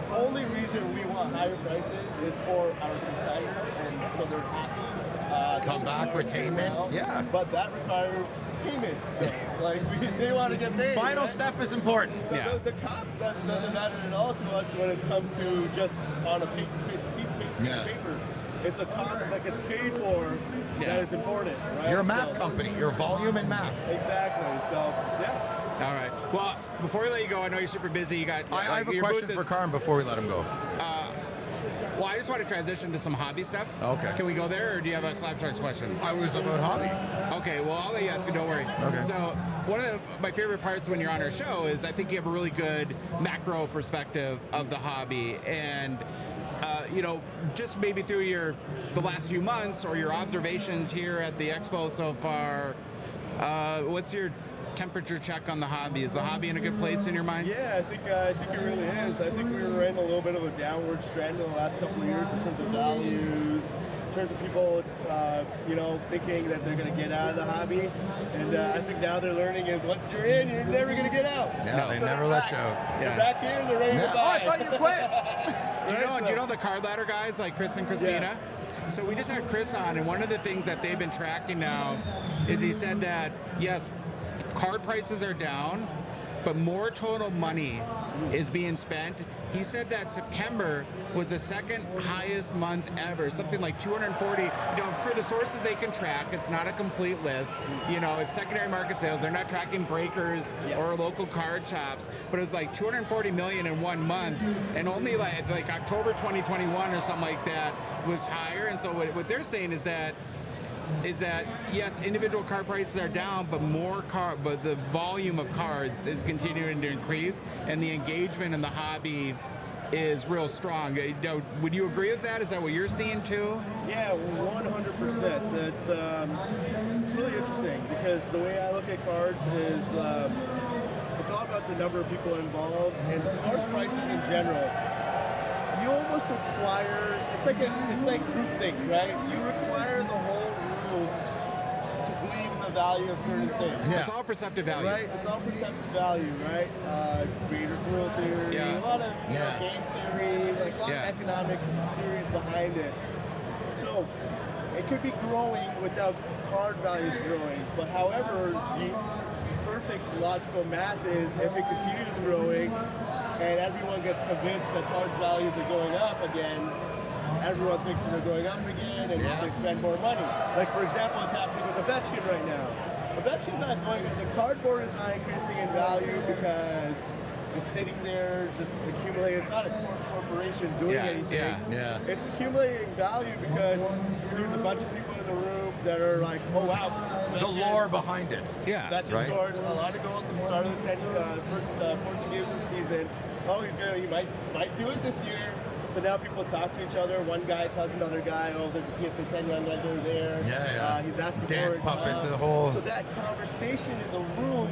the only reason we want higher prices is for our consignment, and so they're happy. Come back, retainment, But that requires payment. They want to get paid. Final step is important. So the comp doesn't matter at all to us when it comes to just on a piece of paper. It's a comp that gets paid for that is important, right? You're a math company. You're volume and math. Exactly. So, All right. Well, before we let you go, I know you're super busy. You got. I have a question for Karn before we let him go. Well, I just want to transition to some hobby stuff. Okay. Can we go there, or do you have a Slab Sharks question? I was about hobby. Okay. Well, I'll let you ask it. Don't worry. Okay. So one of my favorite parts when you're on our show is I think you have a really good macro perspective of the hobby, and just maybe through the last few months or your observations here at the Expo so far, what's your temperature check on the hobby? Is the hobby in a good place in your mind? Yeah, I think it really is. I think we were in a little bit of a downward trend in the last couple of years in terms of values, in terms of people, thinking that they're going to get out of the hobby. And I think now they're learning is once you're in, you're never going to get out. Yeah, they never let you out. They're back here and they're ready to buy. Oh, I thought you quit. Do you know the card ladder guys like Chris and Christina? Yeah. So we just had Chris on, and one of the things that they've been tracking now is he said that, yes, card prices are down, but more total money is being spent. He said that September was the second highest month ever, something like 240. For the sources they can track, it's not a complete list. It's secondary market sales. They're not tracking breakers or local card shops, but it was like 240 million in 1 month, and only like October 2021 or something like that was higher. And so what they're saying is that yes, individual card prices are down, but but the volume of cards is continuing to increase, and the engagement in the hobby is real strong. Would you agree with that? Is that what you're seeing too? Yeah, 100%. It's really interesting because the way I look at cards is it's all about the number of people involved and card prices in general. You almost require it's like groupthink, right? You require the whole room to believe in the value of certain things. Yeah. It's all perceptive value. Right? It's all perceptive value, right? Creator rule theory, a lot of game theory, like a lot of economic theories behind it. So it could be growing without card values growing, but however, the perfect logical math is if it continues growing and everyone gets convinced that card values are going up again, everyone thinks they're going up again and they spend more money. Like, for example, what's happening with Ovechkin right now. Ovechkin's not going, the cardboard is not increasing in value because it's sitting there just accumulating. It's not a corporation doing anything. It's accumulating value because there's a bunch of people in the room that are like, oh wow. The lore behind it. Yeah. That just scored a lot of goals at the start of the first 14 games of the season. Oh, he might do it this year. So now people talk to each other. One guy tells another guy, oh, there's a PSA 10 young legend there. He's asking Dance for it. puppets, the whole... So that conversation in the room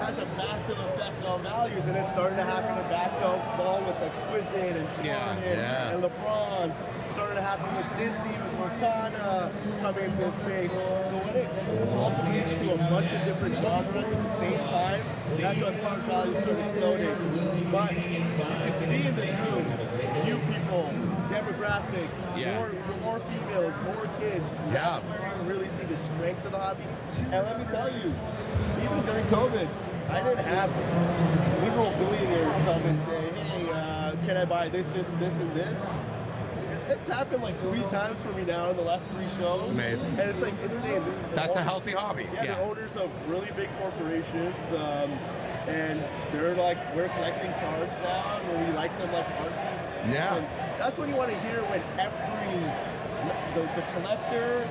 has a massive effect on values, and it's starting to happen in basketball with Exquisite and Jordan and LeBron's. It's starting to happen with Disney, with Wakanda coming into the space. So when it cultivates to a bunch of different genres at the same time, that's when card values start exploding. But you can see in this room, new people, demographic, more females, more kids. That's where you really see the strength of the hobby. And let me tell you, even during COVID, I didn't have liberal billionaires come and say, hey, can I buy this, and this? It's happened like 3 times for me now in the last 3 shows. It's amazing. And it's like insane. That's a healthy hobby. Yeah, they're owners of really big corporations. And they're like, we're collecting cards now, and we like them like art pieces. Yeah. And that's when you want to hear when the collector,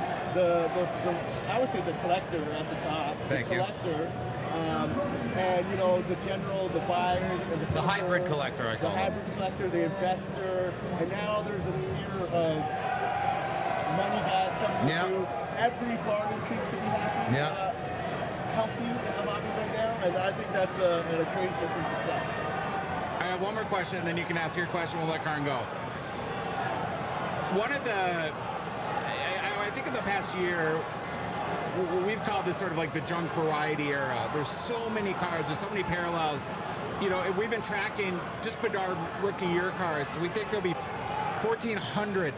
I would say the collector at the top. Thank the collector, and you know, the general, the buyer, and the hybrid collector, I call the hybrid collector, the investor, and now there's a sphere of money guys coming through. Every party seems to be happy. Healthy in the hobby right now, and I think that's an equation for success. I have one more question, and then you can ask your question. We'll let Karn go. One of the, I think in the past year, we've called this sort of like the junk variety era. There's so many cards, there's so many parallels. You know, we've been tracking just Bedard rookie year cards. We think there'll be 1,400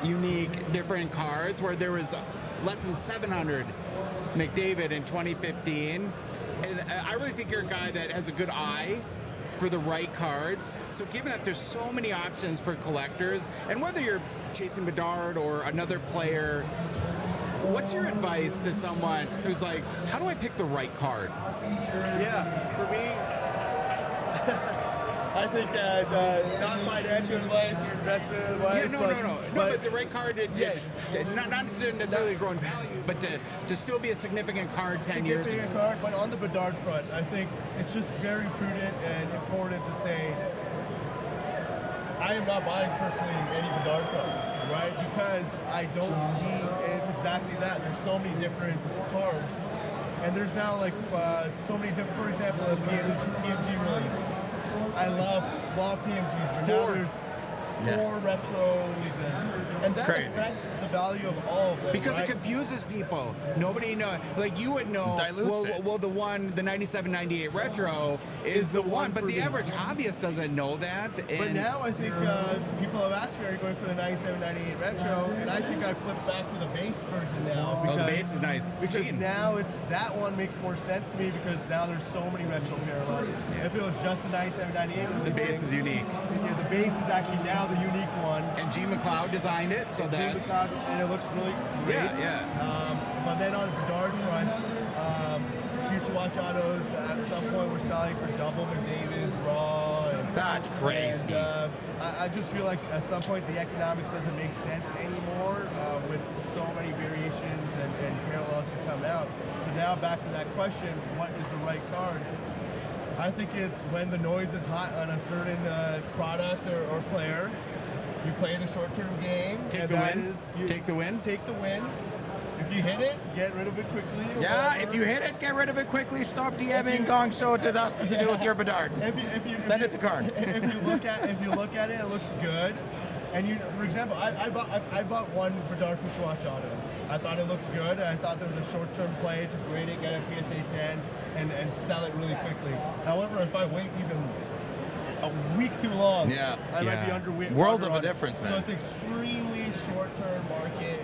unique different cards, where there was less than 700 McDavid in 2015. And I really think you're a guy that has a good eye for the right cards. So given that there's so many options for collectors, and whether you're chasing Bedard or another player, what's your advice to someone who's like, how do I pick the right card? Yeah, for me, I think that not financial advice or investment advice. But the right card, not necessarily growing value, but to still be a significant card 10 years ago. Significant card, but on the Bedard front, I think it's just very prudent and important to say, I am not buying personally any Bedard cards, right? Because I don't see, and it's exactly that. There's so many different cards, and there's now like so many different, for example, a PMG release. I love PMGs, but now there's 4 retros, and that affects the value of all of them. Because it confuses people. Nobody knows. Like, you would know, well, the 97, 98 retro is the one, but the average hobbyist doesn't know that. But now I think people have asked me, are you going for the 97, 98 retro? And I think I flipped back to the base version now. Because, the base is nice. Because now that one makes more sense to me, because now there's so many retro parallels. If it was just a 97, 98, the base is unique. Yeah, the base is actually now the unique one. And G. McLeod designed it, so that's... And it looks really great. But then on the Bedard front, Future Watch Autos at some point were selling for double McDavid's raw. And that's crazy. And, I just feel like at some point the economics doesn't make sense anymore with so many variations and parallels to come out. So now back to that question, what is the right card? I think it's when the noise is hot on a certain product or player. You play in a short-term game. Take the win. Take the wins. If you hit it, get rid of it quickly. If you hit it, get rid of it quickly. Stop DMing Gongshow to us to do with your Bedard. Send it to Karn. If you look at it, it looks good. And for example, I bought one Bedard Future Watch Auto. I thought it looked good. I thought there was a short-term play to grade it, get a PSA 10, and sell it really quickly. However, if I wait even a week too long, I might be under. World of a difference, man. So it's extremely short-term market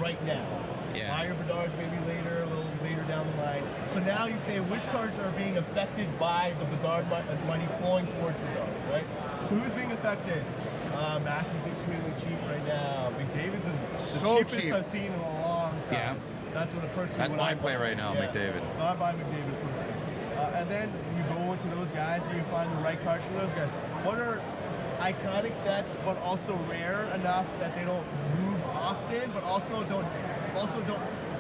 right now. Buy your Bedards maybe later, a little later down the line. So now you say which cards are being affected by the Bedard money flowing towards Bedard, right? So who's being affected? Matthew's extremely cheap right now. McDavid's is the cheapest I've seen in a long time. That's what a person. That's my play right now, McDavid. So I'm buying McDavid personally. And then you go into those guys and you find the right cards for those guys. What are iconic sets, but also rare enough that they don't move often, but also don't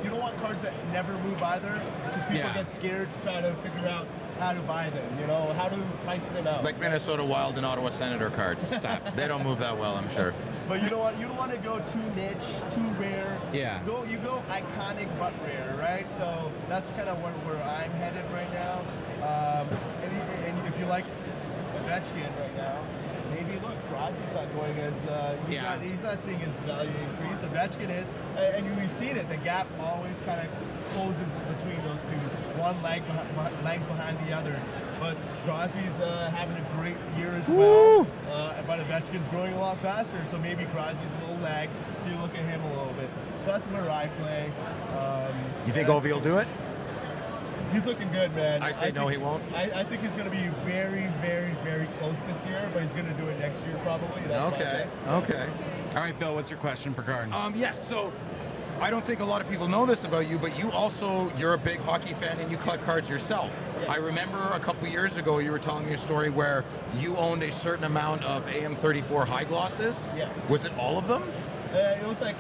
you don't want cards that never move either, because people get scared to try to figure out how to buy them, how to price them out. Like Minnesota Wild and Ottawa Senator cards. Stop. They don't move that well, I'm sure. But you don't want to go too niche, too rare. Yeah. You go iconic but rare, right? So that's kind of where I'm headed right now. And if you like Ovechkin right now, maybe look, Crosby's not going as he's not seeing his value increase. Ovechkin is, and we've seen it. The gap always kind of closes between those two. One legs behind the other. But Crosby's having a great year as well. But Ovechkin's growing a lot faster, so maybe Crosby's a little lag. So you look at him a little bit. So that's where I play. You think Ovi will do it? He's looking good, man. I say no, he won't. I think he's going to be very, very, very close this year, but he's going to do it next year probably. That's Okay. All right, Bill, what's your question for Karn? Yes, so I don't think a lot of people know this about you, but you're a big hockey fan and you collect cards yourself. I remember a couple years ago you were telling me a story where you owned a certain amount of AM34 high glosses. Yeah. Was it all of them? It was like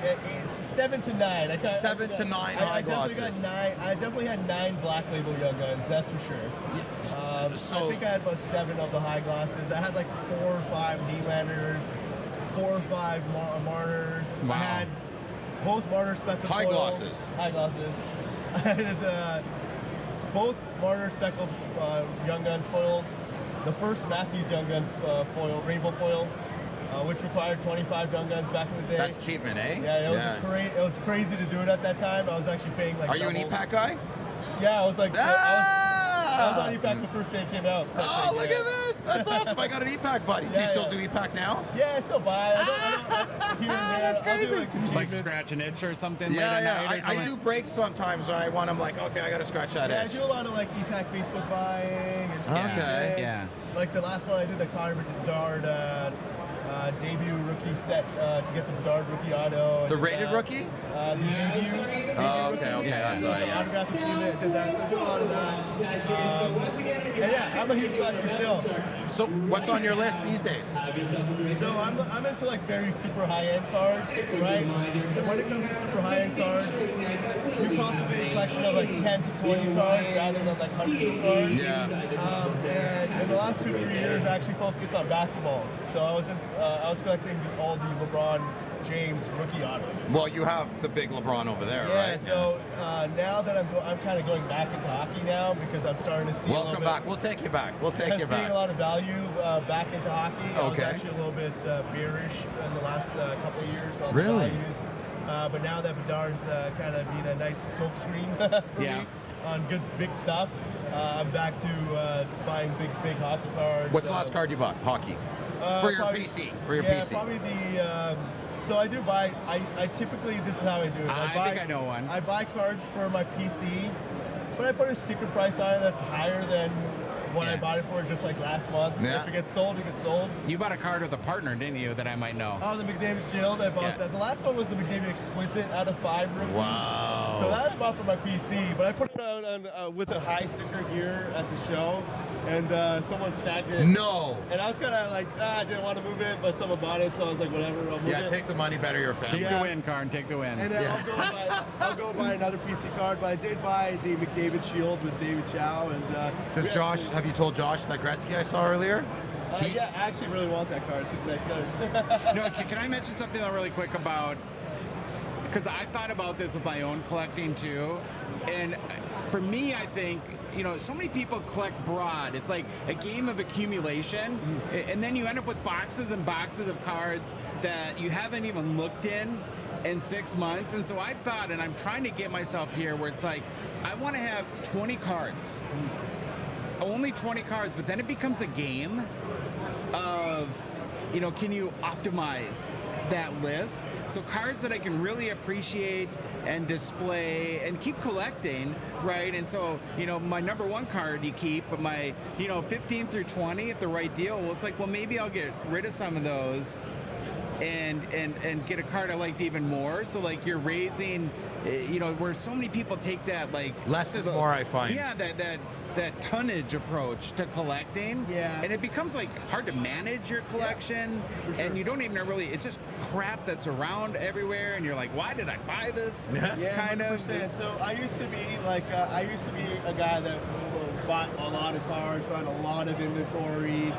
7 to 9. 7 to 9 high glosses. I definitely had 9 Black Label Young Guns, that's for sure. So I think I had about 7 of the high glosses. I had like 4 or 5 Nylanders, 4 or 5 Marners. Wow. I had both Marner speckled High foils. glosses. High glosses. I had both Marner speckled Young Guns foils. The first Matthews Young Guns foil, rainbow foil, which required 25 Young Guns back in the day. that's achievement, eh? Yeah, it was crazy to do it at that time. I was actually paying like. Are you an double. EPAC guy? Yeah, I was like, I was on EPAC the first day it came out. Oh, look at this! That's awesome. I got an EPAC buddy. Do you still do EPAC now? Yeah, I still buy. I don't here and there. That's crazy. I'll do, Like scratch an itch or something late Yeah, at night or something? I do breaks sometimes when I want. I'm like, okay, I got to scratch that Yeah, I itch. do a lot of like EPAC Facebook buying and Okay. events. Yeah. Like the last one I did the Karn Bedard debut rookie set to get the Bedard rookie auto. The rated rookie? The debut. Oh, okay, rookie. I saw it, yeah. Autograph achievement, did that. So I do a lot of that. And yeah, I'm a huge collector still. So, what's on your list these days? So I'm into like very super high-end cards, right? And when it comes to super high-end cards, you cultivate a collection of like 10 to 20 cards rather than like hundreds of cards. Yeah. And in the last 2-3 years, I actually focused on basketball. So I was collecting all the LeBron James rookie autos. Well, you have the big LeBron over there, Yeah, right? so now that I'm kind of going back into hockey now because I'm starting to see. Welcome back. We'll take you back. We'll take I'm you seeing back. a lot of value back into hockey. I was Okay. actually a little bit bearish in the last couple of years on Really? the values. But now that Bedard's kind of being a nice smokescreen for me on good big stuff, I'm back to buying big hockey cards. What's the last card you bought? Hockey. For your probably- PC. For your yeah, PC. probably the. So I do buy. I typically this is how I do it. I think I know one. I buy cards for my PC, but I put a sticker price on it that's higher than what I bought it for just like last month. Yeah. If it gets sold, it gets sold. You bought a card with a partner, didn't you, that I might know? Oh, the McDavid Shield. I bought that. The last one was the McDavid Exquisite out of 5 rookie. Wow. So that I bought for my PC, but I put it out on, with a high sticker here at the show, and someone snagged it. No. And I was kind of like, I didn't want to move it, but someone bought it, so I was like, whatever, I'll move it. Yeah, take the money, better your family. Take the win, Karn. Take the win. And I'll go buy another PC card, but I did buy the McDavid Shield with David Chow. And Does Josh, have you told Josh that Gretzky I saw earlier? Yeah, I actually really want that card. It's a nice card. No, can I mention something really quick about, because I've thought about this with my own collecting too, and for me, I think, so many people collect broad. It's like a game of accumulation, and then you end up with boxes and boxes of cards that you haven't even looked in 6 months. And so I've thought, and I'm trying to get myself here where it's like, I want to have 20 cards. Only 20 cards, but then it becomes a game of, can you optimize that list? So cards that I can really appreciate and display and keep collecting, right? And so, my number 1 card you keep, but my, 15 through 20 at the right deal, well, it's like, well, maybe I'll get rid of some of those and get a card I liked even more. So like you're raising, where so many people take that like less is more, I find. Yeah, that tonnage approach to collecting. Yeah. And it becomes like hard to manage your collection, and you don't even really. It's just crap that's around everywhere, and you're like, why did I buy this? Yeah, kind of. 100%. So I used to be a guy that bought a lot of cars, so I had a lot of inventory.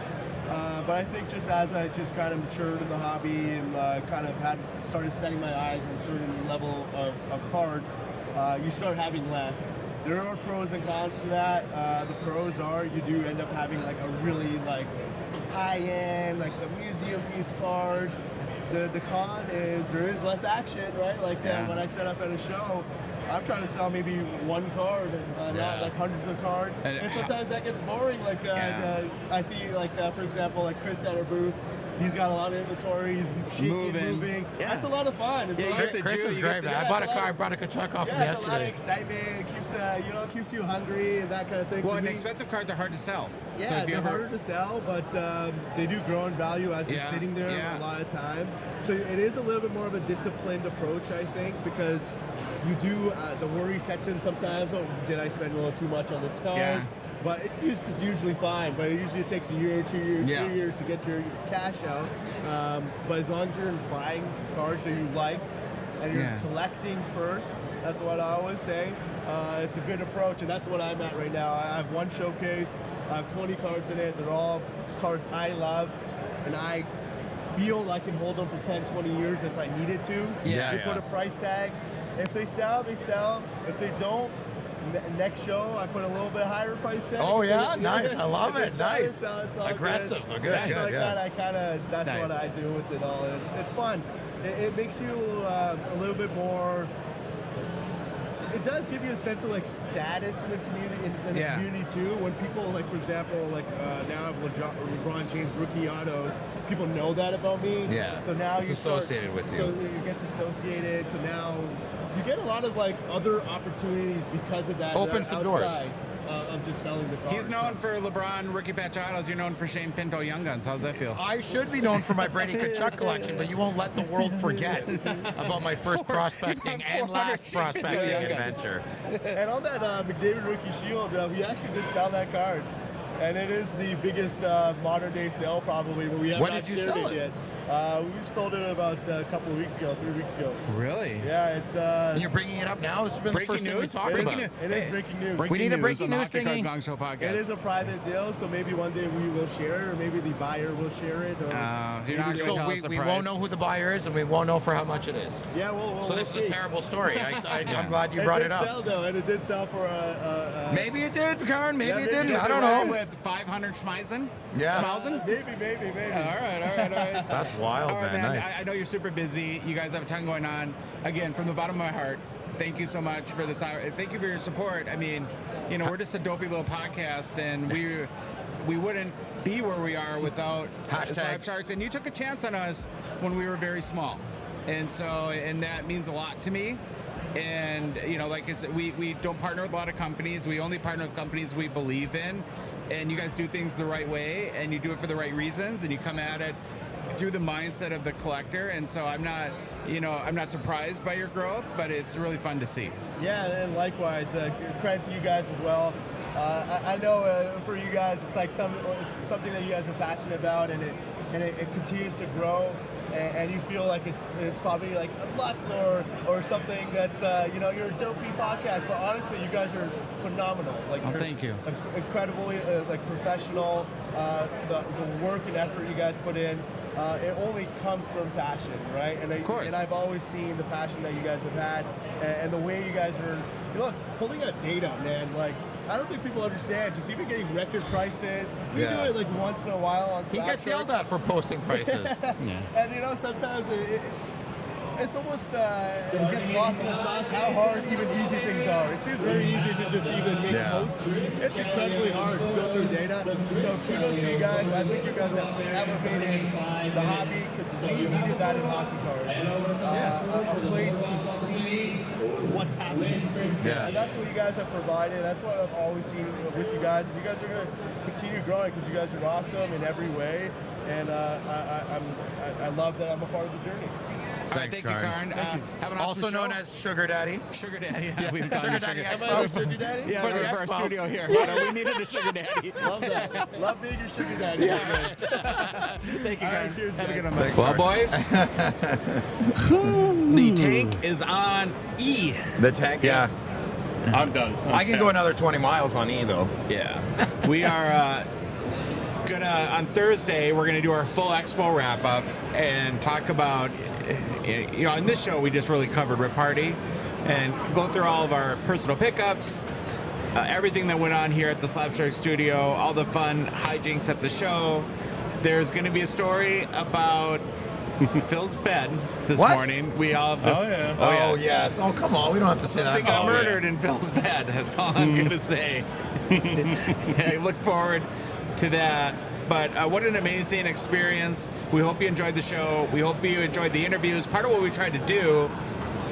But I think just as I just kind of matured in the hobby and kind of started setting my eyes on a certain level of cards, you start having less. There are pros and cons to that. The pros are you do end up having like a really like high-end, like the museum piece cards. The con is there is less action, right? Like when I set up at a show, I'm trying to sell maybe one card, not like hundreds of cards, and sometimes that gets boring. Like I see, like for example, like Chris at our booth. He's got a lot of inventory. He's moving. Yeah. That's a lot of fun. Chris is great, man. I bought a car. I brought a truck off him yesterday. It's a lot of excitement. It keeps you hungry and that kind of thing. Well, and expensive cards are hard to sell. Yeah, they're harder to sell, but they do grow in value as they're sitting there a lot of times. So it is a little bit more of a disciplined approach, I think, because you do the worry sets in sometimes. Oh, did I spend a little too much on this card? Yeah. But it's usually fine. But it takes a year, 2 years, 3 years to get your cash out. But as long as you're buying cards that you like and you're collecting first, that's what I always say. It's a good approach, and that's what I'm at right now. I have one showcase. I have 20 cards in it. They're all cards I love, and I feel I can hold them for 10, 20 years if I needed to. You put a price tag. If they sell, they sell. If they don't, next show I put a little bit higher price tag. Oh yeah, nice. I love it. Nice. Aggressive. Good. That's what I do with it all. It's fun. It makes you a little bit more. It does give you a sense of like status in the community, the community too. When people like, for example, like now I have LeBron James rookie autos. People know that about me. Yeah. So now it's associated with you. So it gets associated. So now you get a lot of like other opportunities because of that. Opens some doors. Of just selling the cars. He's known for LeBron rookie patch autos. You're known for Shane Pinto Young Guns. How's that feel? I should be known for my Brady Tkachuk collection, but you won't let the world forget about my first prospecting and last prospecting adventure. And on that McDavid rookie shield, we actually did sell that card. And it is the biggest modern day sale probably, but we haven't When did you sell it yet. We sold it about a couple of weeks ago, 3 weeks ago. Really? Yeah, it's. And you're bringing it up now? This has been breaking the first news? thing we talked about. It is breaking news. We need a breaking news Hockey Cards thingy. Gongshow podcast. It is a private deal, so maybe one day we will share it, or maybe the buyer will share it. Or We won't know who the buyer is, and we won't know for how much it is. Yeah, so this is a terrible story. I'm glad you brought it up. It did sell, though, and it did sell for maybe it did, Karn. Maybe it didn't. I don't know. With 500 Schmeisen? Yeah. Schmausen? Maybe. All right. That's wild, man. Nice. I know you're super busy. You guys have a ton going on. Again, from the bottom of my heart, thank you so much for this hour. Thank you for your support. I mean, we're just a dopey little podcast, and we wouldn't be where we are without Slab Sharks. And you took a chance on us when we were very small, and that means a lot to me. And like I said, we don't partner with a lot of companies. We only partner with companies we believe in. And you guys do things the right way, and you do it for the right reasons, and you come at it through the mindset of the collector. And so I'm not surprised by your growth, but it's really fun to see. Yeah, and likewise, credit to you guys as well. I know for you guys, it's like it's something that you guys are passionate about, and it continues to grow. And you feel like it's probably like luck or something that's you're a dopey podcast, but honestly you guys are phenomenal. Like thank you. Incredibly like professional. The work and effort you guys put in, it only comes from passion, right? And of course. And I've always seen the passion that you guys have had, and the way you guys are pulling out data, man. Like I don't think people understand. Just even getting record prices. We do it like once in a while on Slab He gets yelled at for posting prices. And sometimes it's almost it gets lost in the sauce how hard even easy things are. It seems very easy to just even make posts. It's incredibly hard to go through data. So kudos to you guys. I think you guys have elevated the hobby because we needed that in hockey cards. A place to see what's happening. And that's what you guys have provided. That's what I've always seen with you guys. And you guys are going to continue growing because you guys are awesome in every way. And I love that I'm a part of the journey. right, thank you, Karn. Have an awesome Also known show. as Sugar Daddy. Sugar Daddy. Yeah, we call you Sugar Daddy Daddy. Expo. Sugar Daddy? Yeah, For the for our Expo. studio here. You know, we needed a sugar daddy. Love that. Love being your sugar daddy. Yeah. Thank you, All right, Karn. cheers, Have a guys. good one. Well, boys, the tank is on E. The tank, yeah. I'm done. I can go another 20 miles on E, though. Yeah. We are gonna, on Thursday, we're gonna do our full Expo wrap up and talk about, you know, in this show, we just really covered Rip Party and go through all of our personal pickups, everything that went on here at the Slab Sharks Studio, all the fun hijinks at the show. There's gonna be a story about Phil's bed this What? morning. We all have the, Oh, yeah. Oh, yes. Oh, come on. We don't have to say Something that. got Oh, murdered in Phil's bed. That's all I'm gonna say. I look forward to that. But what an amazing experience. We hope you enjoyed the show. We hope you enjoyed the interviews. Part of what we tried to do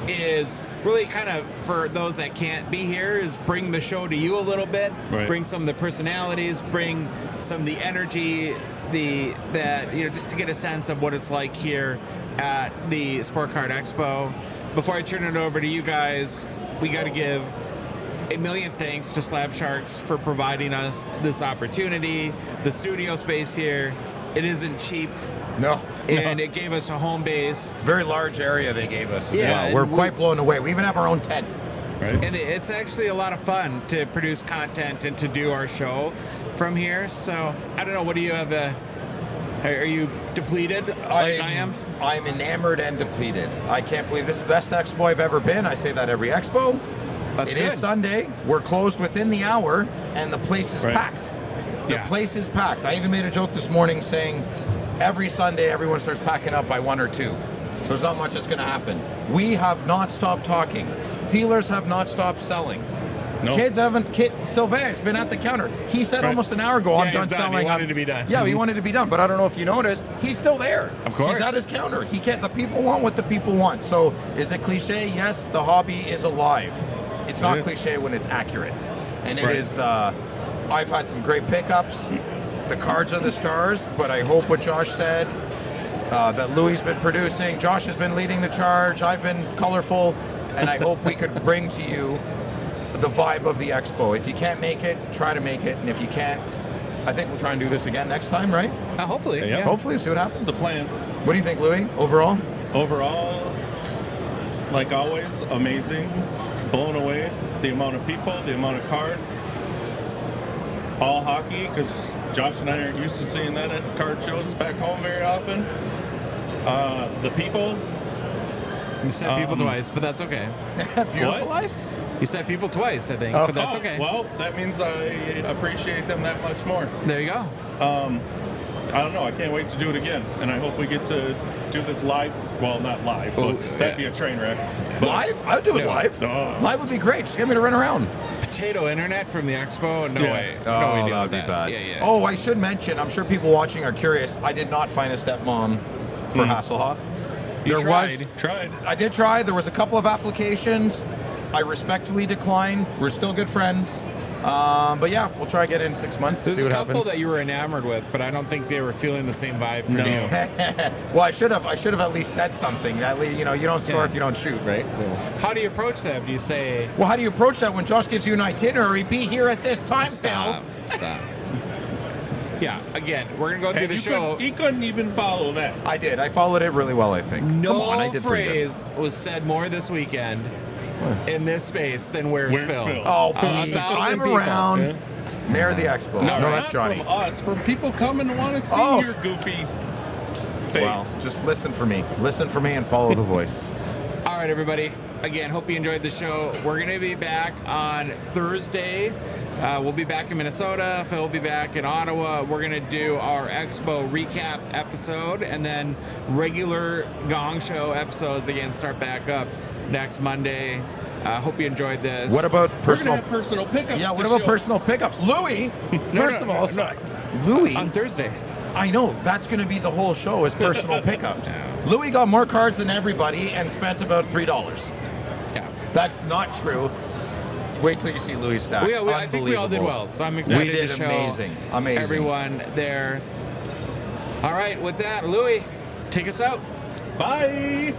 is really kind of, for those that can't be here, is bring the show to you a little bit. Right. Bring some of the personalities, bring some of the energy, just to get a sense of what it's like here at the Sport Card Expo. Before I turn it over to you guys, we got to give a million thanks to Slab Sharks for providing us this opportunity. The studio space here, it isn't cheap, No. and it gave us a home base. It's a very large area they gave us as Yeah, well. We're and quite blown away. We even have our own tent. Right. And it's actually a lot of fun to produce content and to do our show from here. So I don't know. What do you have? Are you depleted like I am? I'm enamored and depleted. I can't believe this is the best expo I've ever been. I say that every expo. That's It is good. Sunday. We're closed within the hour, and the place is Right. packed. The Yeah. place is packed. I even made a joke this morning saying every Sunday everyone starts packing up by 1 or 2. So there's not much that's going to happen. We have not stopped talking. Dealers have not stopped selling. No. Kids haven't. Sylvain's been at the counter. He said Right. almost an hour ago, I'm Yeah, done he's done. selling. He wanted I'm- to be done. Yeah, he wanted to be done. But I don't know if you noticed, he's still there. Of course. He's at his counter. He can't. The people want what the people want. So is it cliche? Yes, the hobby is alive. It's not is. cliche when it's accurate, and it Right. is. I've had some great pickups. The cards are the stars, but I hope what Josh said, that Louis been producing, Josh has been leading the charge, I've been colorful, and I hope we could bring to you the vibe of the expo. If you can't make it, try to make it, and if you can't, I think we'll try and do this again next time, right? Hopefully. Yeah. Hopefully, see what happens. That's the plan. What do you think, Louis, overall? Overall, like always, amazing. Blown away. The amount of people, the amount of cards. All hockey, because Josh and I aren't used to seeing that at card shows back home very often. The people. You said people twice, but that's okay. Beautifulized? You said people twice, I think, but that's Oh, okay. Well, that means I appreciate them that much more. There you go. I don't know. I can't wait to do it again, and I hope we get to do this live. Well, not live, but that'd be a train wreck. But, Live? I would do it No. live. Oh. Live would be great. Just get me to run around. Potato internet from the expo? No Yeah. way. No way deal with that. Yeah, yeah. Oh, I should mention, I'm sure people watching are curious, I did not find a stepmom for Hasselhoff. You Tried. I did try. There was a couple of applications. I respectfully declined. We're still good friends. But yeah, we'll try to get it in 6 months to There's see a what couple happens. that you were enamored with, but I don't think they were feeling the same vibe for No. you. Well, I should have at least said something. At least, you don't score Yeah. if you don't shoot, right? So. How do you approach that? Do you say, Well, how do you approach that when Josh gives you an itinerary? Be here at this time, pal. Stop. Yeah, again, we're going to go through And the you show. he couldn't even follow that. I did. I followed it really well, I think. No Come on, I did pretty good. phrase was said more this weekend in this space than Where's Where's Phil? Phil? Oh, A please. 1,000 I'm people. around. Yeah. Mayor of the Expo. No, that's not Johnny. From us, from people coming to want to see Oh. your goofy face. Well, just listen for me. Listen for me and follow the voice. All right, everybody. Again, hope you enjoyed the show. We're going to be back on Thursday. We'll be back in Minnesota. Phil will be back in Ottawa. We're going to do our Expo recap episode, and then regular Gong Show episodes again start back up next Monday. Hope you enjoyed this. What about We're personal? gonna have personal pickups. Yeah, to what about show. personal pickups? Louis, first of all, Louis, on Thursday? I know, that's going to be the whole show is personal pickups. Louis got more cards than everybody and spent about $3. Yeah. That's not true. Wait till you see Louis' stack. I think we all did well, so I'm excited We did to show amazing. everyone there. All right, with that, Louis, take us out. Bye.